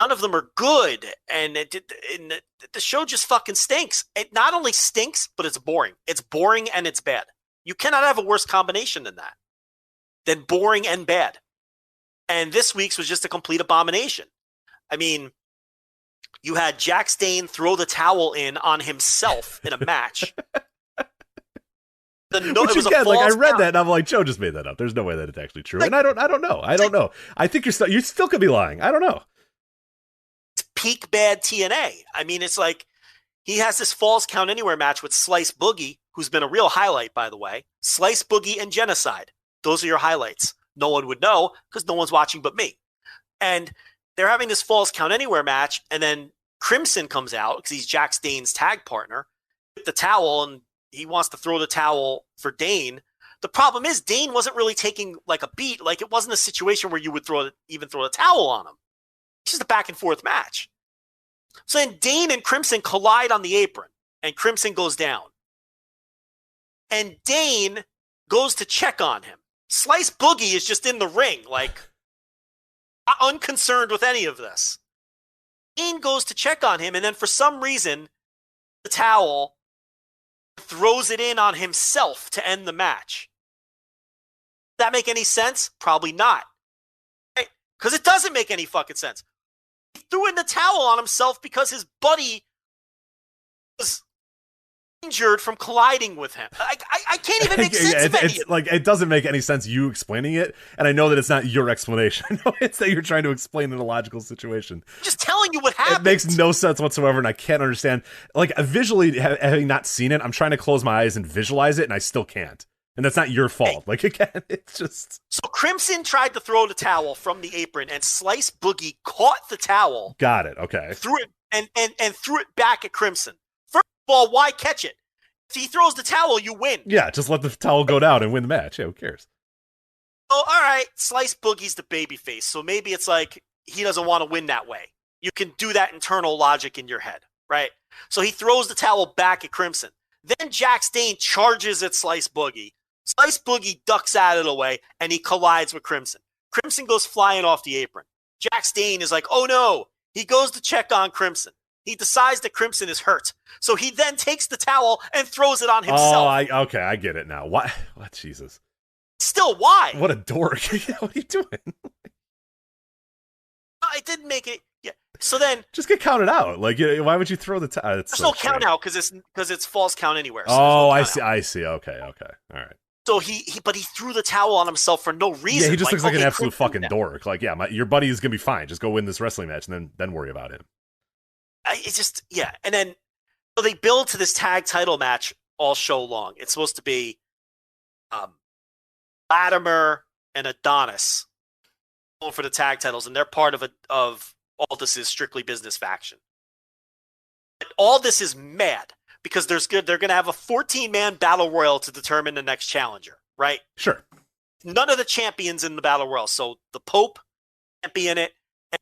None of them are good, and the show just fucking stinks. It not only stinks, but it's boring. It's boring and it's bad. You cannot have a worse combination than that. Than boring and bad. And this week's was just a complete abomination. I mean, you had Jack Stane throw the towel in on himself in a match. Which again, like I read that and I'm like, Joe just made that up. There's no way that it's actually true. Like, and I don't know. I think you still could be lying. I don't know. It's peak bad TNA. I mean, it's like he has this Falls Count Anywhere match with Slice Boogie, who's been a real highlight, by the way. Slice Boogie and Genocide. Those are your highlights. No one would know because no one's watching but me. And they're having this Falls Count Anywhere match, and then Crimson comes out because he's Jack Stane's tag partner with the towel, and he wants to throw the towel for Dane. The problem is Dane wasn't really taking like a beat. Like it wasn't a situation where you would even throw the towel on him. It's just a back and forth match. So then Dane and Crimson collide on the apron, and Crimson goes down. And Dane goes to check on him. Slice Boogie is just in the ring, like unconcerned with any of this. Dane goes to check on him, and then for some reason, the towel throws it in on himself to end the match. Does that make any sense? Probably not. Because it doesn't make any fucking sense. He threw in the towel on himself because his buddy was injured from colliding with him. I can't even make sense of any of it. Like, it doesn't make any sense you explaining it, and I know that it's not your explanation. I know it's that you're trying to explain an illogical situation. I'm just telling you what happened. It makes no sense whatsoever, and I can't understand. Like, visually, having not seen it, I'm trying to close my eyes and visualize it, and I still can't. And that's not your fault. Like, again, it's just... So Crimson tried to throw the towel from the apron, and Slice Boogie caught the towel. Got it, okay. Threw it, and threw it back at Crimson. First of all, why catch it? If he throws the towel, you win. Yeah, just let the towel go down and win the match. Yeah, who cares? Oh, all right. Slice Boogie's the babyface, so maybe it's like he doesn't want to win that way. You can do that internal logic in your head, right? So he throws the towel back at Crimson. Then Jack Stane charges at Slice Boogie. Slice Boogie ducks out of the way, and he collides with Crimson. Crimson goes flying off the apron. Jack Stane is like, oh no. He goes to check on Crimson. He decides that Crimson is hurt. So he then takes the towel and throws it on himself. Oh, okay, I get it now. What Jesus. Still, why? What a dork. What are you doing? It didn't make it. Yeah. So then... Just get counted out. Like, why would you throw the towel? There's no count out because it's Falls Count Anywhere. So no I see. Okay. All right. So he threw the towel on himself for no reason. Yeah, he just looks like an absolute fucking dork. Like, yeah, your buddy is going to be fine. Just go win this wrestling match and then worry about him. It's just, yeah. And then so they build to this tag title match all show long. It's supposed to be Latimer and Adonis going for the tag titles, and they're part of Aldis's Strictly Business faction. But Aldis is mad because they're going to have a 14-man battle royal to determine the next challenger, right? Sure. None of the champions in the battle royal. So the Pope can't be in it,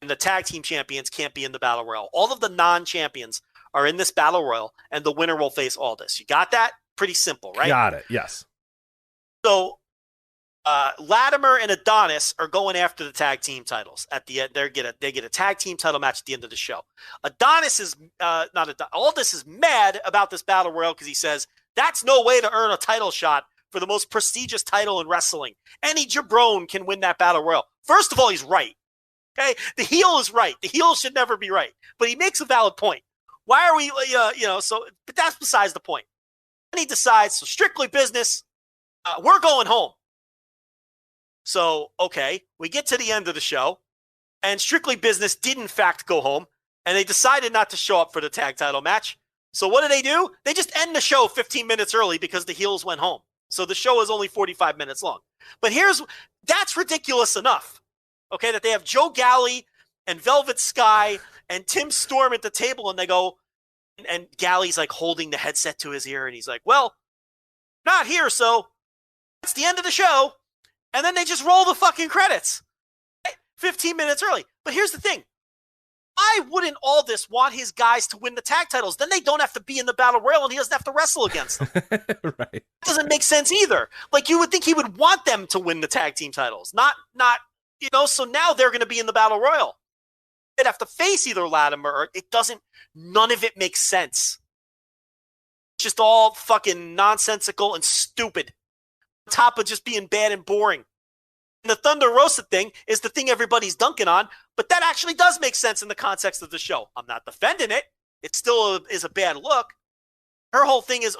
and the tag team champions can't be in the battle royal. All of the non-champions are in this battle royal, and the winner will face Aldis. You got that? Pretty simple, right? Got it, yes. So Latimer and Adonis are going after the tag team titles. At the end, they get a tag team title match at the end of the show. Aldis is mad about this battle royal because he says that's no way to earn a title shot for the most prestigious title in wrestling. Any jabron can win that battle royal. First of all, he's right. Okay, the heel is right. The heel should never be right, but he makes a valid point. Why are we, but that's besides the point. And he decides, so Strictly Business, we're going home. So, okay, we get to the end of the show, and Strictly Business did in fact go home, and they decided not to show up for the tag title match. So what do? They just end the show 15 minutes early because the heels went home. So the show is only 45 minutes long. But that's ridiculous enough. Okay, that they have Joe Galley and Velvet Sky and Tim Storm at the table, and they go, and Galley's like holding the headset to his ear, and he's like, well, not here, so that's the end of the show. And then they just roll the fucking credits 15 minutes early. But here's the thing. Why wouldn't Aldis want his guys to win the tag titles? Then they don't have to be in the battle royal, and he doesn't have to wrestle against them. Right. It doesn't make sense either. Like, you would think he would want them to win the tag team titles. Not, so now they're going to be in the battle royal. They'd have to face either Latimer or none of it makes sense. It's just all fucking nonsensical and stupid. On top of just being bad and boring. And the Thunder Rosa thing is the thing everybody's dunking on, but that actually does make sense in the context of the show. I'm not defending it. It still is a bad look. Her whole thing is,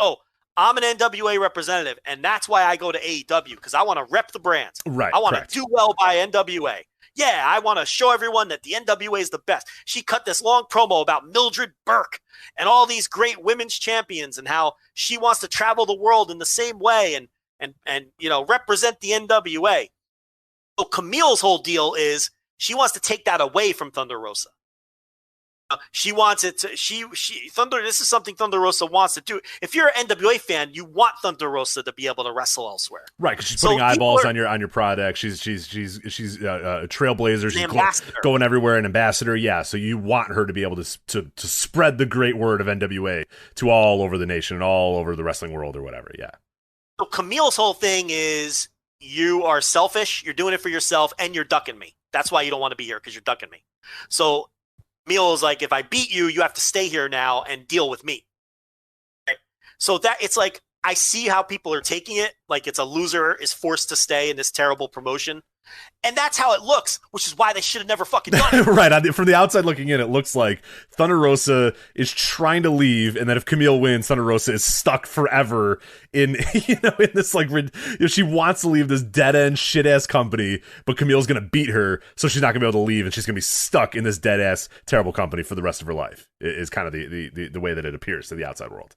I'm an NWA representative, and that's why I go to AEW, because I want to rep the brand. Right. I want to do well by NWA. Yeah, I want to show everyone that the NWA is the best. She cut this long promo about Mildred Burke and all these great women's champions and how she wants to travel the world in the same way and represent the NWA. So Camille's whole deal is she wants to take that away from Thunder Rosa. She wants it to. Thunder. This is something Thunder Rosa wants to do. If you're an NWA fan, you want Thunder Rosa to be able to wrestle elsewhere, right? Because she's putting eyeballs on your product. She's a trailblazer. She's going everywhere, an ambassador. Yeah, so you want her to be able to spread the great word of NWA to all over the nation and all over the wrestling world or whatever. Yeah. So Camille's whole thing is you are selfish. You're doing it for yourself, and you're ducking me. That's why you don't want to be here, because you're ducking me. So Camille is like, if I beat you, you have to stay here now and deal with me. Right? So that it's like, I see how people are taking it. Like it's a loser is forced to stay in this terrible promotion. And that's how it looks, which is why they should have never fucking done it. Right. From the outside looking in, it looks like Thunder Rosa is trying to leave, and then if Camille wins, Thunder Rosa is stuck forever in this she wants to leave this dead end shit ass company, but Camille's gonna beat her, so she's not gonna be able to leave, and she's gonna be stuck in this dead ass terrible company for the rest of her life. Is kind of the way that it appears to the outside world.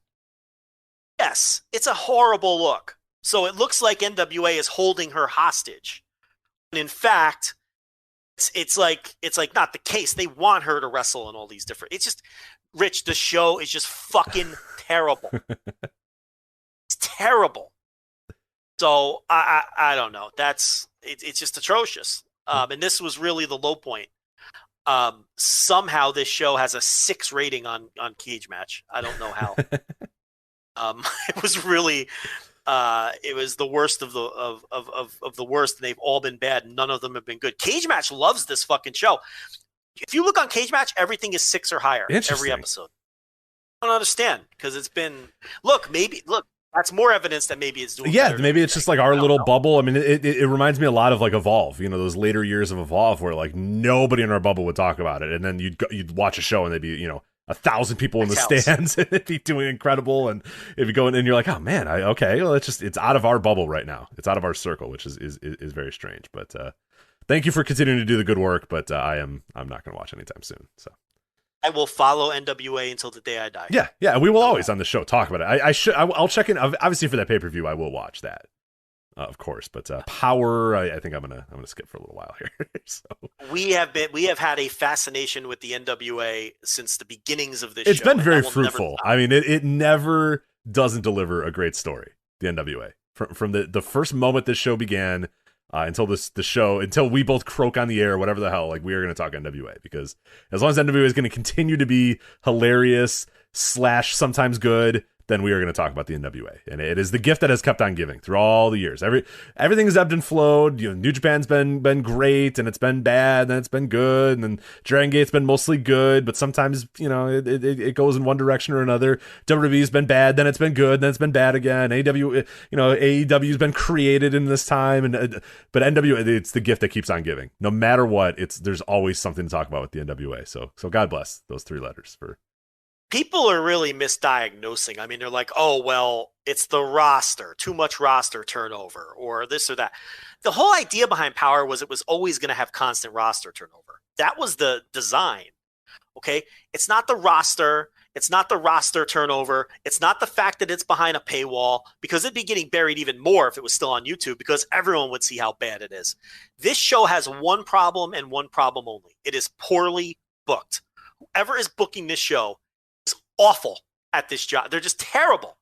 Yes, it's a horrible look. So it looks like NWA is holding her hostage. And in fact, it's like not the case. They want her to wrestle in all these different. It's just, Rich, the show is just fucking terrible. It's terrible. So I don't know. It's just atrocious. And this was really the low point. Somehow this show has a 6 rating on Cage Match. I don't know how. It was really. It was the worst of the worst, and they've all been bad. None of them have been good. Cage Match loves this fucking show. If you look on Cage Match, everything is 6 or higher every episode. I don't understand, because it's been look that's more evidence that maybe it's doing. Yeah, maybe it's just like our little bubble. I mean, it reminds me a lot of like Evolve. Those later years of Evolve where like nobody in our bubble would talk about it, and then you'd watch a show and they'd be 1,000 people in the stands and it'd be doing incredible. And if you go in and you're like, oh man, it's out of our bubble right now. It's out of our circle, which is very strange. But thank you for continuing to do the good work. But I'm not going to watch anytime soon. So I will follow NWA until the day I die. Yeah. We will always on the show talk about it. I'll check in. Obviously for that pay-per-view, I will watch that. Of course, but Power, I think I'm gonna skip for a little while here. So we have had a fascination with the NWA since the beginnings of this. It's show, been very fruitful. I mean, it never doesn't deliver a great story. The NWA from the first moment this show began until until we both croak on the air, whatever the hell. Like we are going to talk NWA, because as long as NWA is going to continue to be hilarious / sometimes good, then we are going to talk about the NWA. And it is the gift that has kept on giving through all the years. Everything has ebbed and flowed. New Japan's been great, and it's been bad, and then it's been good, and then Dragongate's been mostly good, but sometimes, it goes in one direction or another. WWE's been bad, then it's been good, then it's been bad again. AEW's been created in this time, but NWA, it's the gift that keeps on giving. No matter what, there's always something to talk about with the NWA. So God bless those 3 letters for. People are really misdiagnosing. I mean, they're like, oh, well, it's the roster, too much roster turnover, or this or that. The whole idea behind Power was it was always going to have constant roster turnover. That was the design, okay? It's not the roster. It's not the roster turnover. It's not the fact that it's behind a paywall, because it'd be getting buried even more if it was still on YouTube, because everyone would see how bad it is. This show has one problem and one problem only. It is poorly booked. Whoever is booking this show awful at this job. They're just terrible.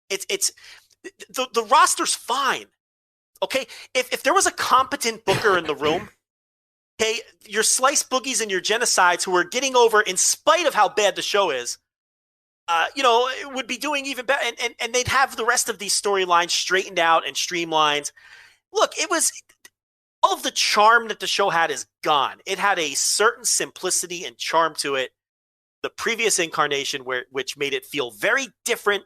It's the roster's fine. Okay. If there was a competent booker in the room, okay, your slice boogies and your genocides who are getting over in spite of how bad the show is, would be doing even better. And they'd have the rest of these storylines straightened out and streamlined. Look, it was all of the charm that the show had is gone. It had a certain simplicity and charm to it. The previous incarnation, which made it feel very different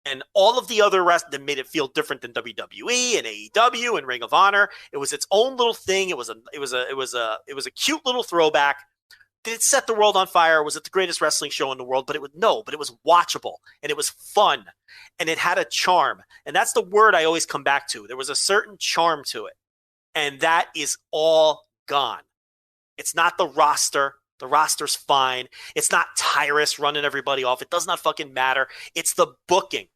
And all of the other rest that made it feel different than WWE and AEW and Ring of Honor. It was its own little thing. It was a cute little throwback. Did it set the world on fire? Was it the greatest wrestling show in the world? But it was watchable and it was fun and it had a charm. And that's the word I always come back to. There was a certain charm to it. And that is all gone. It's not the roster. The roster's fine. It's not Tyrus running everybody off. It does not fucking matter. It's the booking.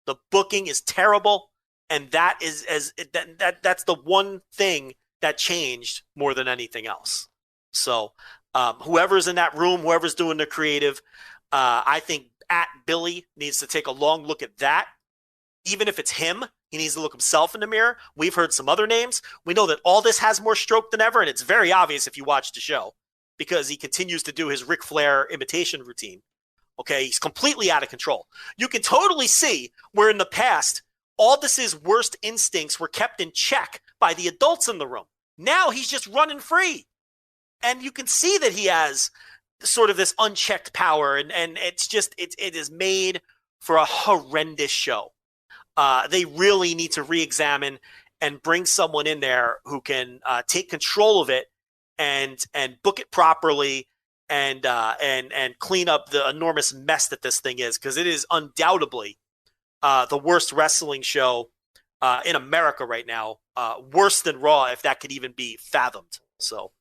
The booking is terrible, and that's the one thing that changed more than anything else. So whoever's in that room, whoever's doing the creative, I think Billy needs to take a long look at that. Even if it's him, he needs to look himself in the mirror. We've heard some other names. We know that all this has more stroke than ever, and it's very obvious if you watch the show because he continues to do his Ric Flair imitation routine. Okay, he's completely out of control. You can totally see where in the past, Aldis's worst instincts were kept in check by the adults in the room. Now he's just running free. And you can see that he has sort of this unchecked power, and it's just, it is made for a horrendous show. They really need to re-examine and bring someone in there who can take control of it and book it properly and clean up the enormous mess that this thing is, because it is undoubtedly the worst wrestling show in America right now, worse than Raw, if that could even be fathomed. So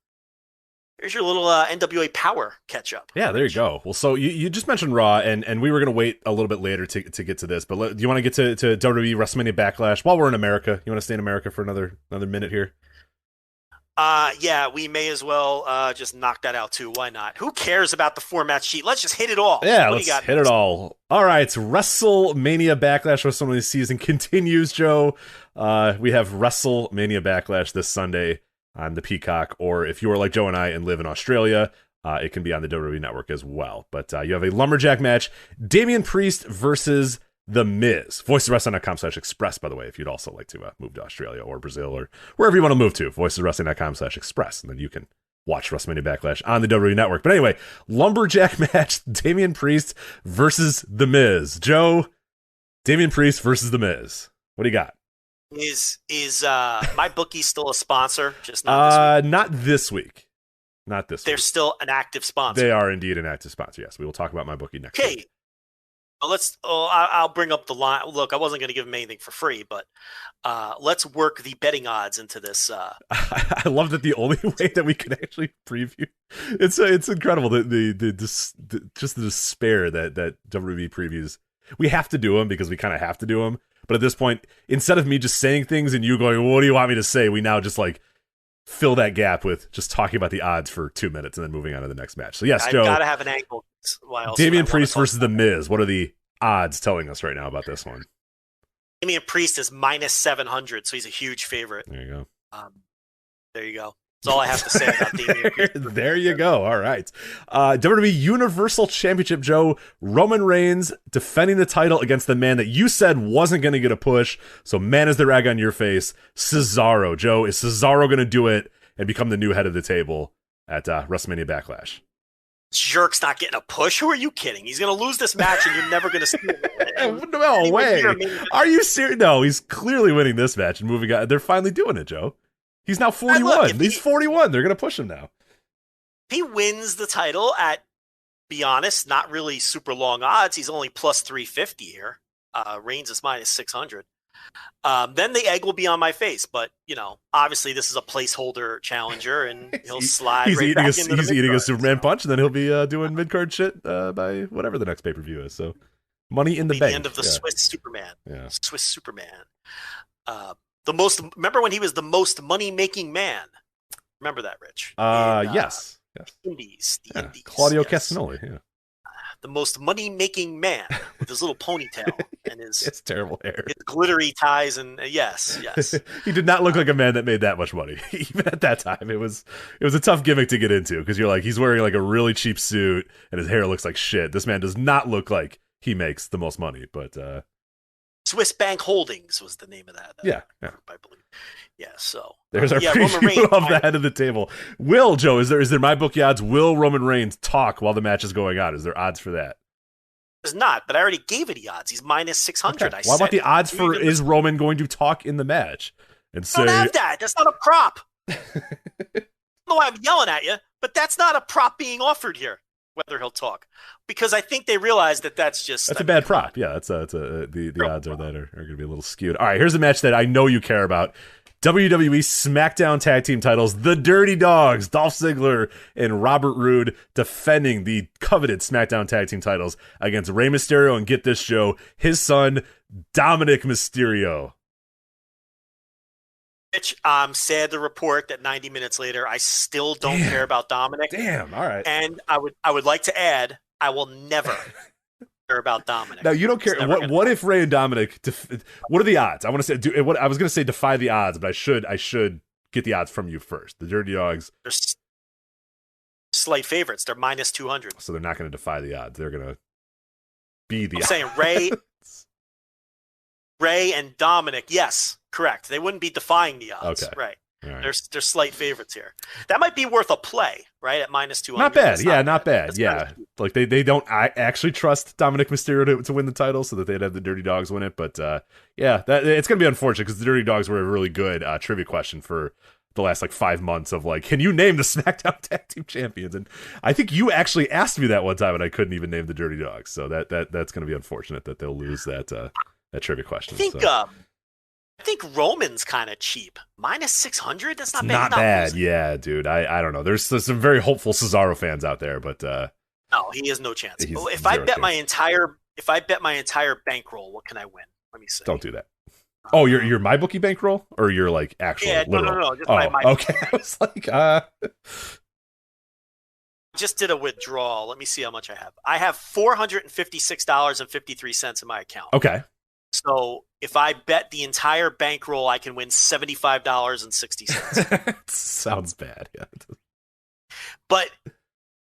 here's your little NWA power catch up. Yeah, there you go. Well, so you just mentioned Raw, and we were going to wait a little bit later to get to this, but do you want to get to WWE WrestleMania Backlash while we're in America? You want to stay in America for another minute here? Yeah, we may as well just knock that out too. Why not? Who cares about the format sheet? Let's just hit it all. Yeah, let's hit it all. All right, WrestleMania Backlash WrestleMania season continues, Joe. We have WrestleMania Backlash this Sunday on the Peacock, or if you are like Joe and I and live in Australia, it can be on the WWE Network as well. But you have a lumberjack match, Damian Priest versus The Miz. VoicesWrestling.com/express, by the way, if you'd also like to move to Australia or Brazil or wherever you want to move to, VoicesWrestling.com/express, and then you can watch WrestleMania Backlash on the WWE Network. But anyway, lumberjack match, Damian Priest versus The Miz. Joe, Damian Priest versus The Miz. What do you got? Is my bookie still a sponsor? Just not this week. Not this week. Not this They're week. Still an active sponsor. They are indeed an active sponsor, yes. We will talk about my bookie next week. Well, I'll bring up the line. Look, I wasn't going to give him anything for free, but let's work the betting odds into this. I love that the only way that we can actually preview it's incredible the just the despair that WWE previews. We have to do them because we kind of have to do them. But at this point, instead of me just saying things and you going, well, what do you want me to say? We now just like fill that gap with just talking about the odds for 2 minutes and then moving on to the next match. So yes, Joe. I've got to have an angle. Damian Priest versus The Miz. What are the odds telling us right now about this one? Damian Priest is -700, so he's a huge favorite. There you go. There you go. That's all I have to say about Damian Priest. There you go. All right. WWE Universal Championship, Joe. Roman Reigns defending the title against the man that you said wasn't going to get a push. So man is the rag on your face. Cesaro. Joe, is Cesaro going to do it and become the new head of the table at WrestleMania Backlash? Jerk's not getting a push. Who are you kidding? He's going to lose this match and you're never going to see it. No way. Are you serious? No, he's clearly winning this match and moving on. They're finally doing it, Joe. He's now 41. He's 41. They're going to push him now. If he wins the title at, be honest, not really super long odds. He's only plus 350 here. Reigns is -600. Then the egg will be on my face. But, you know, obviously this is a placeholder challenger and he'll slide he's right eating back into He's eating mid-card, a Superman punch, and then he'll be doing mid-card shit by whatever the next pay-per-view is. So money in the bank. The end of the Swiss Superman. Yeah. Swiss Superman. Remember when he was the most money-making man? Remember that, Rich? Yes. Indies. The Indies. Claudio Castagnoli, yeah. The most money-making man with his little ponytail and his terrible hair, his glittery ties, and yes. He did not look like a man that made that much money. Even at that time, it was a tough gimmick to get into because you're like, he's wearing like a really cheap suit and his hair looks like shit. This man does not look like he makes the most money, but Swiss Bank Holdings was the name of that. Yeah. Group, I believe. Yeah. So there's our preview of the head of the table. Joe, is there my bookie odds? Will Roman Reigns talk while the match is going on? Is there odds for that? There's not, but I already gave it the odds. He's minus 600. Okay. What about the odds for is Roman going to talk in the match and say? I don't have that. That's not a prop. I don't know why I'm yelling at you, but that's not a prop being offered here. Whether he'll talk, because I think they realize that's a bad prop. Yeah, the odds are going to be a little skewed. All right, here's a match that I know you care about. WWE SmackDown Tag Team titles. The Dirty Dogs, Dolph Ziggler and Robert Roode, defending the coveted SmackDown Tag Team titles against Rey Mysterio and, get this, Joe, his son Dominic Mysterio. Which I'm sad to report that 90 minutes later, I still don't care about Dominic. Damn, all right. And I would like to add, I will never care about Dominic. Now, you don't care. What if Rey and Dominic? What are the odds? I want to say. I was going to say defy the odds, but I should get the odds from you first. The Dirty Dogs. They're slight favorites. They're minus 200. So they're not going to defy the odds. They're going to be the. I'm saying Rey and Dominic. Yes. Correct. They wouldn't be defying the odds. Okay. Right. They're slight favorites here. That might be worth a play, right? At minus 200. Not bad. Yeah, not bad. Yeah. Like they don't actually trust Dominic Mysterio to win the title so that they'd have the Dirty Dogs win it. But it's going to be unfortunate because the Dirty Dogs were a really good trivia question for the last 5 months of can you name the SmackDown Tag Team Champions? And I think you actually asked me that one time and I couldn't even name the Dirty Dogs. So that's going to be unfortunate that they'll lose that trivia question. I think Roman's kind of cheap. Minus 600? That's not bad. Not bad. Yeah, dude. I don't know. There's some very hopeful Cesaro fans out there, but no, he has no chance. If I bet my entire bankroll, what can I win? Let me see. Don't do that. Oh, your MyBookie bankroll or your actual? Yeah, literal? No. Just my okay. I was just did a withdrawal. Let me see how much I have. I have $456.53 in my account. Okay. So if I bet the entire bankroll, I can win $75.60. Sounds bad, yeah. But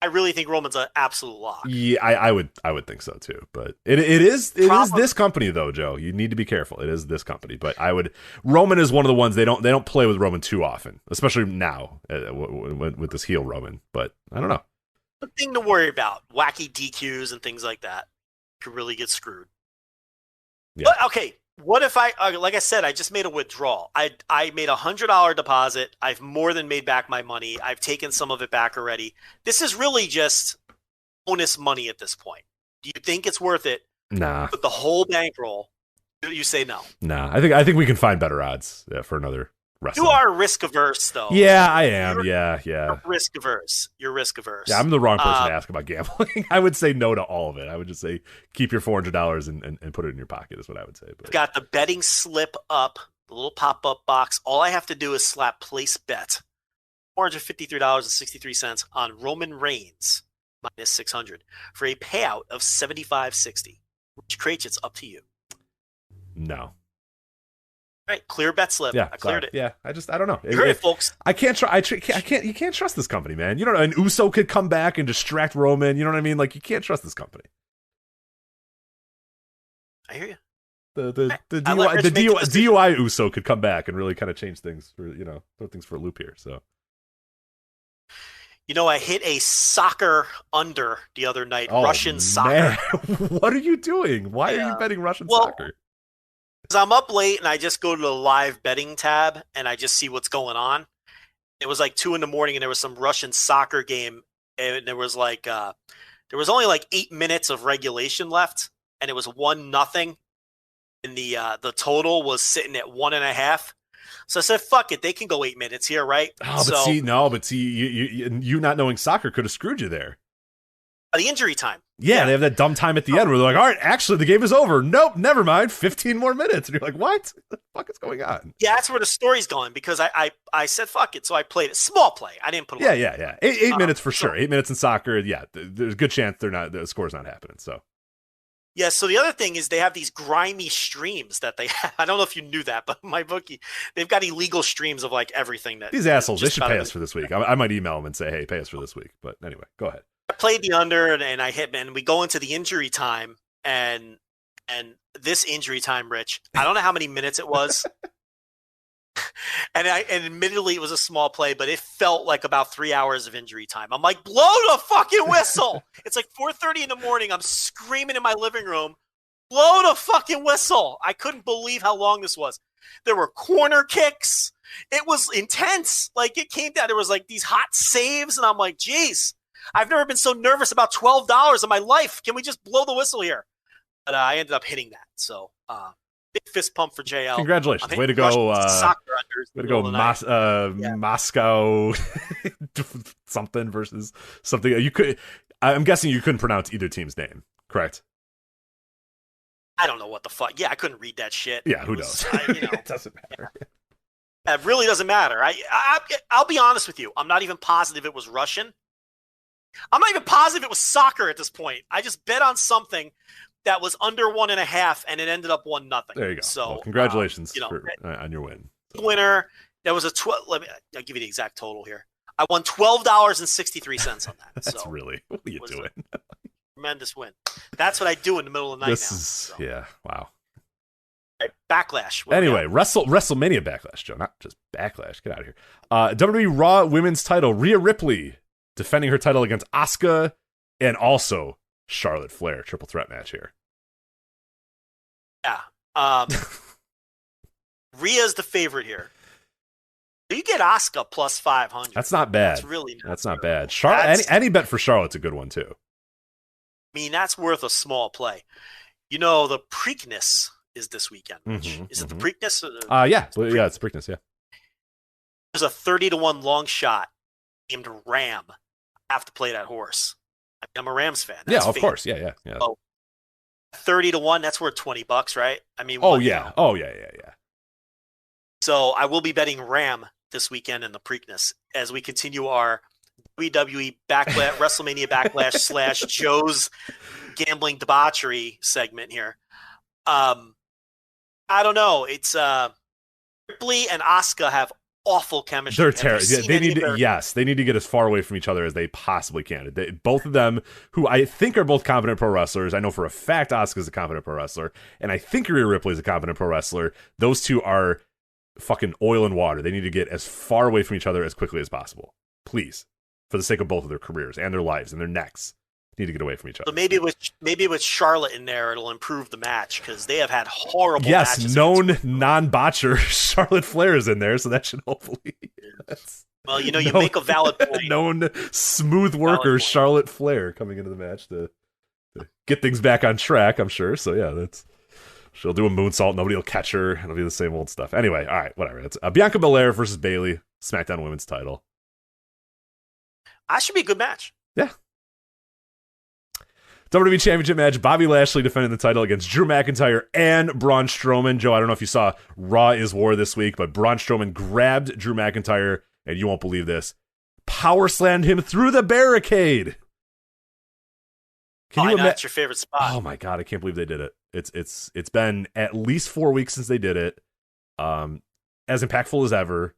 I really think Roman's an absolute lock. Yeah, I would think so too. But it is this company though, Joe. You need to be careful. It is this company. But Roman is one of the ones they don't play with Roman too often, especially now with this heel Roman. But I don't know. The thing to worry about: wacky DQs and things like that could really get screwed. Yeah. But, okay, what if like I said, I just made a withdrawal. I made $100 deposit. I've more than made back my money. I've taken some of it back already. This is really just bonus money at this point. Do you think it's worth it? Nah. With the whole bankroll, you say no. Nah, I think we can find better odds for another wrestling. You are risk averse, though. Yeah, I am. Yeah. You're risk averse. Yeah, I'm the wrong person to ask about gambling. I would say no to all of it. I would just say keep your $400 and put it in your pocket is what I would say. But. I've got the betting slip up, the little pop-up box. All I have to do is slap place bet. $453.63 on Roman Reigns minus 600 for a payout of $75.60. Which creates it's up to you. No. Right, clear bet slip. Yeah, I cleared it. Yeah, I don't know. You heard it, folks. I can't you can't trust this company, man. You know, an Uso could come back and distract Roman. You know what I mean? You can't trust this company. I hear you. The DUI Uso could come back and really kind of change things for throw things for a loop here. So. I hit a soccer under the other night. Oh, Russian soccer. What are you doing? Why are you betting Russian soccer? Because I'm up late and I just go to the live betting tab and I just see what's going on. It was 2 a.m. and there was some Russian soccer game and there was there was only 8 minutes of regulation left and it was 1-0 and the total was sitting at 1.5. So I said, fuck it, they can go 8 minutes here, right? Oh, but you not knowing soccer could have screwed you there. The injury time. Yeah, they have that dumb time at the end where they're like, all right, actually, the game is over. Nope, never mind. 15 more minutes. And you're like, what? What the fuck is going on? Yeah, that's where the story's going because I said, fuck it. So I played it. Small play. I didn't put a lot. Yeah. 8 minutes for sure. 8 minutes in soccer. Yeah, there's a good chance the score's not happening. So. Yeah, so the other thing is they have these grimy streams that they have. I don't know if you knew that, but MyBookie, they've got illegal streams of everything that these assholes. They should pay us for this week. I might email them and say, hey, pay us for this week. But anyway, go ahead. I played the under and I hit, and we go into the injury time, and this injury time, Rich, I don't know how many minutes it was. And admittedly, it was a small play, but it felt like about 3 hours of injury time. I'm like, blow the fucking whistle. It's like 4:30 in the morning. I'm screaming in my living room, blow the fucking whistle. I couldn't believe how long this was. There were corner kicks. It was intense. Like, it came down. There was like these hot saves, and I'm like, geez, I've never been so nervous about $12 in my life. Can we just blow the whistle here? But I ended up hitting that. So, big fist pump for JL. Congratulations. Way to go. Way to go, Moscow something versus something. I'm guessing you couldn't pronounce either team's name, correct? I don't know what the fuck. Yeah, I couldn't read that shit. Yeah, who knows? It doesn't matter. Yeah. It really doesn't matter. I'll be honest with you. I'm not even positive it was Russian. I'm not even positive it was soccer at this point. I just bet on something that was under 1.5, and it ended up 1-0. There you go. So, well, congratulations on your win. Winner. That was I'll give you the exact total here. I won $12.63 on that. That's really, what are you doing? Tremendous win. That's what I do in the middle of the night Yeah, wow. Right, Backlash. Anyway, WrestleMania Backlash, Joe, not just Backlash. Get out of here. WWE Raw Women's title, Rhea Ripley defending her title against Asuka and also Charlotte Flair. Triple threat match here. Yeah. Rhea's the favorite here. You get Asuka plus 500. That's not bad. That's not bad. Charlotte, any bet for Charlotte's a good one too. I mean, that's worth a small play. You know, the Preakness is this weekend. Is it the Preakness? Yeah, it's Preakness. Yeah. There's a 30-1 long shot named Ram. I have to play that horse. I'm a Rams fan. That's of course. Yeah. So, 30-1. That's worth $20, right? I mean, yeah. So I will be betting Ram this weekend in the Preakness as we continue our WWE Backlash, WrestleMania Backlash / Joe's gambling debauchery segment here. I don't know. It's Ripley and Asuka have awful chemistry. They're terrible. Yeah, they need to get as far away from each other as they possibly can. Both of them, who I think are both competent pro wrestlers. I know for a fact Asuka's a competent pro wrestler, and I think Rhea Ripley's a competent pro wrestler. Those two are fucking oil and water. They need to get as far away from each other as quickly as possible. Please. For the sake of both of their careers and their lives and their necks, need to get away from each other. So maybe with Charlotte in there, it'll improve the match because they have had horrible matches. Yes, known non-botcher Charlotte Flair is in there, so that should hopefully. Well, you make a valid point. Known smooth worker Charlotte Flair coming into the match to get things back on track, I'm sure. So yeah, she'll do a moonsault. Nobody will catch her. It'll be the same old stuff. Anyway, all right, whatever. It's Bianca Belair versus Bayley, SmackDown Women's title. That should be a good match. Yeah. WWE Championship match, Bobby Lashley defending the title against Drew McIntyre and Braun Strowman. Joe, I don't know if you saw Raw is War this week, but Braun Strowman grabbed Drew McIntyre, and you won't believe this, power slammed him through the barricade. I know that's your favorite spot. Oh my God, I can't believe they did it. It's been at least 4 weeks since they did it. As impactful as ever.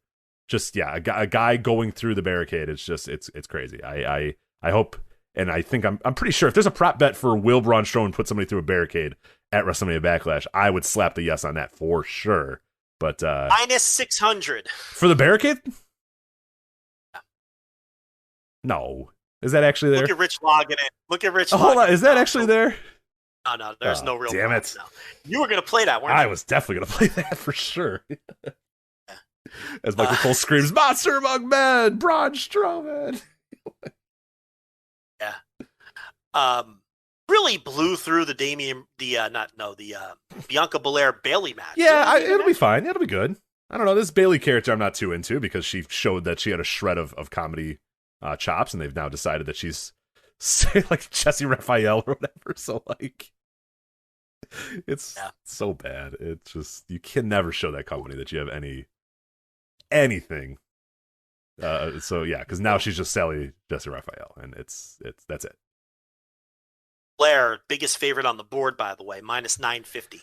Just, yeah, a guy going through the barricade. It's just, it's crazy. I hope, and I think I'm pretty sure if there's a prop bet for will Braun Strowman put somebody through a barricade at WrestleMania Backlash, I would slap the yes on that for sure. But minus 600 for the barricade. No, is that actually there? Look at Rich logging in. Hold on, is that actually there? No, there's no real. Damn it! No. You were gonna play that, weren't you? I was definitely gonna play that for sure. As Michael Cole screams, "Monster Among Men, Braun Strowman!" Yeah. Really blew through the Bianca Belair Bayley match. Yeah, it'll be fine. It'll be good. I don't know. This Bayley character I'm not too into because she showed that she had a shred of comedy chops, and they've now decided that she's like Jesse Raphael or whatever. So like, it's so bad. It's just, you can never show that company that you have anything. So yeah, because now she's just Jesse Raphael, and that's it. Blair, biggest favorite on the board, by the way, minus 950.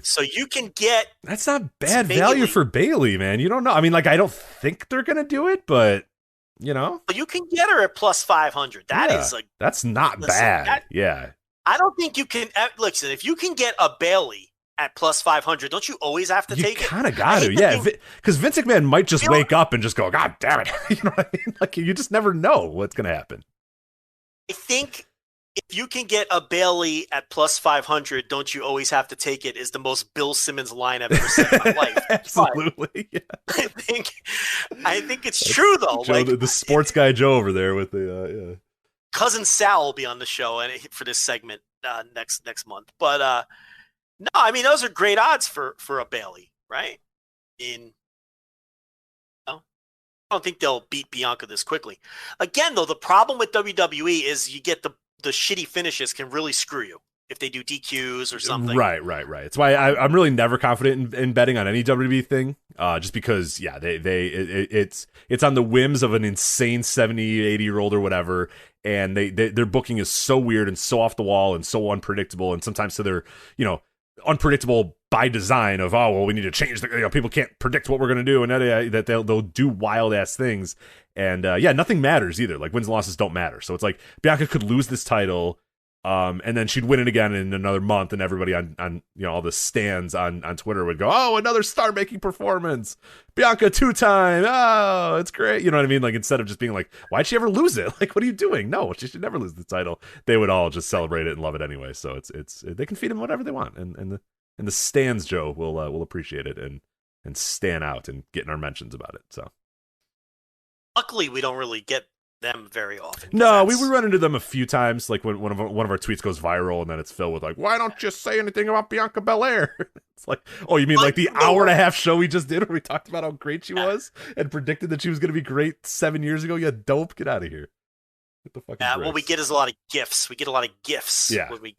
So you can get, that's not bad value for Bayley, man. You don't know. I mean, like, I don't think they're gonna do it, but you know, you can get her at plus 500. That's not bad. Yeah, I don't think you can. Listen, if you can get a Bayley at plus 500, don't you always have to take it? You kind of got to, yeah. Because Vince McMahon might just wake up and just go, God damn it. You know what I mean? Like, you just never know what's going to happen. I think if you can get a Bayley at plus 500, don't you always have to take it is the most Bill Simmons line I've ever said in my life. Absolutely. Yeah. I think it's true, though. Joe, like the sports guy Joe over there with the, Cousin Sal will be on the show for this segment next month. But no, I mean, those are great odds for a Bayley, right? I don't think they'll beat Bianca this quickly. Again, though, the problem with WWE is you get the shitty finishes can really screw you if they do DQs or something. Right. It's why I'm really never confident in betting on any WWE thing, just because, yeah, it's on the whims of an insane 70, 80-year-old or whatever, and their booking is so weird and so off the wall and so unpredictable, and sometimes so they're, unpredictable by design of, oh, well, we need to change people can't predict what we're going to do, and that they'll do wild ass things. And nothing matters either. Like, wins and losses don't matter. So it's like Bianca could lose this title, and then she'd win it again in another month, and everybody on all the stands on Twitter would go, oh, another star-making performance, Bianca 2-time, oh, it's great. You know what I mean? Like, instead of just being like, why'd she ever lose it? Like, what are you doing? No, she should never lose the title. They would all just celebrate it and love it anyway. So it's they can feed them whatever they want, and the stands, Joe, will appreciate it and stand out and get in our mentions about it. So luckily, we don't really get them very often. No, we run into them a few times, like when one of our tweets goes viral, and then it's filled with like, why don't you say anything about Bianca Belair? It's like, oh, you mean like the hour and a half show we just did where we talked about how great she was and predicted that she was going to be great 7 years ago? Yeah, dope, get out of here. Get the fucking what we get is a lot of gifts. We get a lot of gifts when we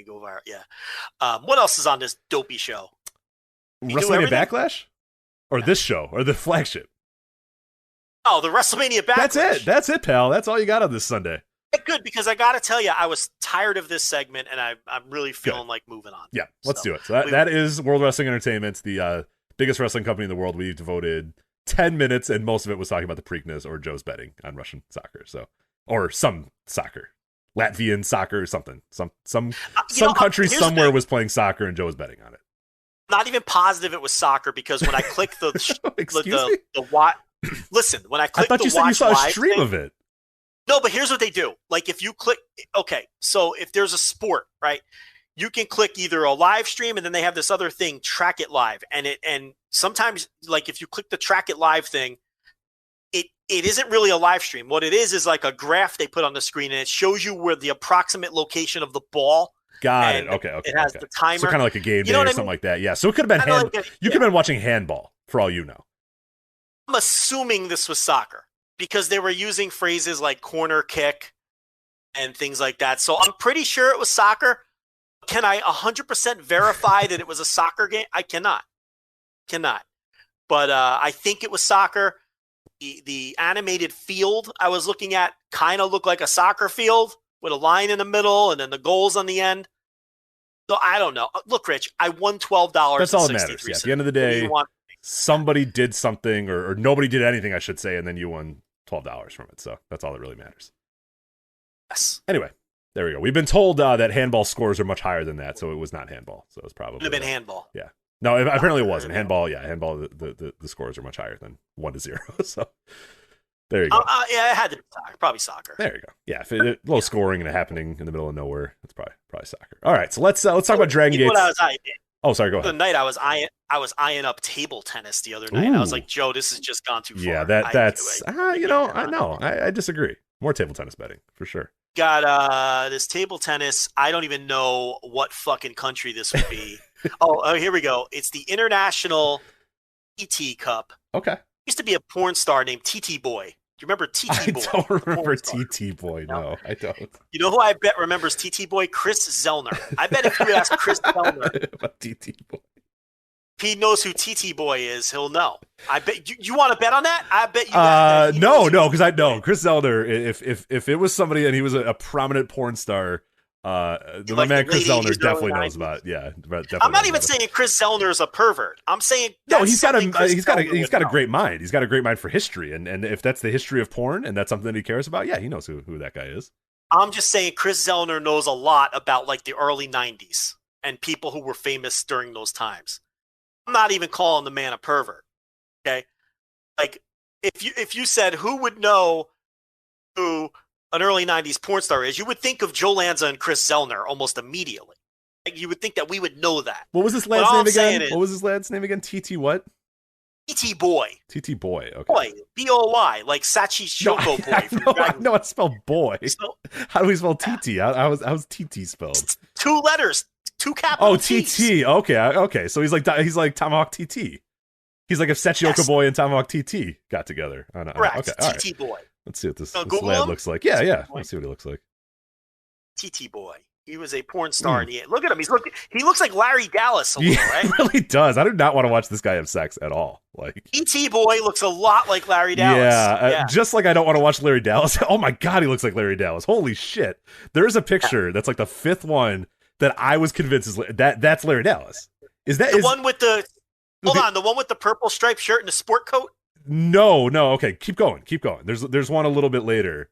go viral. Yeah. What else is on this dopey show? WrestleMania Backlash, or this show, or the flagship? Oh, the WrestleMania Backlash. That's it, pal. That's all you got on this Sunday. Good, because I got to tell you, I was tired of this segment, and I'm really feeling like moving on. Yeah, let's do it. So that is World Wrestling Entertainment, the biggest wrestling company in the world. We devoted 10 minutes, and most of it was talking about the Preakness or Joe's betting on Russian soccer. Or some soccer. Latvian soccer or something. Some country somewhere was playing soccer, and Joe was betting on it. Not even positive it was soccer, because when I clicked the listen, when I clicked I thought you said you saw a stream of it. No, but here's what they do. Like, if you click, okay, so if there's a sport, right, you can click either a live stream, and then they have this other thing, Track It Live, and sometimes, like, if you click the Track It Live thing, it isn't really a live stream. What it is like a graph they put on the screen, and it shows you where the approximate location of the ball. Got it. Okay. It has the timer. So kind of like a game day or something like that. Yeah. So it could have been you could have been watching handball for all you know. I'm assuming this was soccer because they were using phrases like corner kick and things like that. So I'm pretty sure it was soccer. Can I 100% verify that it was a soccer game? I cannot. But I think it was soccer. The animated field I was looking at kind of looked like a soccer field with a line in the middle and then the goals on the end. So I don't know. Look, Rich, I won $12. That's all that matters. Yeah, at the end of the day, somebody did something or nobody did anything, I should say, and then you won $12 from it. So that's all that really matters. Yes. Anyway, there we go. We've been told that handball scores are much higher than that, so it was not handball. So it was probably... It would have been handball. Yeah. No, apparently it wasn't. Handball, handball, the scores are much higher than 1-0. So there you go. Yeah, it had to be soccer. Probably soccer. There you go. Yeah, if low scoring and it happening in the middle of nowhere, it's probably soccer. All right, so let's talk about Dragongate. Oh, sorry, go ahead. The night I was eyeing up table tennis the other night. Ooh. I was like, Joe, this has just gone too far. Yeah, that's I disagree. More table tennis betting for sure. Got this table tennis. I don't even know what fucking country this would be. oh, here we go. It's the International TT Cup. Okay. Used to be a porn star named TT Boy. Do you remember TT Boy? I don't remember TT Boy. No, I don't. You know who I bet remembers TT Boy? Chris Zellner. I bet if you ask Chris Zellner about TT Boy, if he knows who TT Boy is, he'll know. I bet you want to bet on that? I bet you. No, because I know Chris Zellner. If it was somebody and he was a prominent porn star, my man Chris Zellner definitely knows about it. Yeah, definitely. I'm not even saying Chris Zellner is a pervert. I'm saying he's got a great mind. He's got a great mind for history, and if that's the history of porn and that's something that he cares about, yeah, he knows who that guy is. I'm just saying Chris Zellner knows a lot about like the early '90s and people who were famous during those times. I'm not even calling the man a pervert. Okay. Like if you said who would know who an early 90s porn star is, you would think of Joe Lanza and Chris Zellner almost immediately. Like, you would think that we would know that. What was this lad's name again? What was this lad's name again? TT what? TT Boy. TT Boy. Okay. Boy. BOY. Like Sachi Shoko Boy. From I know how to spell boy. So, how do we spell TT? How's TT spelled? 2 letters. 2 capital T's. TT. Okay. So he's like Tomahawk TT. He's like if Sachioka Boy and Tomahawk TT got together. Correct. Okay. TT Boy. Let's see what this lad looks like. Yeah. Let's see what he looks like. TT Boy. He was a porn star. And look at him. He looks like Larry Dallas a little, right? He really does. I do not want to watch this guy have sex at all. Like TT Boy looks a lot like Larry Dallas. Yeah. Just like I don't want to watch Larry Dallas. Oh my God, he looks like Larry Dallas. Holy shit. There's a picture that's like the 5th one that I was convinced is that's Larry Dallas. Is that the one with the the one with the purple striped shirt and the sport coat? No. Okay, keep going. There's one a little bit later.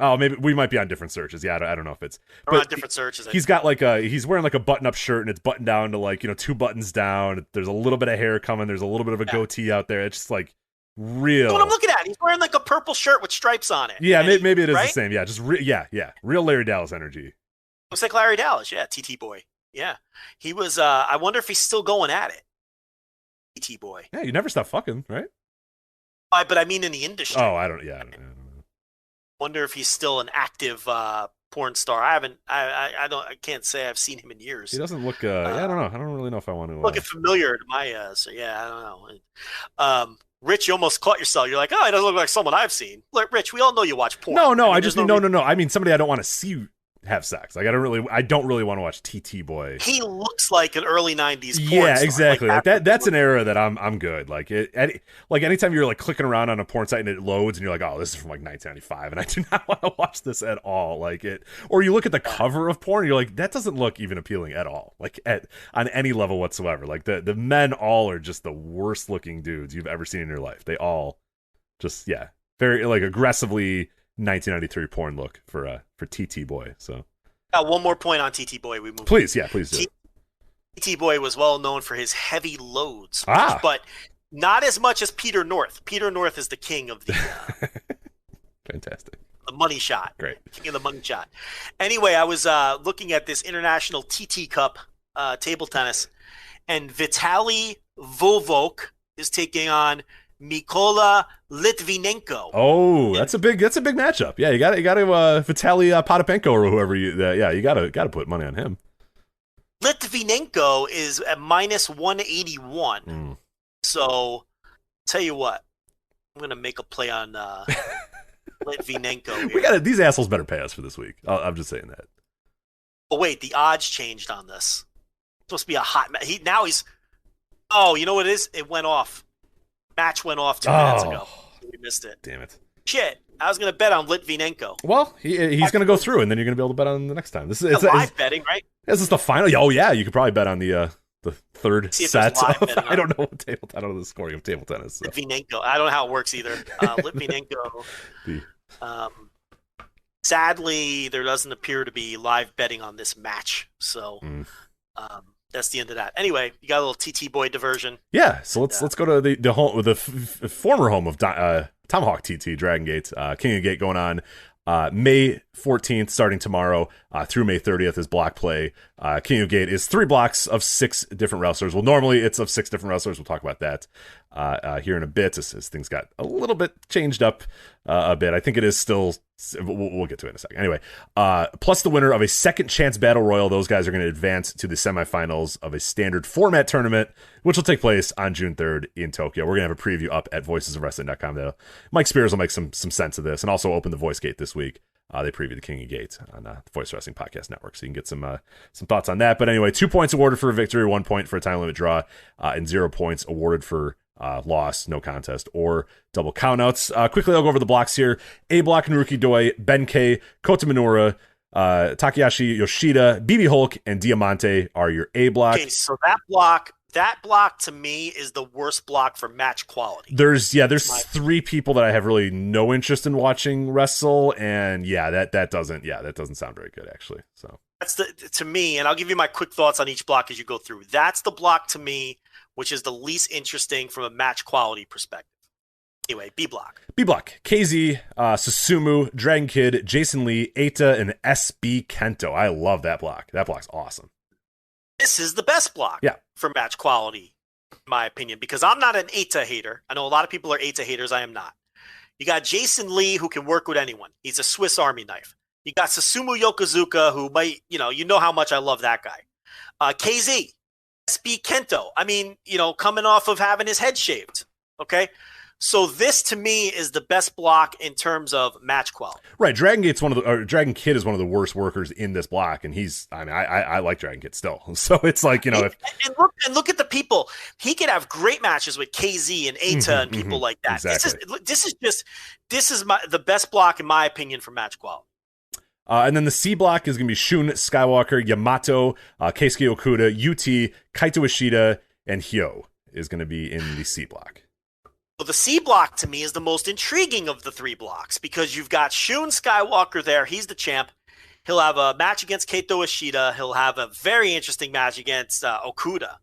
Oh, maybe we might be on different searches. Yeah, I don't know if it's. We're on different searches. He's got he's wearing like a button-up shirt and it's buttoned down to 2 buttons down. There's a little bit of hair coming. There's a little bit of a goatee out there. It's just like real. That's what I'm looking at. He's wearing like a purple shirt with stripes on it. Yeah, maybe it is the same. Yeah, just real Larry Dallas energy. Looks like Larry Dallas. Yeah, TT Boy. Yeah, he was. I wonder if he's still going at it. TT Boy. Yeah, you never stop fucking, right? But I mean in the industry. Oh, I don't know. Wonder if he's still an active porn star. I can't say I've seen him in years. He doesn't look. I don't know. I don't really know if I want to. Looking familiar to my. So yeah, I don't know. Rich, you almost caught yourself. You're like, oh, he doesn't look like someone I've seen. Look, Rich, we all know you watch porn. No. I just no. I mean, somebody I don't want to see have sex. Like I don't really want to watch TT Boy. He looks like an early 90s porn yeah, star. exactly. Like that's an era that I'm good. Like anytime you're like clicking around on a porn site and it loads and you're like, oh, this is from like 1995 and I do not want to watch this at all. Like it, or you look at the cover of porn and you're like, that doesn't look even appealing at all. Like on any level whatsoever. Like the men all are just the worst looking dudes you've ever seen in your life. They all just very like aggressively 1993 porn look for TT Boy. So one more point on TT Boy. We move. Please do. TT Boy was well known for his heavy loads, but not as much as Peter North. Peter North is the king of the fantastic the money shot. Great, king of the money shot. Anyway, I was looking at this International TT Cup table tennis, and Vitaly Vovok is taking on Mykola Litvinenko. Oh, that's a big matchup. Yeah, you got to Vitaly Potapenko or whoever you got to put money on him. Litvinenko is at minus 181. So, tell you what, I'm gonna make a play on Litvinenko. Here. These assholes better pay us for this week. I'm just saying that. Oh wait, the odds changed on this. It's supposed to be a hot match. He's. Oh, you know what it is? It went off. Match went off 2 minutes ago. We missed it. Damn it. Shit. I was going to bet on Litvinenko. Well, he's going to go through, and then you're going to be able to bet on the next time. It's live betting, right? Is this the final? Oh, yeah. You could probably bet on the third set. I don't know I don't know the scoring of table tennis. So. Litvinenko. I don't know how it works either. Litvinenko. Sadly, there doesn't appear to be live betting on this match. So, that's the end of that. Anyway, you got a little TT Boy diversion. Yeah, so let's go to the home, the former home of Tomahawk TT, Dragongate, King of Gate, going on May 14th, starting tomorrow through May 30th is block play. King of Gate is 3 blocks of 6 different wrestlers. Well, normally it's of 6 different wrestlers. We'll talk about that here in a bit as things got a little bit changed up a bit. I think it is still. We'll get to it in a second. Anyway, plus the winner of a second chance battle royal. Those guys are going to advance to the semifinals of a standard format tournament, which will take place on June 3rd in Tokyo. We're going to have a preview up at voicesofwrestling.com. Though Mike Spears will make some sense of this, and also open the Voice Gate this week. They preview the King of Gate on the Voice Wrestling Podcast Network, so you can get some thoughts on that. But anyway, 2 points awarded for a victory, 1 point for a time limit draw, and 0 points awarded for loss, no contest, or double countouts. Quickly, I'll go over the blocks here. A block, Naruki Doi, Benkei, Kota Minoura, Takahashi Yoshida, BB Hulk, and Diamante are your A block. Okay, so that block to me is the worst block for match quality. There's 3 people that I have really no interest in watching wrestle, and that doesn't sound very good actually. So That's to me, and I'll give you my quick thoughts on each block as you go through. That's the block to me, which is the least interesting from a match quality perspective. Anyway, B block. B block. KZ, Susumu, Dragon Kid, Jason Lee, Eita, and SB Kento. I love that block. That block's awesome. This is the best block for match quality, in my opinion, because I'm not an Eita hater. I know a lot of people are Eita haters. I am not. You got Jason Lee, who can work with anyone. He's a Swiss Army knife. You got Susumu Yokozuka, who might, you know how much I love that guy. KZ, SB Kento. I mean, coming off of having his head shaved. Okay. So this to me is the best block in terms of match quality. Right. Dragon Kid is one of the worst workers in this block. And I like Dragon Kid still. So it's like, and look at the people. He could have great matches with KZ and Eita and people like that. Exactly. This is the best block in my opinion for match quality. And then the C block is going to be Shun, Skywalker, Yamato, Keisuke Okuda, UT, Kaito Ishida, and Hyo is going to be in the C block. Well, the C block to me is the most intriguing of the three blocks because you've got Shun Skywalker there. He's the champ. He'll have a match against Kaito Ishida. He'll have a very interesting match against Okuda.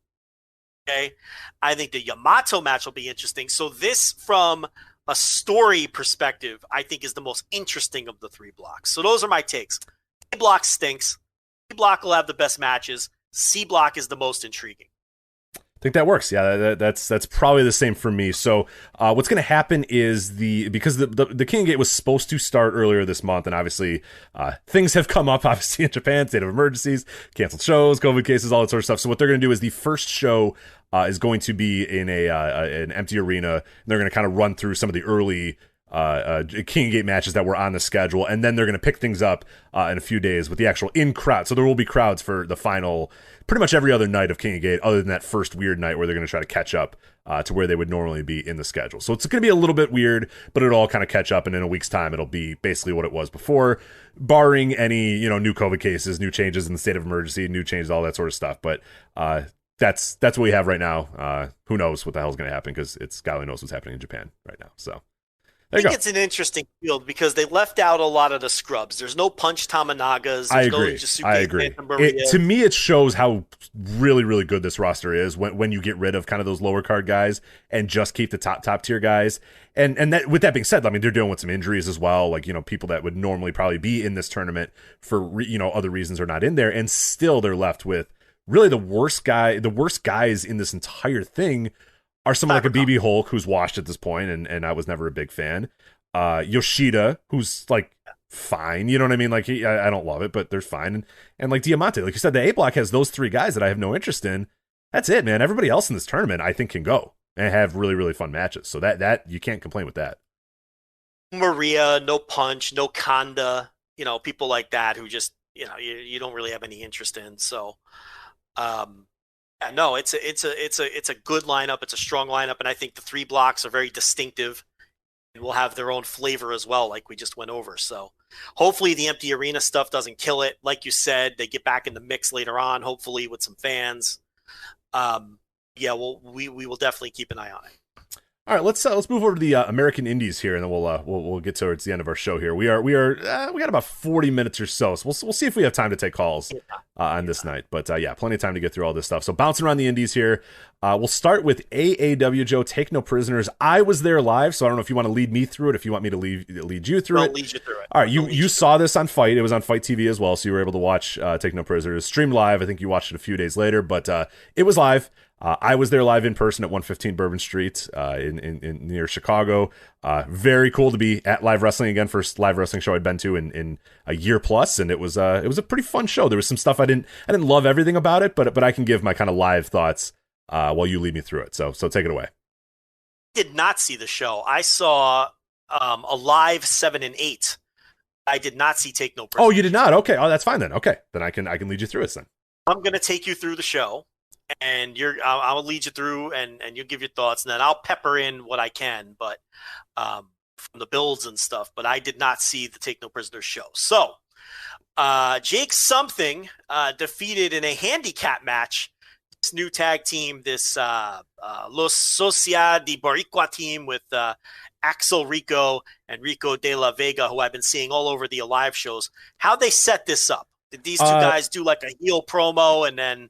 Okay. I think the Yamato match will be interesting. So this, from a story perspective, I think is the most interesting of the three blocks. So those are my takes. A block stinks. B block will have the best matches. C block is the most intriguing. I think that works. Yeah, that's probably the same for me. So what's going to happen is because the King of Gate was supposed to start earlier this month, and obviously things have come up, obviously in Japan, state of emergencies, canceled shows, COVID cases, all that sort of stuff. So what they're going to do is the first show is going to be in an empty arena. And they're going to kind of run through some of the early King of Gate matches that were on the schedule, and then they're going to pick things up in a few days with the actual in-crowd. So there will be crowds for the final, pretty much every other night of King of Gate, other than that first weird night where they're going to try to catch up to where they would normally be in the schedule. So it's going to be a little bit weird, but it'll all kind of catch up, and in a week's time, it'll be basically what it was before, barring any new COVID cases, new changes in the state of emergency, new changes, all that sort of stuff. But that's what we have right now. Who knows what the hell is going to happen, because God only knows what's happening in Japan right now. So I think it's an interesting field because they left out a lot of the scrubs. There's no Punch Tamanagas. I agree. To me, it shows how really, really good this roster is when you get rid of kind of those lower card guys and just keep the top tier guys. And that, with that being said, I mean, they're dealing with some injuries as well. Like, people that would normally probably be in this tournament for, other reasons are not in there. And still they're left with really the worst guys in this entire thing are someone like a BB Hulk, who's washed at this point, and I was never a big fan. Yoshida, who's like fine, you know what I mean? Like I don't love it, but they're fine. And like Diamante, like you said, the A block has those three guys that I have no interest in. That's it, man. Everybody else in this tournament, I think, can go and have really, really fun matches. So that you can't complain with that. Maria, no Punch, no Kanda, people like that who just you don't really have any interest in. So. No, it's a good lineup. It's a strong lineup, and I think the three blocks are very distinctive and will have their own flavor as well, like we just went over. So hopefully the empty arena stuff doesn't kill it. Like you said, they get back in the mix later on, hopefully with some fans. We will definitely keep an eye on it. All right, let's move over to the American Indies here, and then we'll get towards the end of our show here. We got about 40 minutes or so we'll see if we have time to take calls on this night. But plenty of time to get through all this stuff. So bouncing around the Indies here, we'll start with AAW Joe. Take No Prisoners. I was there live, so I don't know if you want to lead me through it. If you want me to lead you through it, I'll lead you through it. All right, you saw this on Fight. It was on Fight TV as well, so you were able to watch Take No Prisoners streamed live. I think you watched it a few days later, but it was live. I was there live in person at 115 Bourbon Street in near Chicago. Very cool to be at live wrestling again. First live wrestling show I'd been to in a year plus, and it was a pretty fun show. There was some stuff I didn't love everything about it, but I can give my kind of live thoughts while you lead me through it. So take it away. Did not see the show. I saw a live 7 and 8. I did not see Take No Prisoners. Oh, you did not? Okay. Oh, that's fine then. Okay, then I can lead you through it then. I'm going to take you through the show. And I'll lead you through, and you'll give your thoughts, and then I'll pepper in what I can, but from the builds and stuff. But I did not see the Take No Prisoners show. So Jake Something defeated in a handicap match this new tag team, this Los Sociedad de Boricua team with Axel Rico and Rico de la Vega, who I've been seeing all over the Alive shows. How they set this up. Did these two guys do like a heel promo and then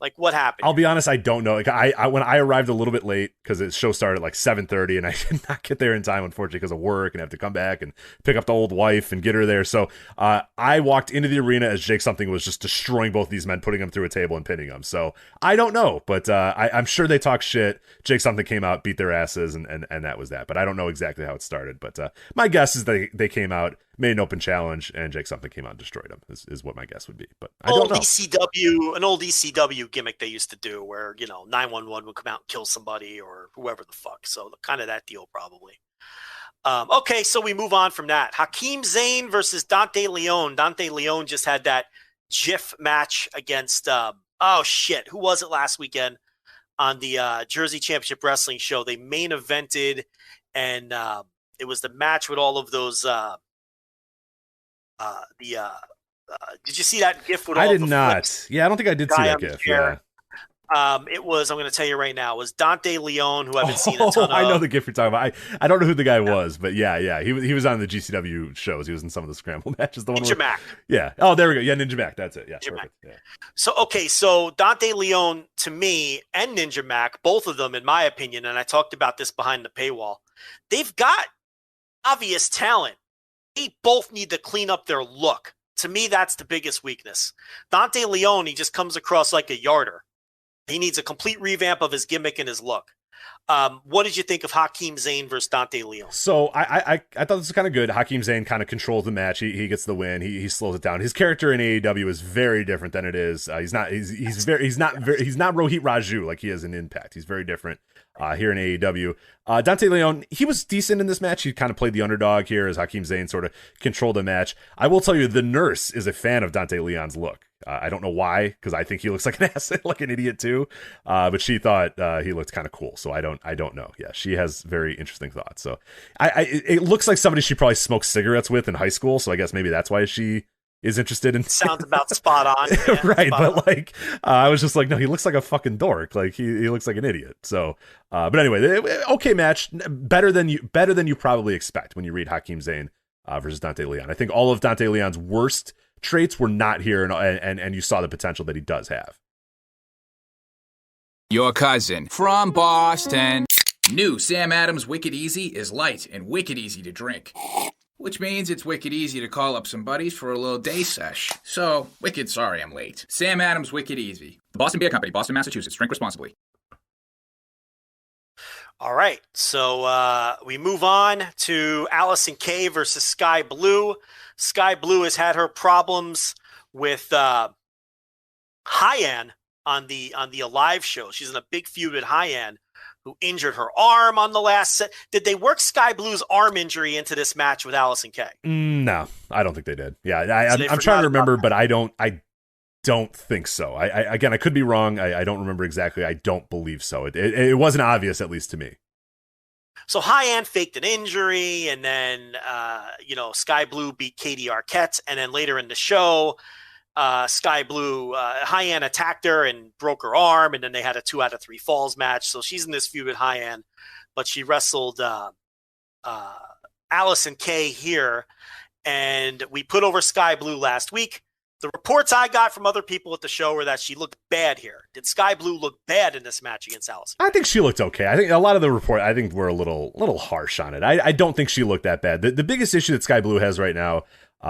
like what happened? I'll be honest, I don't know. Like I when I arrived a little bit late because the show started at like 7:30 and I did not get there in time, unfortunately, because of work and have to come back and pick up the old wife and get her there. So I walked into the arena as Jake Something was just destroying both these men, putting them through a table and pinning them. So I don't know, but I'm sure they talk shit. Jake Something came out, beat their asses, and that was that. But I don't know exactly how it started. But my guess is they came out, made an open challenge, and Jake Something came out and destroyed him, is what my guess would be. But I don't know. An old ECW gimmick they used to do where, 911 would come out and kill somebody or whoever the fuck. So kind of that deal probably. Okay, so we move on from that. Hakeem Zayn versus Dante Leon. Dante Leon just had that GIF match against, who was it last weekend on the Jersey Championship Wrestling show? They main evented, and it was the match with all of those did you see that GIF with all I did the not. flips? Yeah, I don't think I did see that GIF. Yeah. It was, I'm going to tell you right now, it was Dante Leon, who I haven't seen a ton of. I know the GIF you're talking about. I don't know who the guy was, but yeah. He was on the GCW shows. He was in some of the scramble matches. The one Ninja Mac. Yeah. Oh, there we go. Yeah, Ninja Mac. That's it. Yeah. Ninja Mac. Yeah. So Dante Leon, to me, and Ninja Mac, both of them, in my opinion, and I talked about this behind the paywall, they've got obvious talent. They both need to clean up their look. To me, that's the biggest weakness. Dante Leon, he just comes across like a yarder. He needs a complete revamp of his gimmick and his look. What did you think of Hakeem Zayn versus Dante Leon? So I thought this was kind of good. Hakeem Zayn kind of controls the match. He gets the win. He slows it down. His character in AEW is very different than it is. He's not Rohit Raju like he is in Impact. He's very different here in AEW. Dante Leon, he was decent in this match. He kind of played the underdog here as Hakeem Zayn sort of controlled the match. I will tell you, the nurse is a fan of Dante Leon's look. I don't know why, because I think he looks like an asset, like an idiot too. But she thought he looked kind of cool. So I don't know. Yeah, she has very interesting thoughts. So it looks like somebody she probably smoked cigarettes with in high school. So I guess maybe that's why she is interested in. Sounds about spot on. Yeah, right, but on. I was just like, no, he looks like a fucking dork. Like he looks like an idiot. So, but anyway, okay match, better than you probably expect when you read Hakeem Zayn versus Dante Leon. I think all of Dante Leon's worst traits were not here, and you saw the potential that he does have. Your cousin from Boston. New Sam Adams Wicked Easy is light and wicked easy to drink. Which means it's wicked easy to call up some buddies for a little day sesh. So, wicked sorry I'm late. Sam Adams Wicked Easy. The Boston Beer Company, Boston, Massachusetts. Drink responsibly. All right, so we move on to Allison Kay versus Sky Blue. Sky Blue has had her problems with Hyan on the Alive show. She's in a big feud with Hyan, who injured her arm on the last set. Did they work Sky Blue's arm injury into this match with Allison Kay? No, I don't think they did. Yeah, I'm trying to remember, but I don't think so. I could be wrong. I don't remember exactly. I don't believe so. It wasn't obvious, at least to me. So Hyan faked an injury, and then Sky Blue beat Katie Arquette, and then later in the show, Sky Blue, Hyan attacked her and broke her arm, and then they had a 2 out of 3 falls match. So she's in this feud with Hyan, but she wrestled Allison Kay here, and we put over Sky Blue last week. The reports I got from other people at the show were that she looked bad here. Did Sky Blue look bad in this match against Allison? I think she looked okay. I think a lot of the report, I think we're a little harsh on it. I don't think she looked that bad. The biggest issue that Sky Blue has right now,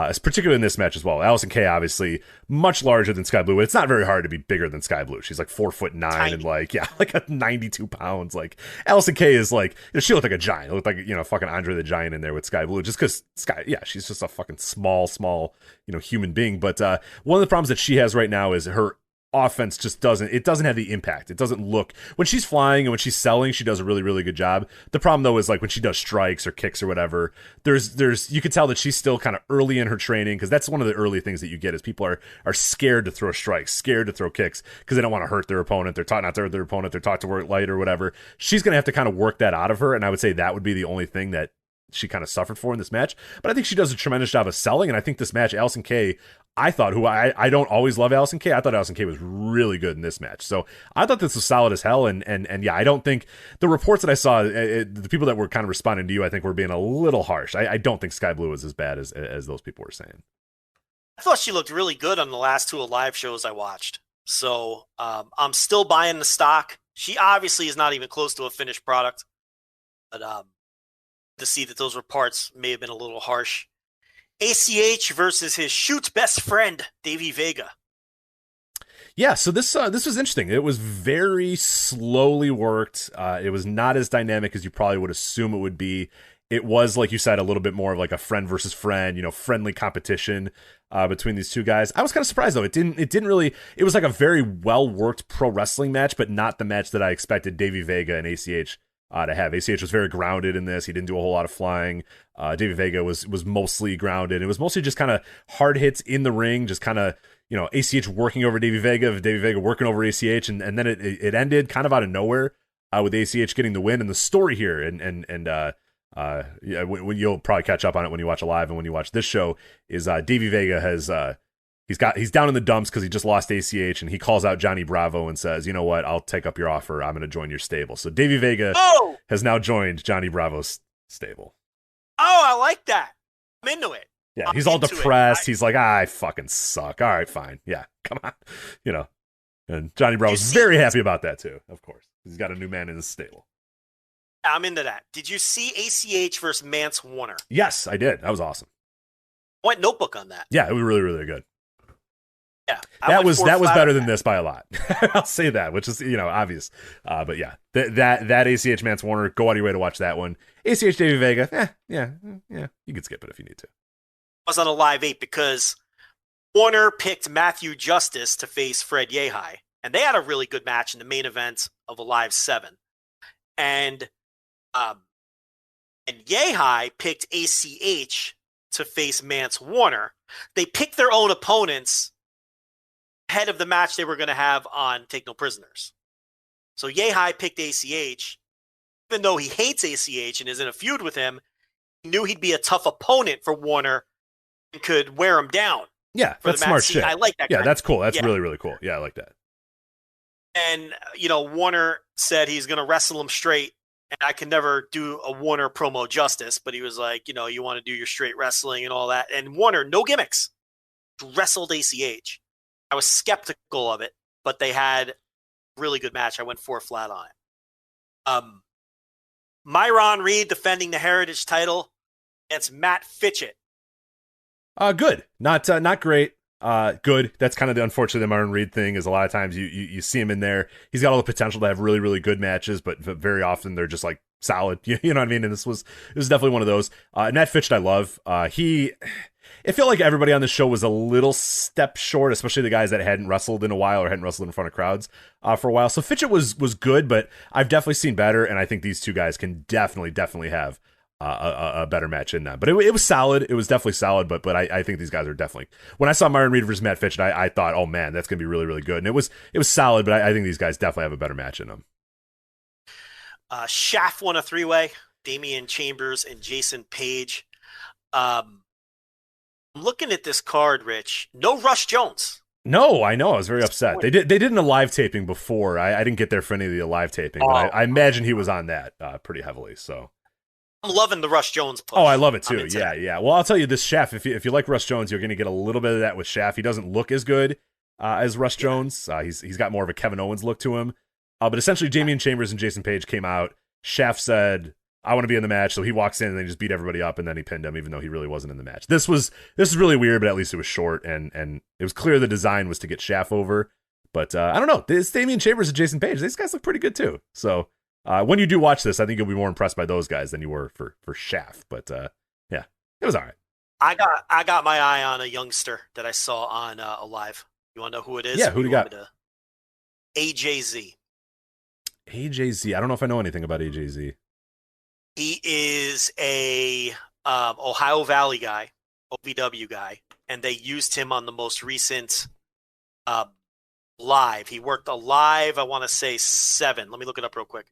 is particularly in this match as well. Allison Kay, obviously, much larger than Sky Blue. It's not very hard to be bigger than Sky Blue. She's like 4'9" and like 92 pounds. Like Allison Kay is like, she looked like a giant. It looked like, fucking Andre the Giant in there with Sky Blue. Just because she's just a fucking small, human being. But one of the problems that she has right now is her offense just doesn't have the impact. It doesn't look, when she's flying and when she's selling, she does a really, really good job. The problem though is like when she does strikes or kicks or whatever, there's you can tell that she's still kind of early in her training, because that's one of the early things that you get is people are scared to throw strikes, scared to throw kicks because they don't want to hurt their opponent. They're taught not to hurt their opponent. They're taught to work light or whatever. She's going to have to kind of work that out of her, and I would say that would be the only thing that she kind of suffered for in this match. But I think she does a tremendous job of selling, and I think this match, Allison Kay, I thought, who I don't always love Allison Kay, I thought Allison Kay was really good in this match. So I thought this was solid as hell, and yeah, I don't think the reports that I saw, the people that were kind of responding to you, I think were being a little harsh. I don't think Sky Blue was as bad as those people were saying. I thought she looked really good on the last 2 live shows I watched. So I'm still buying the stock. She obviously is not even close to a finished product. But to see that those reports may have been a little harsh. ACH versus his shoot's best friend, Davey Vega. Yeah, so this was interesting. It was very slowly worked. It was not as dynamic as you probably would assume it would be. It was, like you said, a little bit more of like a friend versus friend, friendly competition between these two guys. I was kind of surprised though. It didn't really. It was like a very well worked pro wrestling match, but not the match that I expected Davey Vega and ACH to have. ACH was very grounded in this. He didn't do a whole lot of flying. Davey Vega was mostly grounded. It was mostly just kind of hard hits in the ring, just kind of. ACH working over Davey Vega, Davey Vega working over ACH, and then it ended kind of out of nowhere with ACH getting the win. And the story here, when you'll probably catch up on it when you watch it live and when you watch this show, is Davey Vega has he's down in the dumps because he just lost ACH, and he calls out Johnny Bravo and says, "You know what? I'll take up your offer. I'm going to join your stable." So Davey Vega has now joined Johnny Bravo's stable. Oh, I like that. I'm into it. Yeah, he's all depressed. He's like, I fucking suck. All right, fine. Yeah, come on. And Johnny Bravo's very happy about that too, of course. He's got a new man in his stable. I'm into that. Did you see ACH versus Mance Warner? Yes, I did. That was awesome. I went notebook on that. Yeah, it was really, really good. Yeah, that was better than this by a lot. I'll say that, which is obvious. But yeah, that ACH Mance Warner, go out of your way to watch that one. ACH Davey Vega, yeah, you can skip it if you need to. Was on a live 8 because Warner picked Matthew Justice to face Fred Yehai, and they had a really good match in the main event of a live 7. And Yehai picked ACH to face Mance Warner. They picked their own opponents ahead of the match they were going to have on Take No Prisoners. So Yehai picked ACH, even though he hates ACH and is in a feud with him. He knew he'd be a tough opponent for Warner. Could wear him down. Yeah, that's smart shit. I like that. Yeah, that's cool. That's really, really cool. Yeah, I like that. And, Warner said he's going to wrestle him straight, and I can never do a Warner promo justice, but he was like, you want to do your straight wrestling and all that. And Warner, no gimmicks, wrestled ACH. I was skeptical of it, but they had a really good match. I went 4 flat on it. Myron Reed defending the Heritage title against Matt Fitchett. Good. Not great. Good. That's kind of the unfortunate Myron Reed thing is a lot of times you see him in there. He's got all the potential to have really, really good matches, but very often they're just like solid. You know what I mean? And this was definitely one of those. Matt Fitchett, I love. It felt like everybody on the show was a little step short, especially the guys that hadn't wrestled in a while or hadn't wrestled in front of crowds for a while. So Fitchett was good, but I've definitely seen better, and I think these two guys can definitely have a better match in that. But it was solid. It was definitely solid, but I think these guys are definitely... When I saw Myron Reed versus Matt Fitchett, I thought, oh man, that's going to be really, really good. And it was solid, but I think these guys definitely have a better match in them. Shaft won a 3-way. Damian Chambers and Jason Page. I'm looking at this card, Rich. No Rush Jones. No, I know. I was very upset. They did in a live taping before. I didn't get there for any of the live taping, but I imagine he was on that pretty heavily, so... I'm loving the Rush Jones push. Oh, I love it too. Yeah. Well, I'll tell you this, Shaft, if you like Rush Jones, you're going to get a little bit of that with Shaft. He doesn't look as good as Rush Jones. He's got more of a Kevin Owens look to him. But essentially, Damian Chambers and Jason Page came out. Shaft said, I want to be in the match. So he walks in and they just beat everybody up, and then he pinned him, even though he really wasn't in the match. This is really weird, but at least it was short, and it was clear the design was to get Shaft over. But I don't know. It's Damian Chambers and Jason Page. These guys look pretty good too. So when you do watch this, I think you'll be more impressed by those guys than you were for Shaft. But yeah, it was all right. I got my eye on a youngster that I saw on a live. You want to know who it is? Yeah, who do you got? AJZ. AJZ. I don't know if I know anything about AJZ. He is a Ohio Valley guy, OVW guy, and they used him on the most recent live. He worked a live, I want to say 7. Let me look it up real quick.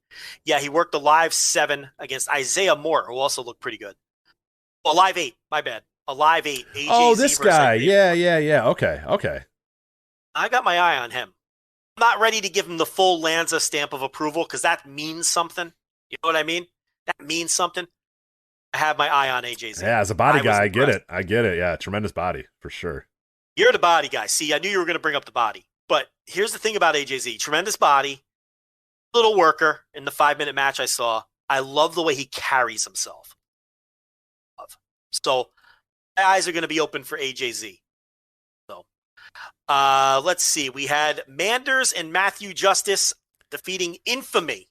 Yeah, he worked a live 7 against Isaiah Moore, who also looked pretty good. A live 8, my bad. A live 8. AJZ oh, this guy. Yeah. Okay. I got my eye on him. I'm not ready to give him the full Lanza stamp of approval because that means something. You know what I mean? That means something. I have my eye on AJZ. Yeah, as a body guy, I get it. Yeah, tremendous body for sure. You're the body guy. See, I knew you were going to bring up the body. But here's the thing about AJZ. Tremendous body, little worker in the 5-minute match I saw. I love the way he carries himself. So my eyes are going to be open for AJZ. So let's see. We had Manders and Matthew Justice defeating Infamy.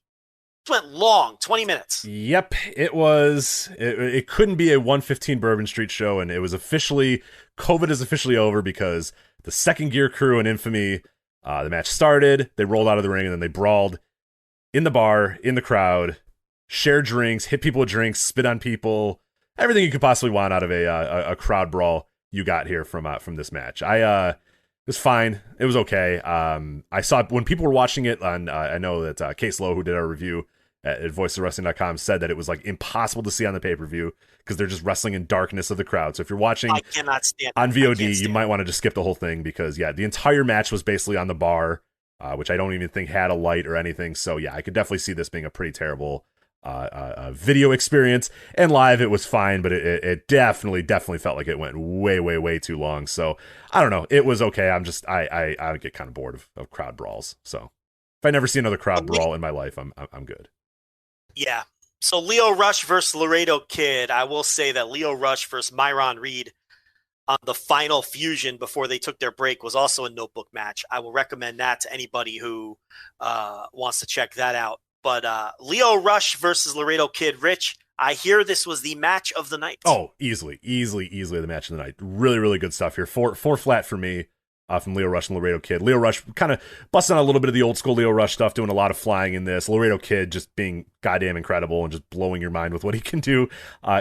It went long, 20 minutes. Yep, it was. It couldn't be a 115 Bourbon Street show, and it was officially, COVID is officially over because the Second Gear crew and Infamy, the match started, they rolled out of the ring, and then they brawled in the bar, in the crowd, shared drinks, hit people with drinks, spit on people, everything you could possibly want out of a crowd brawl you got here from this match. It was fine. It was okay. I saw when people were watching it on, I know that Case Lowe, who did our review at voicesofwrestling.com, said that it was like impossible to see on the pay-per-view because they're just wrestling in darkness of the crowd. So if you're watching I cannot stand on VOD, you might want to just skip the whole thing because, yeah, the entire match was basically on the bar, which I don't even think had a light or anything. So, yeah, I could definitely see this being a pretty terrible video experience. And live, it was fine, but it definitely felt like it went way too long. So, I don't know. It was okay. I get kind of bored of crowd brawls. So, if I never see another crowd brawl in my life, I'm good. Yeah. So Leo Rush versus Laredo Kid. I will say that Leo Rush versus Myron Reed on the final fusion before they took their break was also a notebook match. I will recommend that to anybody who wants to check that out. But Leo Rush versus Laredo Kid. Rich, I hear this was the match of the night. Oh, easily the match of the night. Really good stuff here. Four flat for me. From Leo Rush and Laredo Kid. Leo Rush kind of busting on a little bit of the old school Leo Rush stuff, doing a lot of flying in this. Laredo Kid just being goddamn incredible and just blowing your mind with what he can do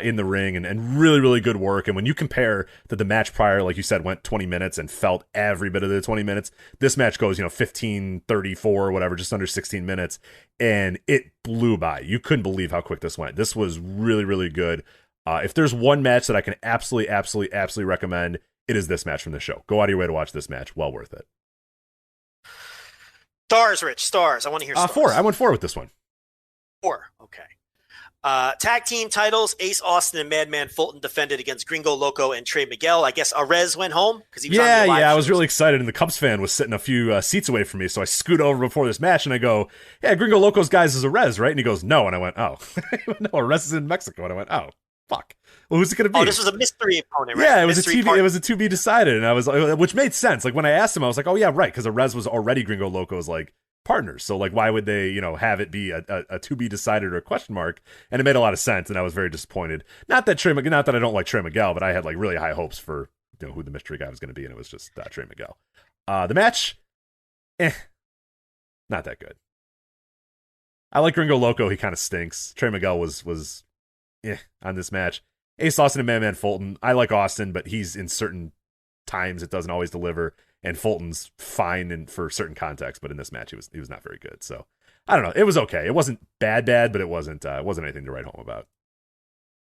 in the ring and really good work. And when you compare that the match prior, like you said, went 20 minutes and felt every bit of the 20 minutes, this match goes, 15, 34 or whatever, just under 16 minutes. And it blew by. You couldn't believe how quick this went. This was really good. If there's one match that I can absolutely recommend, it is this match from the show. Go out of your way to watch this match. Well worth it. Stars, Rich. Stars. I want to hear stars. 4. I went 4 with this one. 4. Okay. Tag team titles. Ace Austin and Madman Fulton defended against Gringo Loco and Trey Miguel. I guess Arez went home because he was on the live I was really excited, and the Cubs fan was sitting a few seats away from me, so I scoot over before this match, and I go, yeah, Gringo Loco's guys is Arez, right? And he goes, no. And I went, oh. No, Arez is in Mexico. And I went, oh, fuck. Well, who's it going to be? Oh, this was a mystery opponent, right? Yeah, it was a to be decided, and I was like, which made sense. Like when I asked him, I was like, oh yeah, right, because Arez was already Gringo Loco's like partners. So like, why would they, have it be a to be decided or a question mark? And it made a lot of sense, and I was very disappointed. Not that I don't like Trey Miguel, but I had like really high hopes for who the mystery guy was going to be, and it was just Trey Miguel. The match, not that good. I like Gringo Loco. He kind of stinks. Trey Miguel was on this match. Ace Austin and Madman Fulton. I like Austin, but he's in certain times it doesn't always deliver. And Fulton's fine for certain contexts, but in this match he was not very good. So I don't know. It was okay. It wasn't bad, but it wasn't anything to write home about.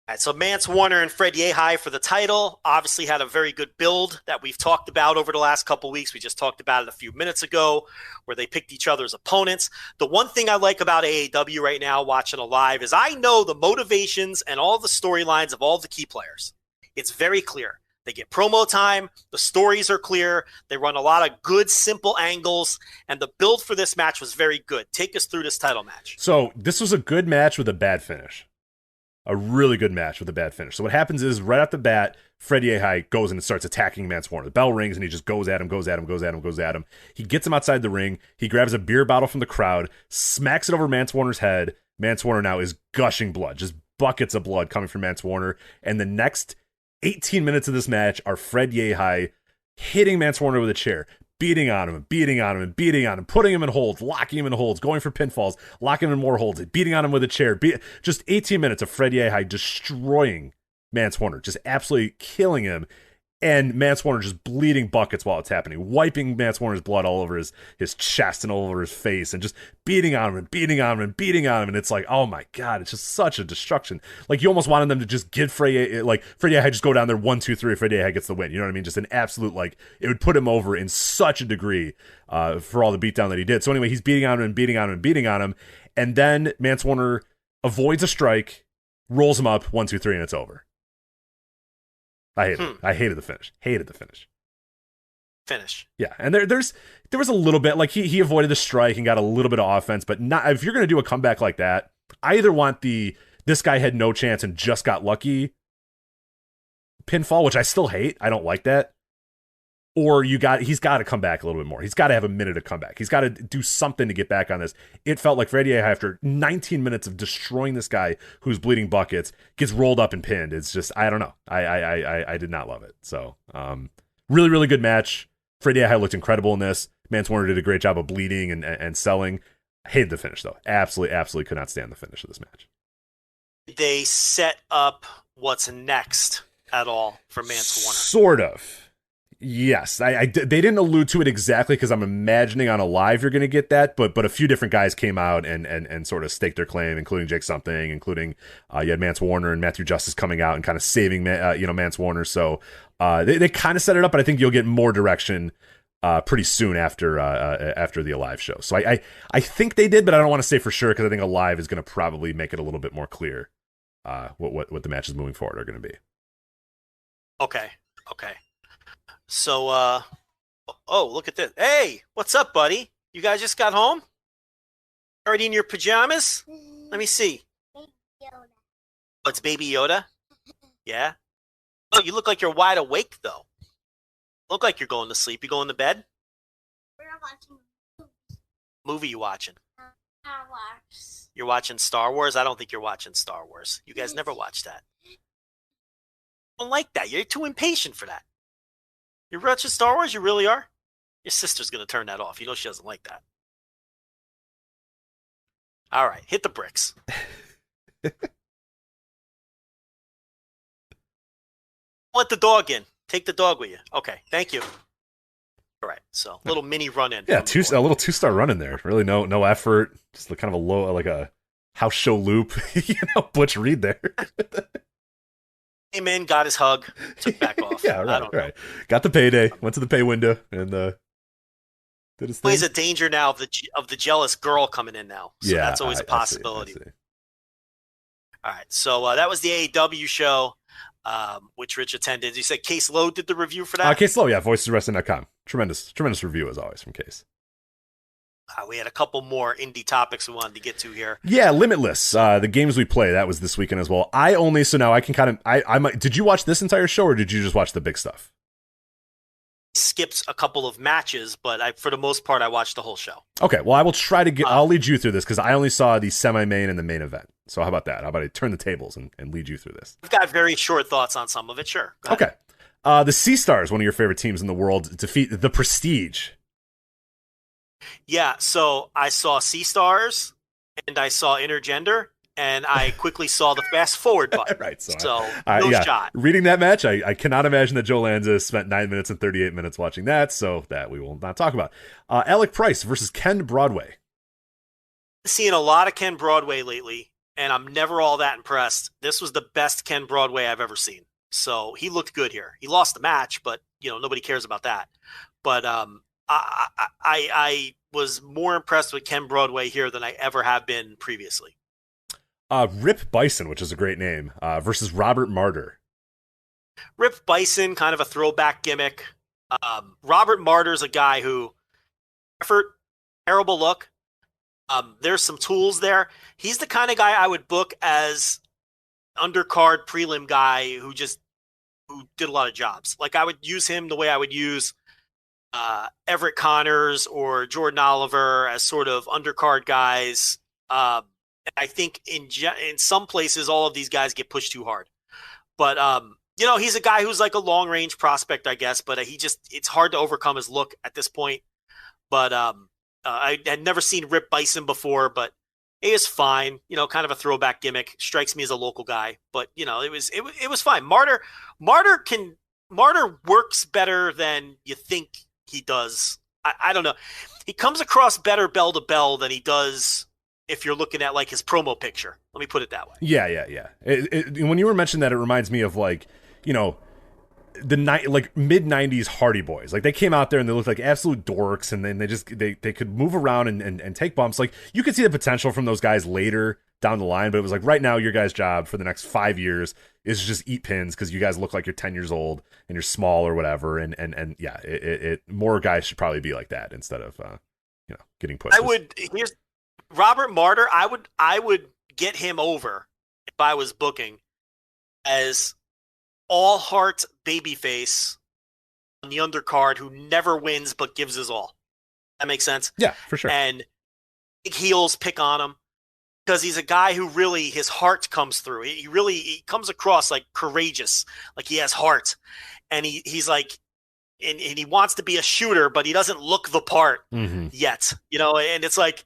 All right, so Mance Warner and Fred Yehai for the title obviously had a very good build that we've talked about over the last couple weeks. We just talked about it a few minutes ago where they picked each other's opponents. The one thing I like about AEW right now watching it live is I know the motivations and all the storylines of all the key players. It's very clear. They get promo time. The stories are clear. They run a lot of good, simple angles, and the build for this match was very good. Take us through this title match. So this was a good match with a bad finish. A really good match with a bad finish. So what happens is, right off the bat, Fred Yehai goes in and starts attacking Mance Warner. The bell rings, and he just goes at him. He gets him outside the ring. He grabs a beer bottle from the crowd, smacks it over Mance Warner's head. Mance Warner now is gushing blood, just buckets of blood coming from Mance Warner. And the next 18 minutes of this match are Fred Yehai hitting Mance Warner with a chair, beating on him, putting him in holds, locking him in holds, going for pinfalls, locking him in more holds, beating on him with a chair. Just 18 minutes of Fred Yehai destroying Mance Warner, just absolutely killing him. And Mance Warner just bleeding buckets while it's happening, wiping Mance Warner's blood all over his chest and all over his face, and just beating on him. And it's like, oh my God, it's just such a destruction. Like, you almost wanted them to just give Fred Yehai just go down there 1, 2, 3, Fred Yehai gets the win. You know what I mean? Just an absolute, like, it would put him over in such a degree for all the beatdown that he did. So anyway, he's beating on him. And then Mance Warner avoids a strike, rolls him up 1, 2, 3, and it's over. I hated it. I hated the finish. finish. Yeah, and there was a little bit, like, he avoided the strike and got a little bit of offense, but not if you're going to do a comeback like that, I either want this guy had no chance and just got lucky pinfall, which I still hate. I don't like that. Or he's got to come back a little bit more. He's got to have a minute of comeback. He's got to do something to get back on this. It felt like Freddie, after 19 minutes of destroying this guy who's bleeding buckets, gets rolled up and pinned. It's just, I don't know. I did not love it. So, really, really good match. Freddie looked incredible in this. Mance Warner did a great job of bleeding and selling. I hated the finish, though. Absolutely could not stand the finish of this match. Did they set up what's next at all for Mance Warner? Sort of. Yes, they didn't allude to it exactly because I'm imagining on a live you're going to get that, but a few different guys came out and sort of staked their claim, including Jake Something, including you had Mance Warner and Matthew Justice coming out and kind of saving Mance Warner. So they kind of set it up, but I think you'll get more direction pretty soon after the Alive show. So I think they did, but I don't want to say for sure because I think Alive is going to probably make it a little bit more clear what the matches moving forward are going to be. Okay. So, oh, look at this. Hey, what's up, buddy? You guys just got home? Already in your pajamas? Let me see. Baby Yoda. Oh, it's Baby Yoda? Yeah? Oh, you look like you're wide awake, though. Look like you're going to sleep. You going to bed? We're watching Movie you watching? Star Wars. You're watching Star Wars? I don't think you're watching Star Wars. You guys never watch that. I don't like that. You're too impatient for that. You're watching Star Wars? You really are? Your sister's going to turn that off. You know she doesn't like that. All right. Hit the bricks. Let the dog in. Take the dog with you. Okay. Thank you. All right. So little mini run-in. Yeah, a little 2-star run-in there. Really no effort. Just kind of a low, like a house show loop. Butch Reed there. Came in, got his hug, took back off. Yeah, right. Got the payday, went to the pay window, and did his thing. He's a danger now of the jealous girl coming in now. So yeah, that's always a possibility. I see. All right, so that was the AEW show, which Rich attended. You said Case Lowe did the review for that? Case Lowe, yeah, voiceswrestling.com. Tremendous review as always from Case. We had a couple more indie topics we wanted to get to here. Yeah, Limitless. The games we play, that was this weekend as well. So now I can kind of, I might, did you watch this entire show or did you just watch the big stuff? Skipped a couple of matches, but for the most part, I watched the whole show. Okay, well, I will try to I'll lead you through this because I only saw the semi-main and the main event. So how about that? How about I turn the tables and lead you through this? I've got very short thoughts on some of it, sure. Okay. The Sea Stars, one of your favorite teams in the world, defeat the Prestige. Yeah, so I saw Sea Stars and I saw Intergender, and I quickly saw the fast forward button. Right, so no shot. Reading that match, I cannot imagine that Joe Lanza spent 9 minutes and 38 minutes watching that, so that we will not talk about. Alec Price versus Ken Broadway. Seeing a lot of Ken Broadway lately, and I'm never all that impressed. This was the best Ken Broadway I've ever seen. So he looked good here. He lost the match, but nobody cares about that. But I was more impressed with Ken Broadway here than I ever have been previously. Rip Bison, which is a great name, versus Robert Martyr. Rip Bison, kind of a throwback gimmick. Robert Martyr's a guy who, terrible look. There's some tools there. He's the kind of guy I would book as undercard prelim guy who did a lot of jobs. Like I would use him the way I would use Everett Connors or Jordan Oliver as sort of undercard guys. I think in some places, all of these guys get pushed too hard. But, he's a guy who's like a long range prospect, I guess, but it's hard to overcome his look at this point. But I had never seen Rip Bison before, but he is fine, kind of a throwback gimmick. Strikes me as a local guy, but it was fine. Martyr works better than you think he does. I don't know. He comes across better bell to bell than he does if you're looking at like his promo picture. Let me put it that way. Yeah. When you were mentioning that, it reminds me of like, the mid 90s Hardy Boys. Like they came out there and they looked like absolute dorks, and then they could move around and take bumps. Like you could see the potential from those guys later down the line. But it was like right now, your guys' job for the next 5 years is just eat pins because you guys look like you're 10 years old and you're small or whatever. And yeah, it more guys should probably be like that instead of getting pushed. Here's Robert Martyr. I would get him over if I was booking as all heart babyface on the undercard who never wins but gives his all. That makes sense? Yeah, for sure. And big heels pick on him because he's a guy who really, his heart comes through. He comes across like courageous, like he has heart. And he's like, and he wants to be a shooter, but he doesn't look the part yet, and it's like,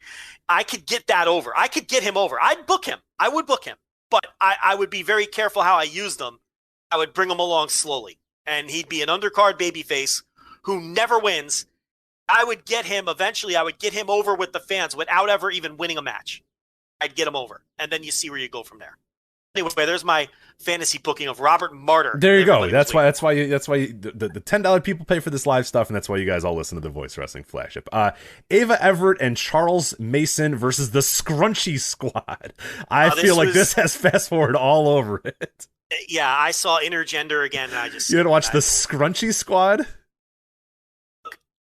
I could get that over. I could get him over. I'd book him. I would book him, but I would be very careful how I used him. I would bring him along slowly, and he'd be an undercard babyface who never wins. I would get him eventually. I would get him over with the fans without ever even winning a match. I'd get him over, and then you see where you go from there. Anyway, there's my fantasy booking of Robert Martyr. There you go. That's why the $10 people pay for this live stuff, and that's why you guys all listen to the Voice Wrestling Flagship. Ava Everett and Charles Mason versus the Scrunchy Squad. I feel like this has fast forward all over it. Yeah, I saw Intergender again, and You had to watch the Scrunchy Squad?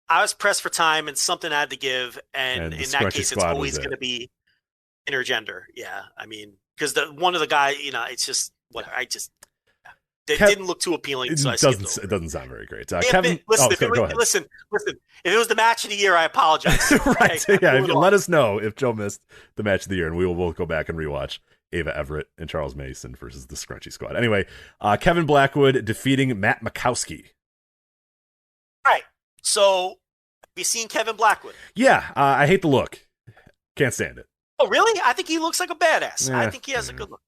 I was pressed for time, and something I had to give, and in that case, it's always going to be Intergender. Yeah, I mean, because one of the guys, it's just whatever. It didn't look too appealing, so I skipped over. It doesn't sound very great. Kevin, go ahead. Listen. If it was the match of the year, I apologize. Right? Okay, yeah. Let us know if Joe missed the match of the year, and we will go back and rewatch Ava Everett and Charles Mason versus the Scrunchy Squad. Anyway, Kevin Blackwood defeating Matt Makowski. All right. So, have you seen Kevin Blackwood? Yeah, I hate the look. Can't stand it. Oh, really? I think he looks like a badass. I think he has a good look.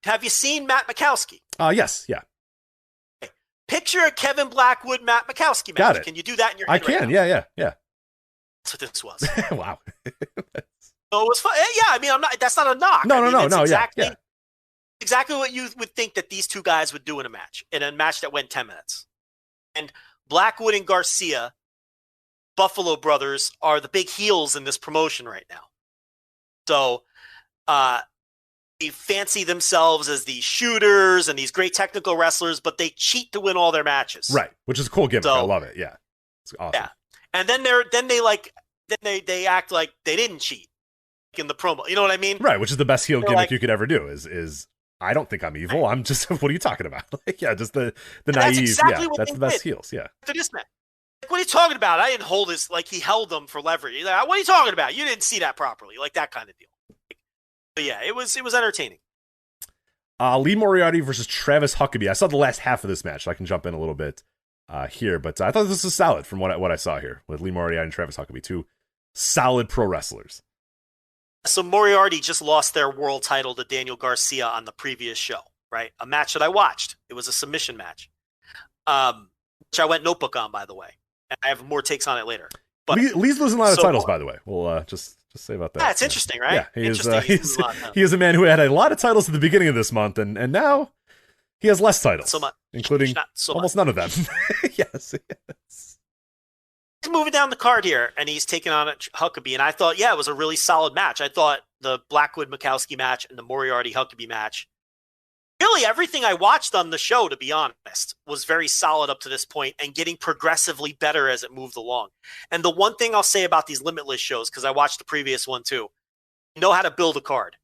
Have you seen Matt Makowski? Yes, yeah. Okay. Picture a Kevin Blackwood, Matt Makowski match. Got it. Can you do that in your head? I can, yeah. That's what this was. Wow. So it was fun. Yeah, I mean, that's not a knock. No, exactly what you would think that these two guys would do in a match that went 10 minutes. And Blackwood and Garcia, Buffalo Brothers, are the big heels in this promotion right now. So they fancy themselves as these shooters and these great technical wrestlers, but they cheat to win all their matches. Right, which is a cool gimmick. I love it. Yeah, it's awesome. Yeah, and then they act like they didn't cheat in the promo. You know what I mean? Right, which is the best heel gimmick you could ever do. Is I don't think I'm evil. I'm just. What are you talking about? Just the naive. That's exactly what that's the best heels. Yeah. To this man. Like, what are you talking about? I didn't hold his, like he held them for leverage. He's like, what are you talking about? You didn't see that properly. Like that kind of deal. But yeah, it was entertaining. Lee Moriarty versus Travis Huckabee. I saw the last half of this match, so I can jump in a little bit here. But I thought this was solid from what I saw here with Lee Moriarty and Travis Huckabee, two solid pro wrestlers. So Moriarty just lost their world title to Daniel Garcia on the previous show, right? A match that I watched. It was a submission match, which I went notebook on, by the way. And I have more takes on it later. But Lee's losing a lot of titles, by the way. We'll just say about that. Yeah, it's interesting, right? Yeah, he is a man who had a lot of titles at the beginning of this month, and now he has less titles, including almost none of them. Yes. He's moving down the card here, and he's taking on Huckabee, and I thought, it was a really solid match. I thought the Blackwood-Makowski match and the Moriarty-Huckabee match, really everything I watched on the show, to be honest, was very solid up to this point and getting progressively better as it moved along. And the one thing I'll say about these Limitless shows, because I watched the previous one too, you know how to build a card.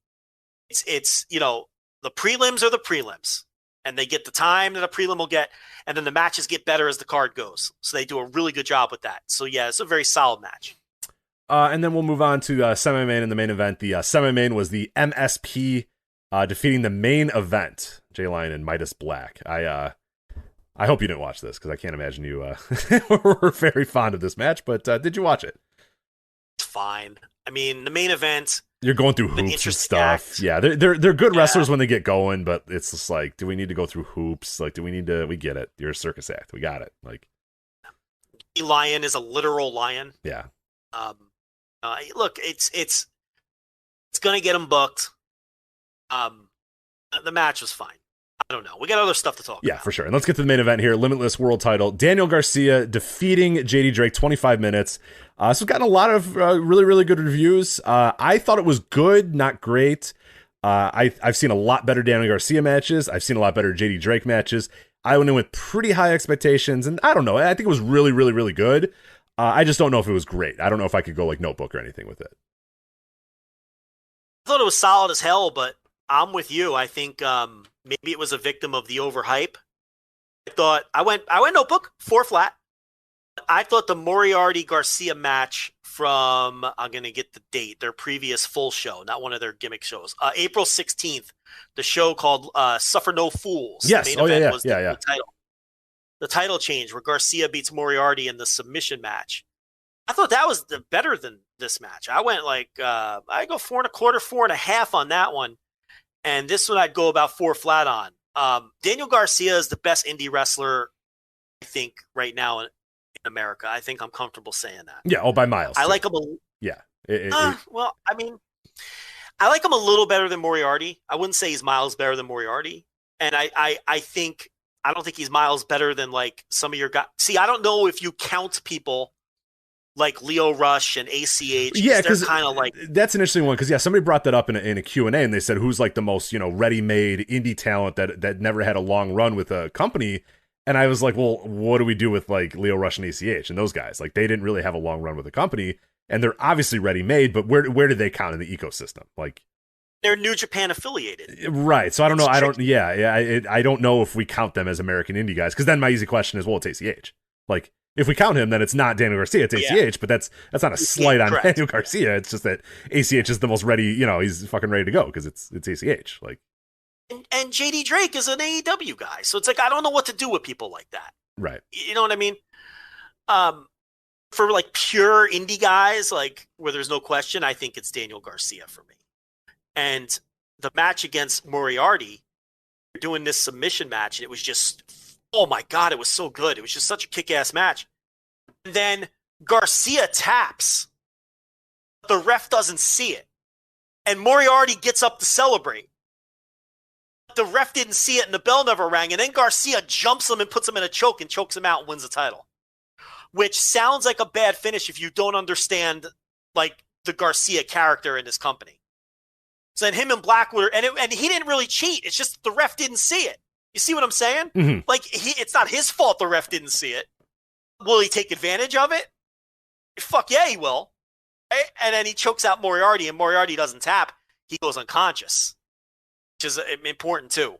It's the prelims are the prelims, and they get the time that a prelim will get, and then the matches get better as the card goes. So they do a really good job with that. So yeah, it's a very solid match. And then we'll move on to semi-main in the main event. The semi-main was the MSP defeating the main event, Jay Lyon and Midas Black. I hope you didn't watch this, because I can't imagine you were very fond of this match, but did you watch it? It's fine. I mean, the main event... You're going through hoops and stuff. Act. Yeah, they're good wrestlers when they get going, but it's just like, do we need to go through hoops? Like, do we need to... We get it. You're a circus act. We got it. Like, Lion is a literal lion. Yeah. Look, it's going to get him booked. The match was fine. I don't know. We got other stuff to talk about. Yeah, for sure. And let's get to the main event here. Limitless World Title. Daniel Garcia defeating JD Drake, 25 minutes. So we've gotten a lot of really, really good reviews. I thought it was good, not great. I've seen a lot better Daniel Garcia matches. I've seen a lot better JD Drake matches. I went in with pretty high expectations, and I don't know. I think it was really, really, really good. I just don't know if it was great. I don't know if I could go like Notebook or anything with it. I thought it was solid as hell, but I'm with you. I think maybe it was a victim of the overhype. I went Notebook 4 flat. I thought the Moriarty Garcia match from, I'm going to get the date, their previous full show, not one of their gimmick shows, April 16th, the show called Suffer No Fools. Yes. The main event was the title change where Garcia beats Moriarty in the submission match. I thought that was better than this match. I went I go 4 1/4, 4.5 on that one. And this one I'd go about 4 flat on. Daniel Garcia is the best indie wrestler, I think, right now in America. I think I'm comfortable saying that. Yeah, by miles. I like him well, I mean, I like him a little better than Moriarty. I wouldn't say he's miles better than Moriarty. And I don't think he's miles better than like some of your guys. See, I don't know if you count people like Leo Rush and ACH. Yeah, because they're kind of like, that's an interesting one. Because somebody brought that up in a Q&A, and they said who's like the most ready-made indie talent that never had a long run with a company. And I was like, well, what do we do with like Leo Rush and ACH and those guys? Like they didn't really have a long run with a company, and they're obviously ready-made. But where do they count in the ecosystem? Like they're New Japan affiliated, right? So I don't know. I don't know if we count them as American indie guys. Because then my easy question is, well, it's ACH. Like if we count him, then it's not Daniel Garcia, it's ACH. Yeah. But that's not a slight on Daniel Garcia. It's just that ACH is the most ready. He's fucking ready to go because it's ACH. Like. And JD Drake is an AEW guy. So it's like, I don't know what to do with people like that. Right. You know what I mean? For like pure indie guys, like where there's no question, I think it's Daniel Garcia for me. And the match against Moriarty, doing this submission match, and it was just, oh my God, it was so good. It was just such a kick-ass match. And then Garcia taps. The ref doesn't see it. And Moriarty gets up to celebrate. The ref didn't see it and the bell never rang. And then Garcia jumps him and puts him in a choke and chokes him out and wins the title. Which sounds like a bad finish if you don't understand like the Garcia character in this company. So then him and Blackwood, and he didn't really cheat. It's just the ref didn't see it. You see what I'm saying? Mm-hmm. Like it's not his fault the ref didn't see it. Will he take advantage of it? Fuck yeah, he will. Right? And then he chokes out Moriarty, and Moriarty doesn't tap. He goes unconscious, which is important too.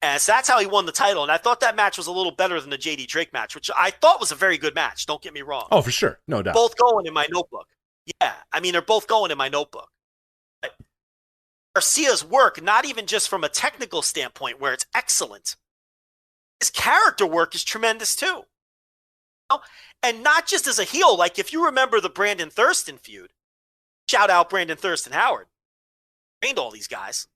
And so that's how he won the title. And I thought that match was a little better than the JD Drake match, which I thought was a very good match. Don't get me wrong. Oh, for sure. No doubt. Both going in my notebook. Yeah. I mean, they're both going in my notebook. But Garcia's work, not even just from a technical standpoint where it's excellent, his character work is tremendous too. And not just as a heel. Like if you remember the Brandon Thurston feud, shout out Brandon Thurston Howard. Trained all these guys.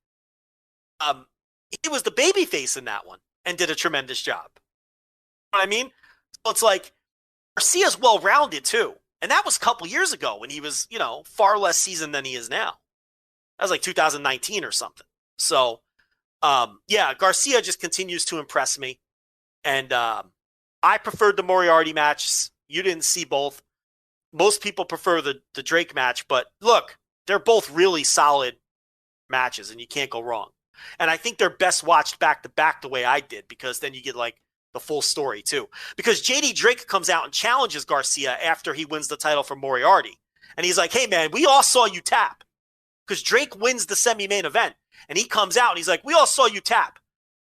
He was the babyface in that one and did a tremendous job. You know what I mean? So it's like Garcia's well-rounded too. And that was a couple years ago when he was, far less seasoned than he is now. That was like 2019 or something. So, Garcia just continues to impress me. And I preferred the Moriarty match. You didn't see both. Most people prefer the Drake match. But look, they're both really solid matches, and you can't go wrong. And I think they're best watched back to back the way I did, because then you get like the full story too. Because JD Drake comes out and challenges Garcia after he wins the title from Moriarty. And he's like, hey man, we all saw you tap. Because Drake wins the semi-main event. And he comes out and he's like, we all saw you tap.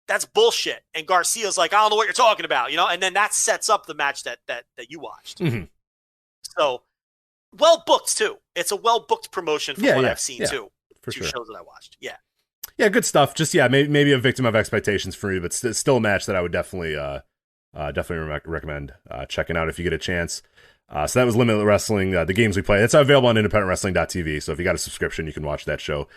That's bullshit. And Garcia's like, I don't know what you're talking about, and then that sets up the match that you watched. Mm-hmm. So well booked too. It's a well booked promotion from what I've seen too. For two sure. shows that I watched. Yeah. Yeah, good stuff. Just maybe a victim of expectations for me, but still a match that I would definitely recommend checking out if you get a chance. So that was Limitless Wrestling, the games we play. It's available on independentwrestling.tv, so if you got a subscription, you can watch that show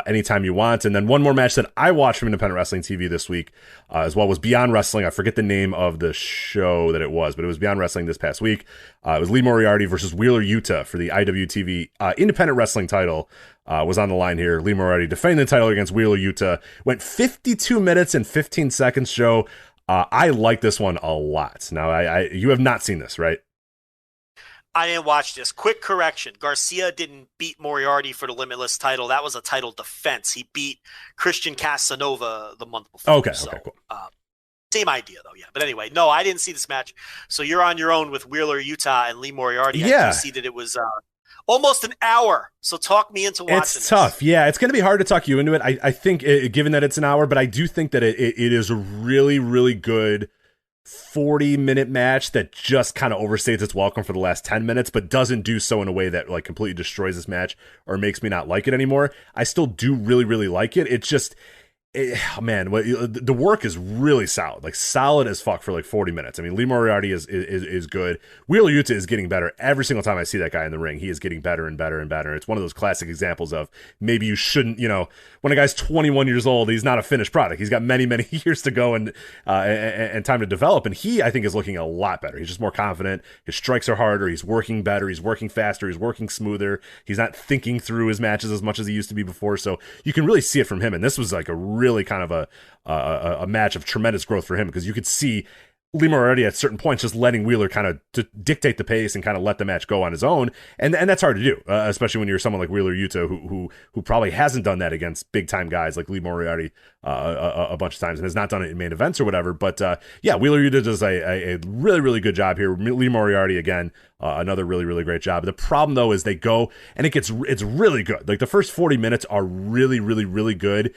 anytime you want. And then one more match that I watched from Independent Wrestling TV this week as well was Beyond Wrestling. I forget the name of the show that it was, but it was Beyond Wrestling this past week. It was Lee Moriarty versus Wheeler Yuta for the IWTV Independent Wrestling title. Was on the line here. Lee Moriarty defending the title against Wheeler Yuta. Went 52 minutes and 15 seconds show. I like this one a lot. Now, you have not seen this, right? I didn't watch this. Quick correction. Garcia didn't beat Moriarty for the Limitless title. That was a title defense. He beat Christian Casanova the month before. Okay, so, okay, cool. Same idea, though, yeah. But anyway, no, I didn't see this match. So you're on your own with Wheeler, Utah, and Lee Moriarty. Yeah. I do see that it was almost an hour. So talk me into watching this. It's tough. Yeah, it's going to be hard to talk you into it. I think, given that it's an hour, but I do think that it is a really, really good 40-minute match that just kind of overstays its welcome for the last 10 minutes, but doesn't do so in a way that like completely destroys this match or makes me not like it anymore. I still do really, really like it. It's just, the work is really solid, like solid as fuck for like 40 minutes. I mean, Lee Moriarty is good. Wheeler Yuta is getting better every single time I see that guy in the ring. He is getting better and better and better. It's one of those classic examples of maybe you shouldn't, when a guy's 21 years old, he's not a finished product. He's got many, many years to go and time to develop. And he, I think, is looking a lot better. He's just more confident. His strikes are harder. He's working better. He's working faster. He's working smoother. He's not thinking through his matches as much as he used to be before. So you can really see it from him. And this was like a really kind of a match of tremendous growth for him, because you could see Lee Moriarty at certain points just letting Wheeler kind of to dictate the pace and kind of let the match go on his own, and that's hard to do, especially when you're someone like Wheeler Yuta who probably hasn't done that against big time guys like Lee Moriarty a bunch of times and has not done it in main events or whatever. But Wheeler Yuta does a really, really good job here. Lee Moriarty again, another really, really great job. The problem though is they go and it's really good. Like the first 40 minutes are really, really, really good.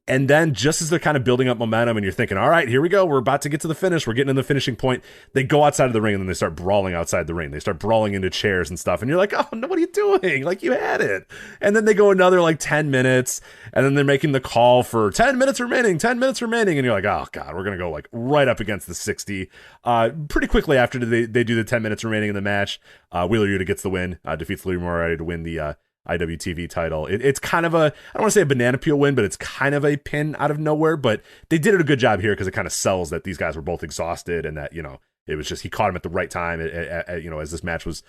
And then just as they're kind of building up momentum and you're thinking, all right, here we go. We're about to get to the finish. We're getting to the finishing point. They go outside of the ring and then they start brawling outside the ring. They start brawling into chairs and stuff. And you're like, oh, no, what are you doing? Like, you had it. And then they go another like 10 minutes and then they're making the call for 10 minutes remaining. And you're like, oh, God, we're going to go like right up against the 60. Pretty quickly after they do the 10 minutes remaining in the match, Wheeler Yuta gets the win, defeats Lee Moriarty to win the IWTV title. It's kind of I don't want to say a banana peel win, but it's kind of a pin out of nowhere. But they did it a good job here because it kind of sells that these guys were both exhausted and that, it was just he caught him at the right time, as this match was,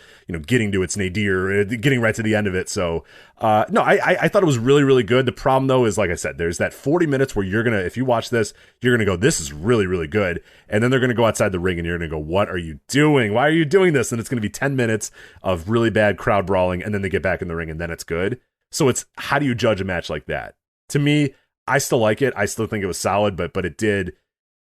getting to its nadir, getting right to the end of it. So, no, I thought it was really, really good. The problem, though, is, like I said, there's that 40 minutes where you're going to, if you watch this, you're going to go, this is really, really good. And then they're going to go outside the ring and you're going to go, what are you doing? Why are you doing this? And it's going to be 10 minutes of really bad crowd brawling. And then they get back in the ring and then it's good. So it's, how do you judge a match like that? To me, I still like it. I still think it was solid, but it did.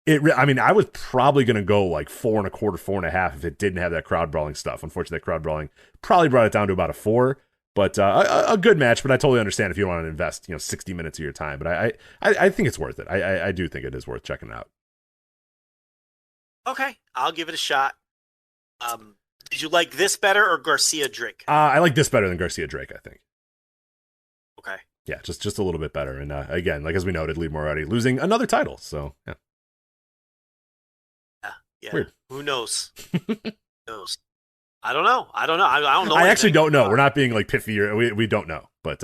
I was probably going to go like 4.25, 4.5 if it didn't have that crowd brawling stuff. Unfortunately, that crowd brawling probably brought it down to about a 4. But a good match. But I totally understand if you don't want to invest 60 minutes of your time. But I think it's worth it. I do think it is worth checking out. Okay, I'll give it a shot. Did you like this better or Garcia Drake? I like this better than Garcia Drake, I think. Okay. Yeah, just a little bit better. And again, like as we noted, Lee Moriarty losing another title. So yeah. Yeah. Weird. Who knows? Who knows? I don't know. I don't know. I actually don't know. We're not being like piffy or we don't know. But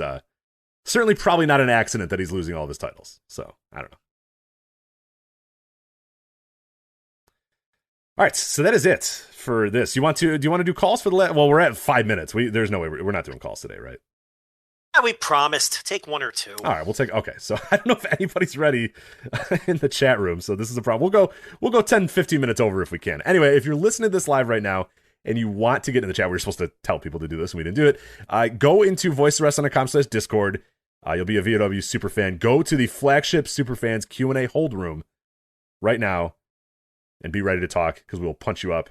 certainly probably not an accident that he's losing all of his titles. So I don't know. All right, so that is it for this. Do you want to do calls for the well, we're at 5 minutes. There's no way we're not doing calls today, right? Yeah, we promised. Take 1 or 2. All right, we'll take. Okay, so I don't know if anybody's ready in the chat room, so this is a problem. We'll go 10, 15 minutes over if we can. Anyway, if you're listening to this live right now and you want to get in the chat, we're supposed to tell people to do this and we didn't do it. Go into voicesofwrestling.com/discord. You'll be a VOW superfan. Go to the flagship superfans Q&A hold room right now and be ready to talk because we'll punch you up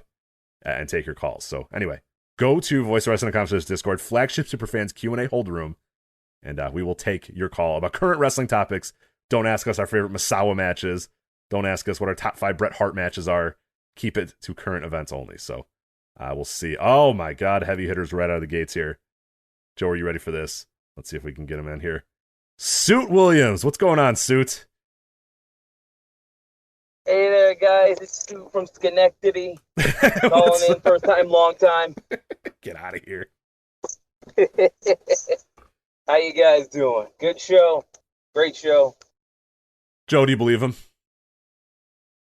and take your calls. So anyway, go to voicesofwrestling.com/discord, flagship superfans Q&A hold room. And we will take your call about current wrestling topics. Don't ask us our favorite Masawa matches. Don't ask us what our top 5 Bret Hart matches are. Keep it to current events only. So we'll see. Oh, my God. Heavy hitters right out of the gates here. Joe, are you ready for this? Let's see if we can get him in here. Suit Williams. What's going on, Suit? Hey there, guys. It's Suit from Schenectady. Calling in first time, long time. Get out of here. How you guys doing? Good show. Great show. Joe, do you believe him?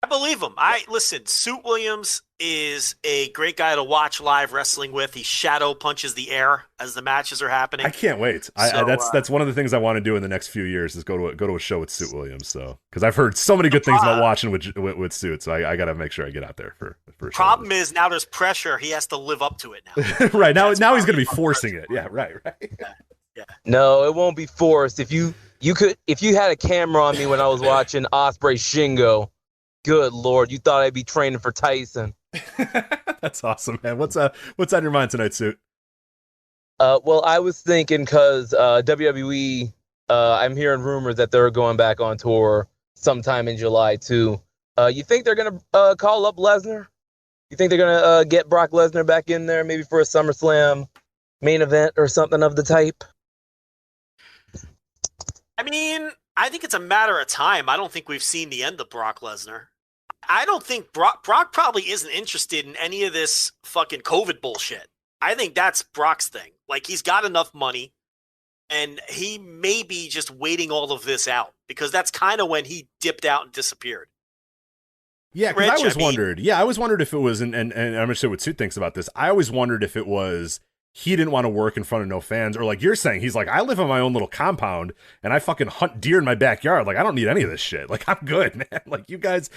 I believe him. Listen, Suit Williams is a great guy to watch live wrestling with. He shadow punches the air as the matches are happening. I can't wait. That's one of the things I want to do in the next few years is go to a show with Suit Williams. So because I've heard so many good things about watching with Suit, so I got to make sure I get out there for per Problem is now there's pressure. He has to live up to it now. right now he's going to be forcing it. Yeah, right. Yeah. No, it won't be forced. If you had a camera on me when I was watching Osprey Shingo, good Lord, you thought I'd be training for Tyson. That's awesome, man. What's on your mind tonight, Suit? Well, I was thinking because WWE, I'm hearing rumors that they're going back on tour sometime in July too. You think they're gonna call up Lesnar? You think they're gonna get Brock Lesnar back in there, maybe for a SummerSlam main event or something of the type? I mean, I think it's a matter of time. I don't think we've seen the end of Brock Lesnar. I don't think Brock probably isn't interested in any of this fucking COVID bullshit. I think that's Brock's thing. Like, he's got enough money, and he may be just waiting all of this out, because that's kind of when he dipped out and disappeared. Yeah, because I always wondered if it was, and I'm going to show what Suit thinks about this. I always wondered if it was he didn't want to work in front of no fans, or like you're saying, he's like, I live on my own little compound and I fucking hunt deer in my backyard. Like, I don't need any of this shit. Like, I'm good, man. Like, you guys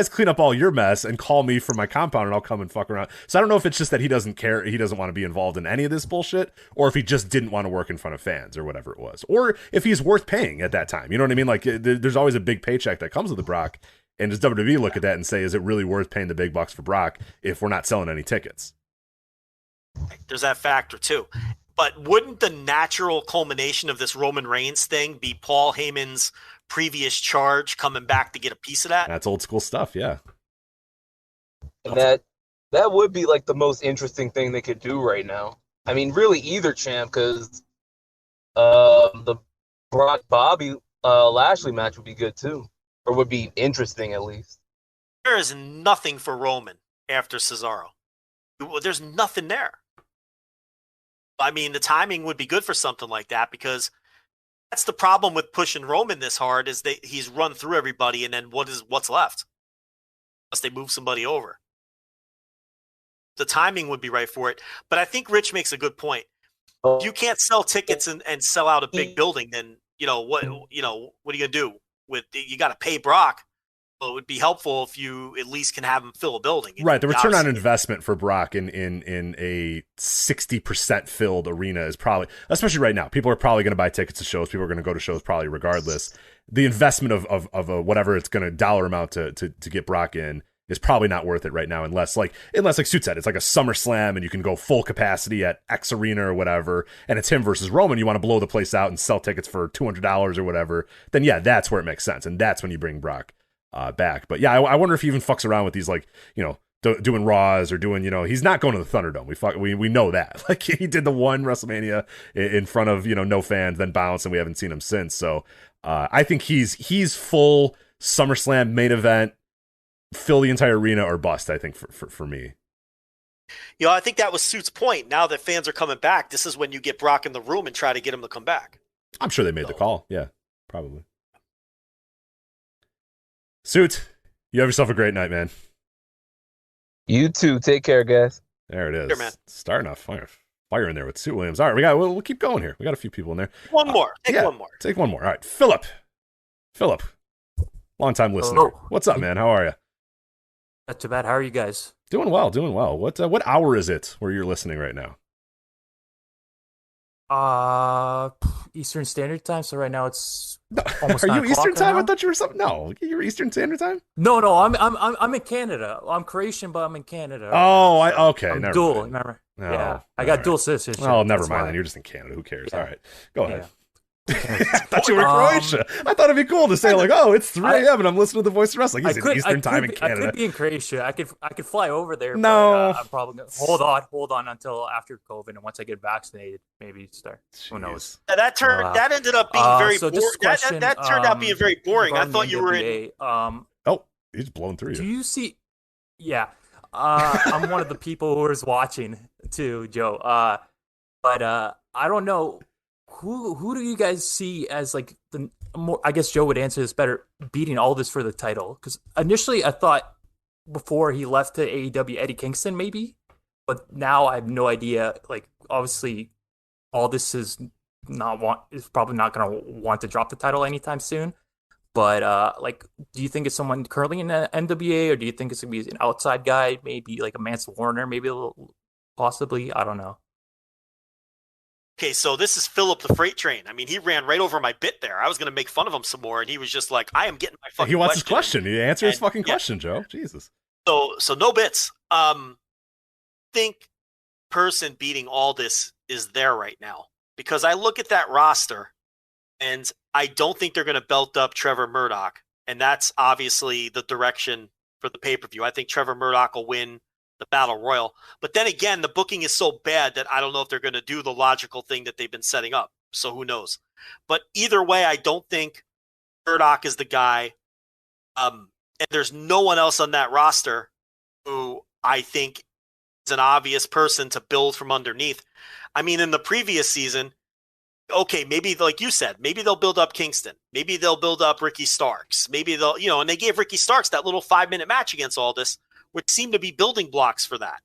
clean up all your mess and call me from my compound and I'll come and fuck around. So I don't know if it's just that he doesn't care, he doesn't want to be involved in any of this bullshit, or if he just didn't want to work in front of fans or whatever it was, or if he's worth paying at that time. You know what I mean? Like, there's always a big paycheck that comes with the Brock. And does WWE look at that and say, is it really worth paying the big bucks for Brock if we're not selling any tickets? There's that factor too. But wouldn't the natural culmination of this Roman Reigns thing be Paul Heyman's previous charge coming back to get a piece of that? That's old school stuff, yeah. And that would be like the most interesting thing they could do right now. I mean, really either champ, because the Brock Bobby Lashley match would be good too, or would be interesting at least. There is nothing for Roman after Cesaro. There's nothing there. I mean, the timing would be good for something like that, because that's the problem with pushing Roman this hard, is that he's run through everybody, and then what's left? Unless they move somebody over. The timing would be right for it. But I think Rich makes a good point. If you can't sell tickets and sell out a big building, then what are you gonna do? You got to pay Brock. Well, it would be helpful if you at least can have him fill a building. Right. The return on investment for Brock in a 60% filled arena is probably, especially right now, people are probably going to buy tickets to shows. People are going to go to shows probably regardless. The investment of whatever it's going to dollar amount to get Brock in is probably not worth it right now, unless like Suit said, it's like a SummerSlam and you can go full capacity at X arena or whatever, and it's him versus Roman. You want to blow the place out and sell tickets for $200 or whatever. Then yeah, that's where it makes sense, and that's when you bring Brock back. But yeah, I wonder if he even fucks around with these, like, doing Raws or doing, he's not going to the Thunderdome. We know that. Like, he did the one WrestleMania in front of, no fans, then bounced, and we haven't seen him since. So I think he's full SummerSlam main event, fill the entire arena or bust, I think, for me. I think that was Suit's point. Now that fans are coming back, this is when you get Brock in the room and try to get him to come back. I'm sure they made the call. Yeah, probably. Suit, you have yourself a great night, man. You too. Take care, guys. There it is. Sure, man. Starting off fire in there with Suit Williams. All right, we'll keep going here. We got a few people in there. One more. Take one more. Take one more. All right, Philip, long time listener. Hello. What's up, man? How are you? Not too bad. How are you guys? Doing well. What hour is it where you're listening right now? Eastern Standard Time. So right now it's almost. Are you Eastern Time? Right, I thought you were something. No, you're Eastern Standard Time. No. I'm in Canada. I'm Croatian, but I'm in Canada. Right okay. I'm never dual. mind. Remember? No, yeah, I got dual citizenship. Oh, never that's mind. why. Then you're just in Canada. Who cares? Yeah. All right, go ahead. Yeah. I thought you were Croatia. I thought it'd be cool to say like, oh, it's 3 a.m. and I'm listening to the Voice of Wrestling. He's in Eastern Time in Canada. I could be in Croatia. I could fly over there. No, but, I'm probably gonna hold on until after COVID, and once I get vaccinated, maybe start. Who knows? That ended up being very so boring. question, that turned out being very boring. I thought you were in. Oh, he's blowing through you. Do you see? Yeah, I'm one of the people who is watching too, Joe. But I don't know. Who do you guys see as like the more? I guess Joe would answer this better. Beating all this for the title, because initially I thought before he left to AEW, Eddie Kingston maybe, but now I have no idea. Like obviously, all this is probably not going to want to drop the title anytime soon. But like, do you think it's someone currently in the NWA, or do you think it's gonna be an outside guy, maybe like a Mance Warner, maybe a little, possibly? I don't know. Okay, so this is Philip the Freight Train. I mean, he ran right over my bit there. I was going to make fun of him some more, and he was just like, "I am getting my fucking." He wants his question. You answer his fucking question, Joe. Jesus. So no bits. Think person beating all this is there right now, because I look at that roster, and I don't think they're going to belt up Trevor Murdoch, and that's obviously the direction for the pay-per-view. I think Trevor Murdoch will win the Battle Royal. But then again, the booking is so bad that I don't know if they're going to do the logical thing that they've been setting up. So who knows? But either way, I don't think Murdoch is the guy. And there's no one else on that roster who I think is an obvious person to build from underneath. I mean, in the previous season, okay, maybe like you said, maybe they'll build up Kingston. Maybe they'll build up Ricky Starks. Maybe they'll, and they gave Ricky Starks that little 5-minute match against Aldis, which seem to be building blocks for that.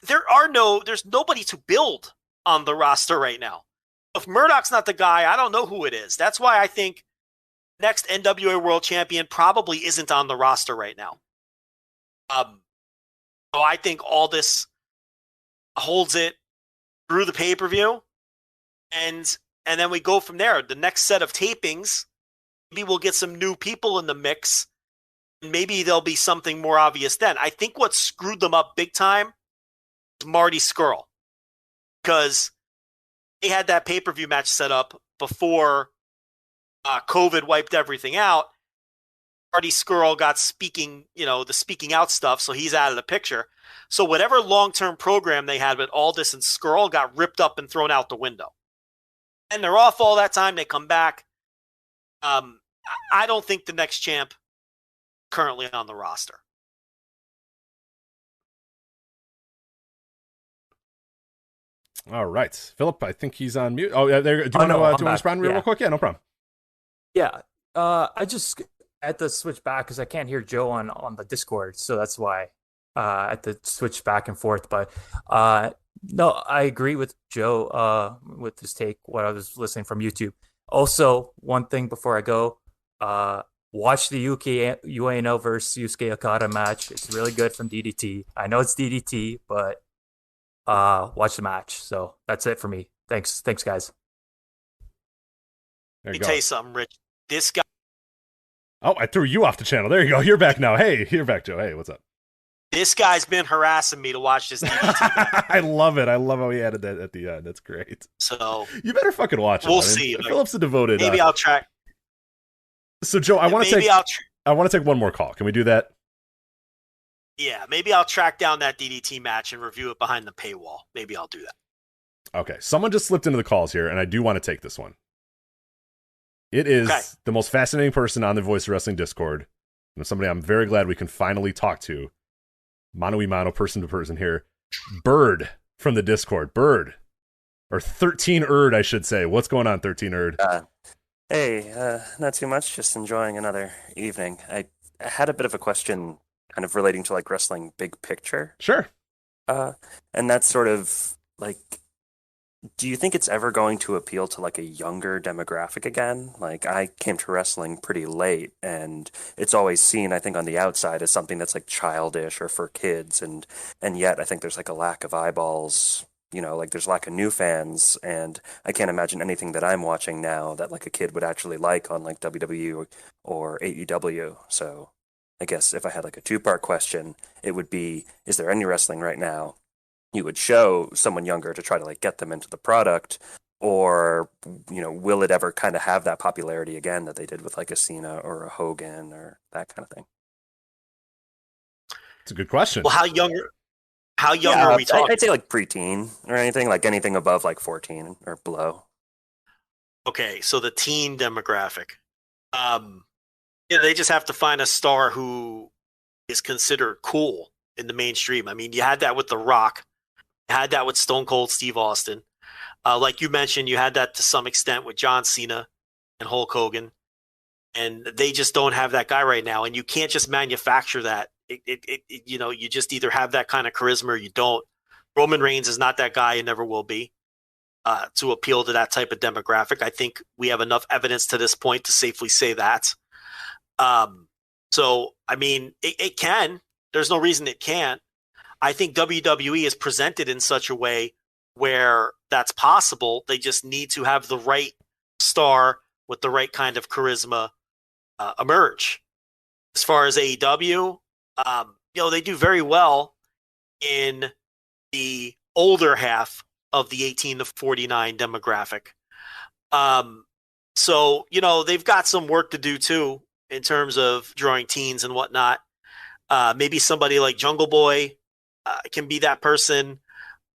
There's nobody to build on the roster right now. If Murdoch's not the guy, I don't know who it is. That's why I think next NWA World Champion probably isn't on the roster right now. So I think Aldis holds it through the pay-per-view, and then we go from there. The next set of tapings, maybe we'll get some new people in the mix. Maybe there'll be something more obvious then. I think what screwed them up big time is Marty Scurll, because they had that pay-per-view match set up before COVID wiped everything out. Marty Scurll got the speaking out stuff, so he's out of the picture. So whatever long-term program they had with Aldis and Scurll got ripped up and thrown out the window. And they're off all that time. They come back. I don't think the next champ currently on the roster. All right, Philip, I think he's on mute. Oh, yeah, there. Do you want to respond real quick? Yeah, no problem. Yeah, I just had to switch back because I can't hear Joe on the Discord, so that's why I had to switch back and forth. But no, I agree with Joe with his take. What I was listening from YouTube. Also, one thing before I go. Watch the Ueno versus Yusuke Okada match. It's really good from DDT. I know it's DDT, but watch the match. So that's it for me. Thanks, guys. Let me tell you something, Rich. This guy. Oh, I threw you off the channel. There you go. You're back now. Hey, you're back, Joe. Hey, what's up? This guy's been harassing me to watch this DDT. I love it. I love how he added that at the end. That's great. So you better fucking watch it. We'll see. Philip's a devoted. Maybe I'll track. So, Joe, I want to take one more call. Can we do that? Yeah, maybe I'll track down that DDT match and review it behind the paywall. Maybe I'll do that. Okay, someone just slipped into the calls here, and I do want to take this one. It is the most fascinating person on the Voice of Wrestling Discord, and somebody I'm very glad we can finally talk to, mano a mano, person to person here. Bird from the Discord. Bird. Or 13 Erd, I should say. What's going on, 13 Erd? Hey, not too much. Just enjoying another evening. I had a bit of a question kind of relating to like wrestling big picture. Sure. And that's sort of like, do you think it's ever going to appeal to like a younger demographic again? Like I came to wrestling pretty late and it's always seen, I think, on the outside as something that's like childish or for kids. And yet I think there's like a lack of eyeballs. Like there's lack of new fans, and I can't imagine anything that I'm watching now that like a kid would actually like on like WWE or AEW. So I guess if I had like a 2-part question, it would be, is there any wrestling right now you would show someone younger to try to like get them into the product, or, will it ever kind of have that popularity again that they did with like a Cena or a Hogan or that kind of thing? It's a good question. Well, how young are we talking? I'd say like preteen or anything above like 14 or below. Okay, so the teen demographic. They just have to find a star who is considered cool in the mainstream. I mean, you had that with The Rock. You had that with Stone Cold Steve Austin. Like you mentioned, you had that to some extent with John Cena and Hulk Hogan. And they just don't have that guy right now. And you can't just manufacture that. You just either have that kind of charisma or you don't. Roman Reigns is not that guy and never will be. to appeal to that type of demographic. I think we have enough evidence to this point to safely say that. So, I mean, it can. There's no reason it can't. I think WWE is presented in such a way where that's possible. They just need to have the right star with the right kind of charisma emerge. As far as AEW, they do very well in the older half of the 18 to 49 demographic. So, they've got some work to do too in terms of drawing teens and whatnot. Maybe somebody like Jungle Boy can be that person.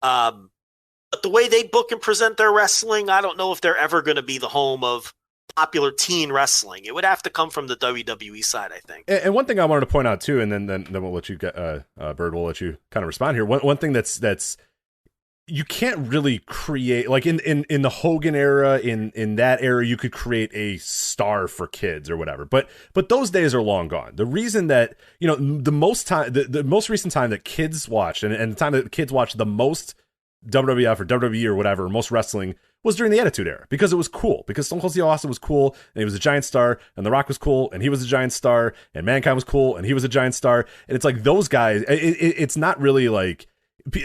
But the way they book and present their wrestling, I don't know if they're ever going to be the home of popular teen wrestling. It would have to come from the WWE side, I think. And one thing I wanted to point out too, and then we'll let you get Bird. We'll let you kind of respond here. One thing that's you can't really create, like in the Hogan era, in that era, you could create a star for kids or whatever. But those days are long gone. The reason that the most recent time that kids watched and the time that kids watched the most WWF or WWE or whatever, most wrestling, was during the Attitude Era, because it was cool, because Stone Cold Steve Austin was cool and he was a giant star, and The Rock was cool and he was a giant star, and Mankind was cool and he was a giant star. And it's like those guys, it's not really like,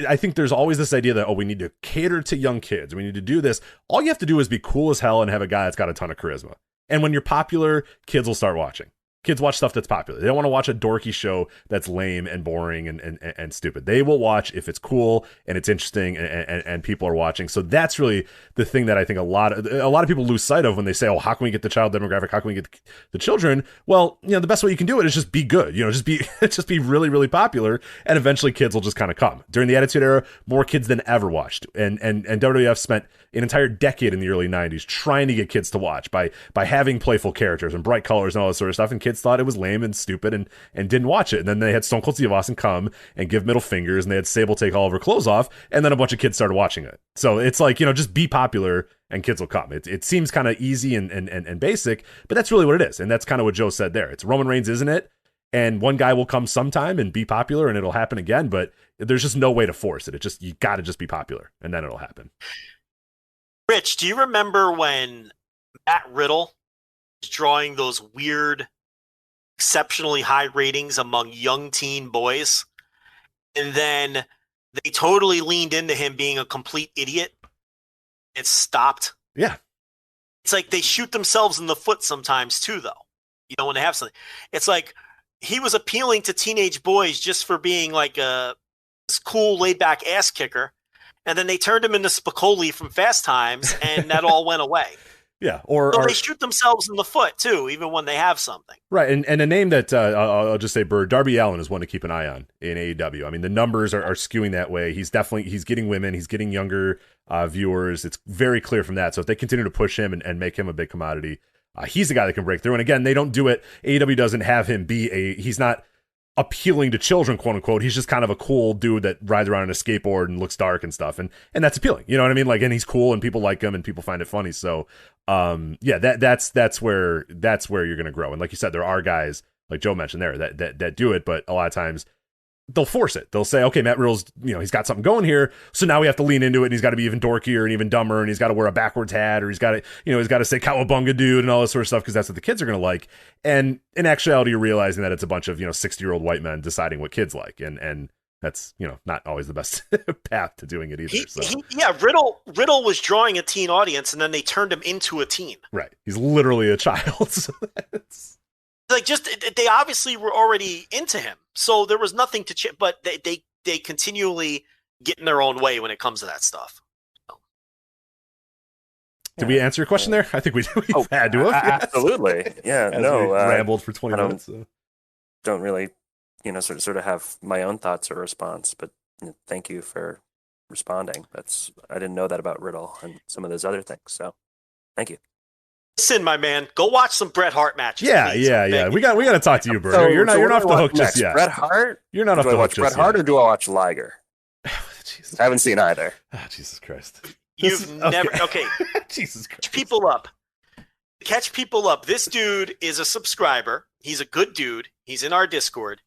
I think there's always this idea that, we need to cater to young kids, we need to do this. All you have to do is be cool as hell and have a guy that's got a ton of charisma. And when you're popular, kids will start watching. Kids watch stuff that's popular. They don't want to watch a dorky show that's lame and boring and stupid. They will watch if it's cool and it's interesting and people are watching. So that's really the thing that I think a lot of people lose sight of when they say, how can we get the child demographic? How can we get the children? Well, the best way you can do it is just be good. Just be really, really popular, and eventually kids will just kind of come. During the Attitude Era, more kids than ever watched, and WWF spent an entire decade in the early 90s trying to get kids to watch by having playful characters and bright colors and all this sort of stuff, and kids thought it was lame and stupid and didn't watch it. And then they had Stone Cold Steve Austin come and give middle fingers, and they had Sable take all of her clothes off, and then a bunch of kids started watching it. So it's like, just be popular and kids will come. It seems kind of easy and basic, but that's really what it is. And that's kind of what Joe said there. It's Roman Reigns, isn't it? And one guy will come sometime and be popular, and it'll happen again, but there's just no way to force it. You got to just be popular, and then it'll happen. Rich, do you remember when Matt Riddle was drawing those weird, exceptionally high ratings among young teen boys, and then they totally leaned into him being a complete idiot? It stopped. Yeah. It's like they shoot themselves in the foot sometimes too, though. When they have something. It's like he was appealing to teenage boys just for being like this cool, laid-back ass kicker, and then they turned him into Spicoli from Fast Times, and that all went away. Yeah, so they shoot themselves in the foot too, even when they have something. Right, and a name that I'll just say, Bird, Darby Allin is one to keep an eye on in AEW. I mean, the numbers are skewing that way. He's getting women, he's getting younger viewers. It's very clear from that. So if they continue to push him and make him a big commodity, he's the guy that can break through. And again, they don't do it. AEW doesn't have him be he's not appealing to children, quote unquote. He's just kind of a cool dude that rides around on a skateboard and looks dark and stuff, and that's appealing. You know what I mean? Like, and he's cool and people like him and people find it funny. So that's where you're gonna grow. And like you said, there are guys like Joe mentioned there that do it, but a lot of times they'll force it. They'll say, okay, Matt Riddle's, he's got something going here, so now we have to lean into it, and he's got to be even dorkier and even dumber, and he's got to wear a backwards hat, or he's got to say cowabunga dude and all this sort of stuff, because that's what the kids are going to like. And in actuality, you're realizing that it's a bunch of 60-year-old white men deciding what kids like, and that's not always the best path to doing it either. Riddle was drawing a teen audience, and then they turned him into a teen. Right, he's literally a child. So they obviously were already into him, so there was nothing to but they continually get in their own way when it comes to that stuff. Did we answer your question there? I think we had to have. Absolutely. Yeah. We rambled for 20 minutes. So. Don't really, sort of have my own thoughts or response, but thank you for responding. I didn't know that about Riddle and some of those other things. So thank you. Listen, my man, go watch some Bret Hart matches. Yeah. We got to talk to you, Bert. So, you're not off the hook just yet. Bret Hart? You're not off the hook just yet. Bret Hart, or do I watch Liger? I haven't seen either. Oh, Jesus Christ. You've never Jesus Christ. Catch people up. This dude is a subscriber. He's a good dude. He's in our Discord.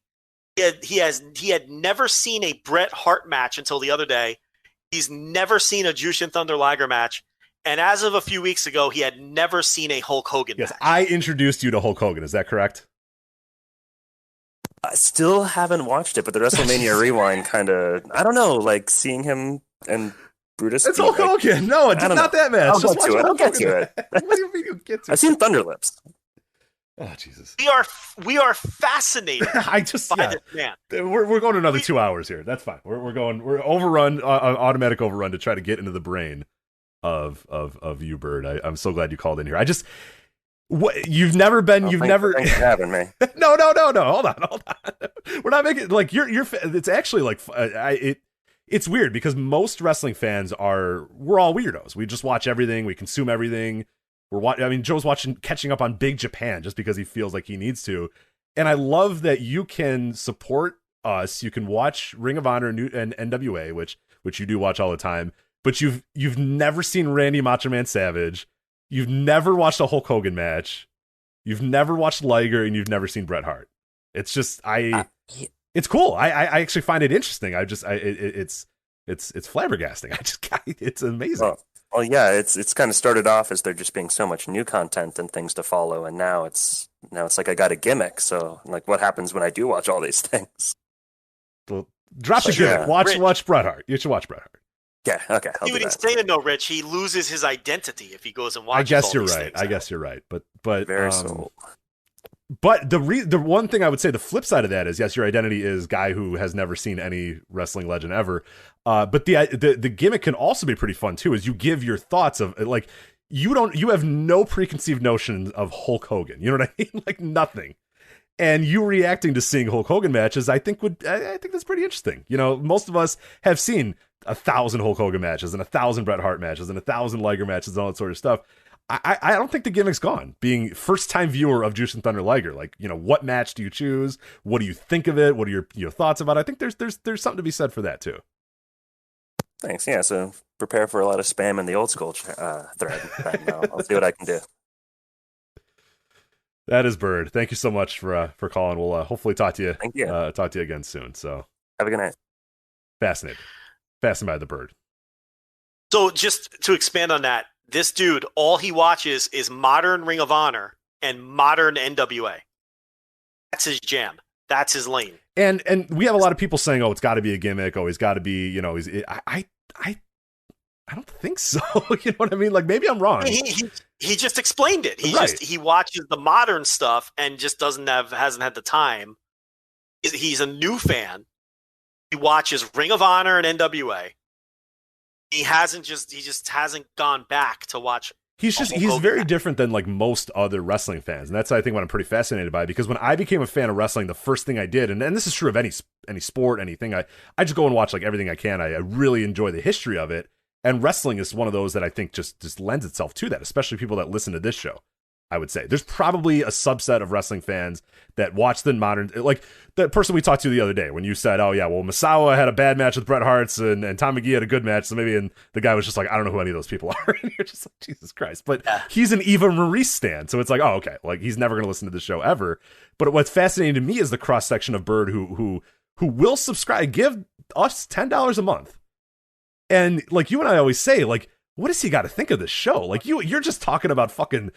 He had never seen a Bret Hart match until the other day. He's never seen a Jushin Thunder Liger match. And as of a few weeks ago, he had never seen a Hulk Hogan Yes, match. I introduced you to Hulk Hogan. Is that correct? I still haven't watched it, but the WrestleMania Rewind kind of, I don't know, like seeing him and Brutus. It's Hulk Hogan. No, it's not that match. I'll get to it. What do you mean you get to it? I've seen Thunderlips. Oh, Jesus. We are fascinated by this man. We're going another 2 hours here. That's fine. We're overrun, automatic overrun to try to get into the brain of you, Bird. I'm so glad you called in here. You've never been. Thanks for having me. No. Hold on. We're not making like you're. It's actually like it's weird because most wrestling fans we're all weirdos. We just watch everything. We consume everything. Joe's catching up on Big Japan just because he feels like he needs to. And I love that you can support us. You can watch Ring of Honor and NWA, which you do watch all the time. But you've never seen Randy Macho Man Savage. You've never watched a Hulk Hogan match. You've never watched Liger, and you've never seen Bret Hart. It's just it's cool. I actually find it interesting. It's flabbergasting. It's amazing. Well, yeah, it's kind of started off as there just being so much new content and things to follow, and now it's like I got a gimmick. So like, what happens when I do watch all these things? Well, drop the gimmick. Watch Bret Hart. You should watch Bret Hart. Yeah, okay. See what he's saying, though, Rich. He loses his identity if he goes and watches. I guess you're right. But very so. But the one thing I would say, the flip side of that is, yes, your identity is guy who has never seen any wrestling legend ever. But the gimmick can also be pretty fun too, is you give your thoughts of like you have no preconceived notions of Hulk Hogan. You know what I mean? Like nothing. And you reacting to seeing Hulk Hogan matches, I think that's pretty interesting. You know, most of us have seen 1,000 Hulk Hogan matches and 1,000 Bret Hart matches and 1,000 Liger matches and all that sort of stuff. I don't think the gimmick's gone. Being first-time viewer of Jushin Thunder Liger, like, you know, what match do you choose? What do you think of it? What are your thoughts about it? I think there's something to be said for that too. Thanks. Yeah. So prepare for a lot of spam in the old school thread. I'll see what I can do. That is Bird. Thank you so much for calling. We'll hopefully talk to you. Thank you. Talk to you again soon. So have a good night. Fascinated by the Bird. So just to expand on that, this dude, all he watches is modern Ring of Honor and modern NWA. That's his jam. That's his lane. And we have a lot of people saying, "Oh, it's got to be a gimmick. Oh, he's got to be." You know, I don't think so. You know what I mean? Like maybe I'm wrong. He just explained it. He watches the modern stuff and just hasn't had the time. He's a new fan. He watches Ring of Honor and NWA. He just hasn't gone back to watch. He's very different than like most other wrestling fans, and that's I think what I'm pretty fascinated by. Because when I became a fan of wrestling, the first thing I did, and this is true of any sport, anything, I just go and watch like everything I can. I really enjoy the history of it, and wrestling is one of those that I think just lends itself to that, especially people that listen to this show. I would say there's probably a subset of wrestling fans that watch the modern, like that person we talked to the other day when you said, "Oh yeah, well Misawa had a bad match with Bret Hart's and Tom McGee had a good match," so maybe, and the guy was just like, "I don't know who any of those people are," and you're just like, Jesus Christ. But he's an Eva Marie stan, so it's like, oh okay, like he's never going to listen to the show ever. But what's fascinating to me is the cross section of Bird who will subscribe, give us $10 a month, and like you and I always say, like, what does he got to think of this show? Like you're just talking about fucking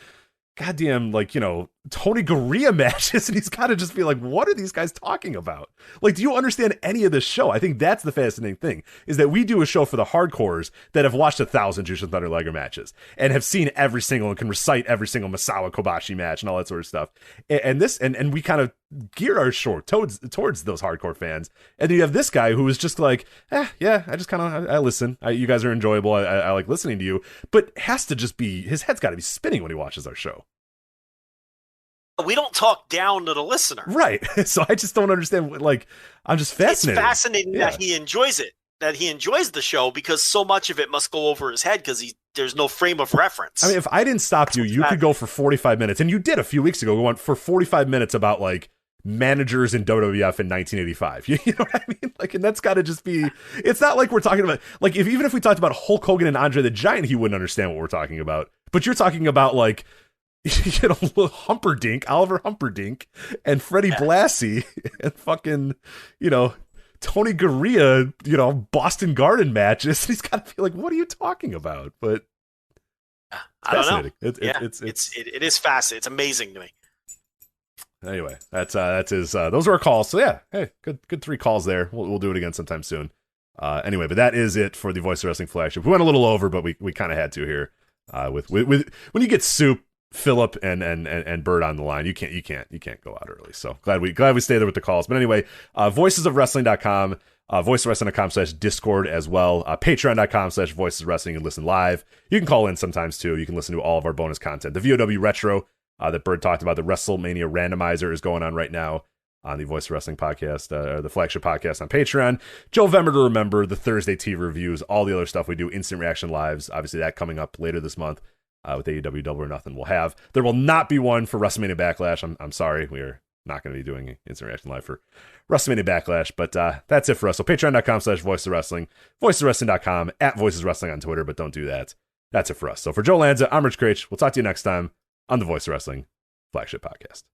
goddamn, like, you know, Tony Garea matches, and he's got to just be like, what are these guys talking about? Like, do you understand any of this show? I think that's the fascinating thing, is that we do a show for the hardcores that have watched 1,000 Jushin Thunder Liger matches and have seen every single and can recite every single Misawa Kobashi match and all that sort of stuff. And we kind of gear our show towards those hardcore fans. And then you have this guy who is just like, yeah, I just kind of, I listen. You guys are enjoyable. I like listening to you, but has to just be, his head's got to be spinning when he watches our show. We don't talk down to the listener. Right. So I just don't understand. Like, I'm just fascinated. It's fascinating that he enjoys it, that he enjoys the show, because so much of it must go over his head because there's no frame of reference. I mean, if I didn't stop you, you could go for 45 minutes. And you did a few weeks ago, go on for 45 minutes about like managers in WWF in 1985. You know what I mean? Like, and that's got to just be, it's not like we're talking about, like, even if we talked about Hulk Hogan and Andre the Giant, he wouldn't understand what we're talking about. But you're talking about like, you know, Oliver Humperdinck and Freddie Blassie and fucking, you know, Tony Garea, Boston Garden matches. He's got to be like, what are you talking about? But I don't know. It is fascinating. It's amazing to me. Anyway, that's his. Those are our calls. So yeah, hey, good 3 calls there. We'll do it again sometime soon. Anyway, but that is it for the Voice of Wrestling Flagship. We went a little over, but we kind of had to here. With when you get Soup, Phillip, and Bird on the line, you can't go out early. So glad we stay there with the calls. But anyway, voicesofwrestling.com, voicesofwrestling.com/discord as well, patreon.com/voicesofwrestling and listen live. You can call in sometimes too. You can listen to all of our bonus content. The VOW Retro that Bird talked about, the WrestleMania randomizer is going on right now on the Voice of Wrestling podcast, the flagship podcast on Patreon. Joe Vemmer to remember, the Thursday TV reviews, all the other stuff we do, instant reaction lives. Obviously, that coming up later this month with AEW Double or Nothing. There will not be one for WrestleMania Backlash. I'm sorry, we are not going to be doing instant reaction live for WrestleMania Backlash. But that's it for us. So Patreon.com/Voice of Wrestling, voiceofwrestling.com, @Voices Wrestling on Twitter. But don't do that. That's it for us. So for Joe Lanza, I'm Rich Craich. We'll talk to you next time on the Voice of Wrestling Flagship Podcast.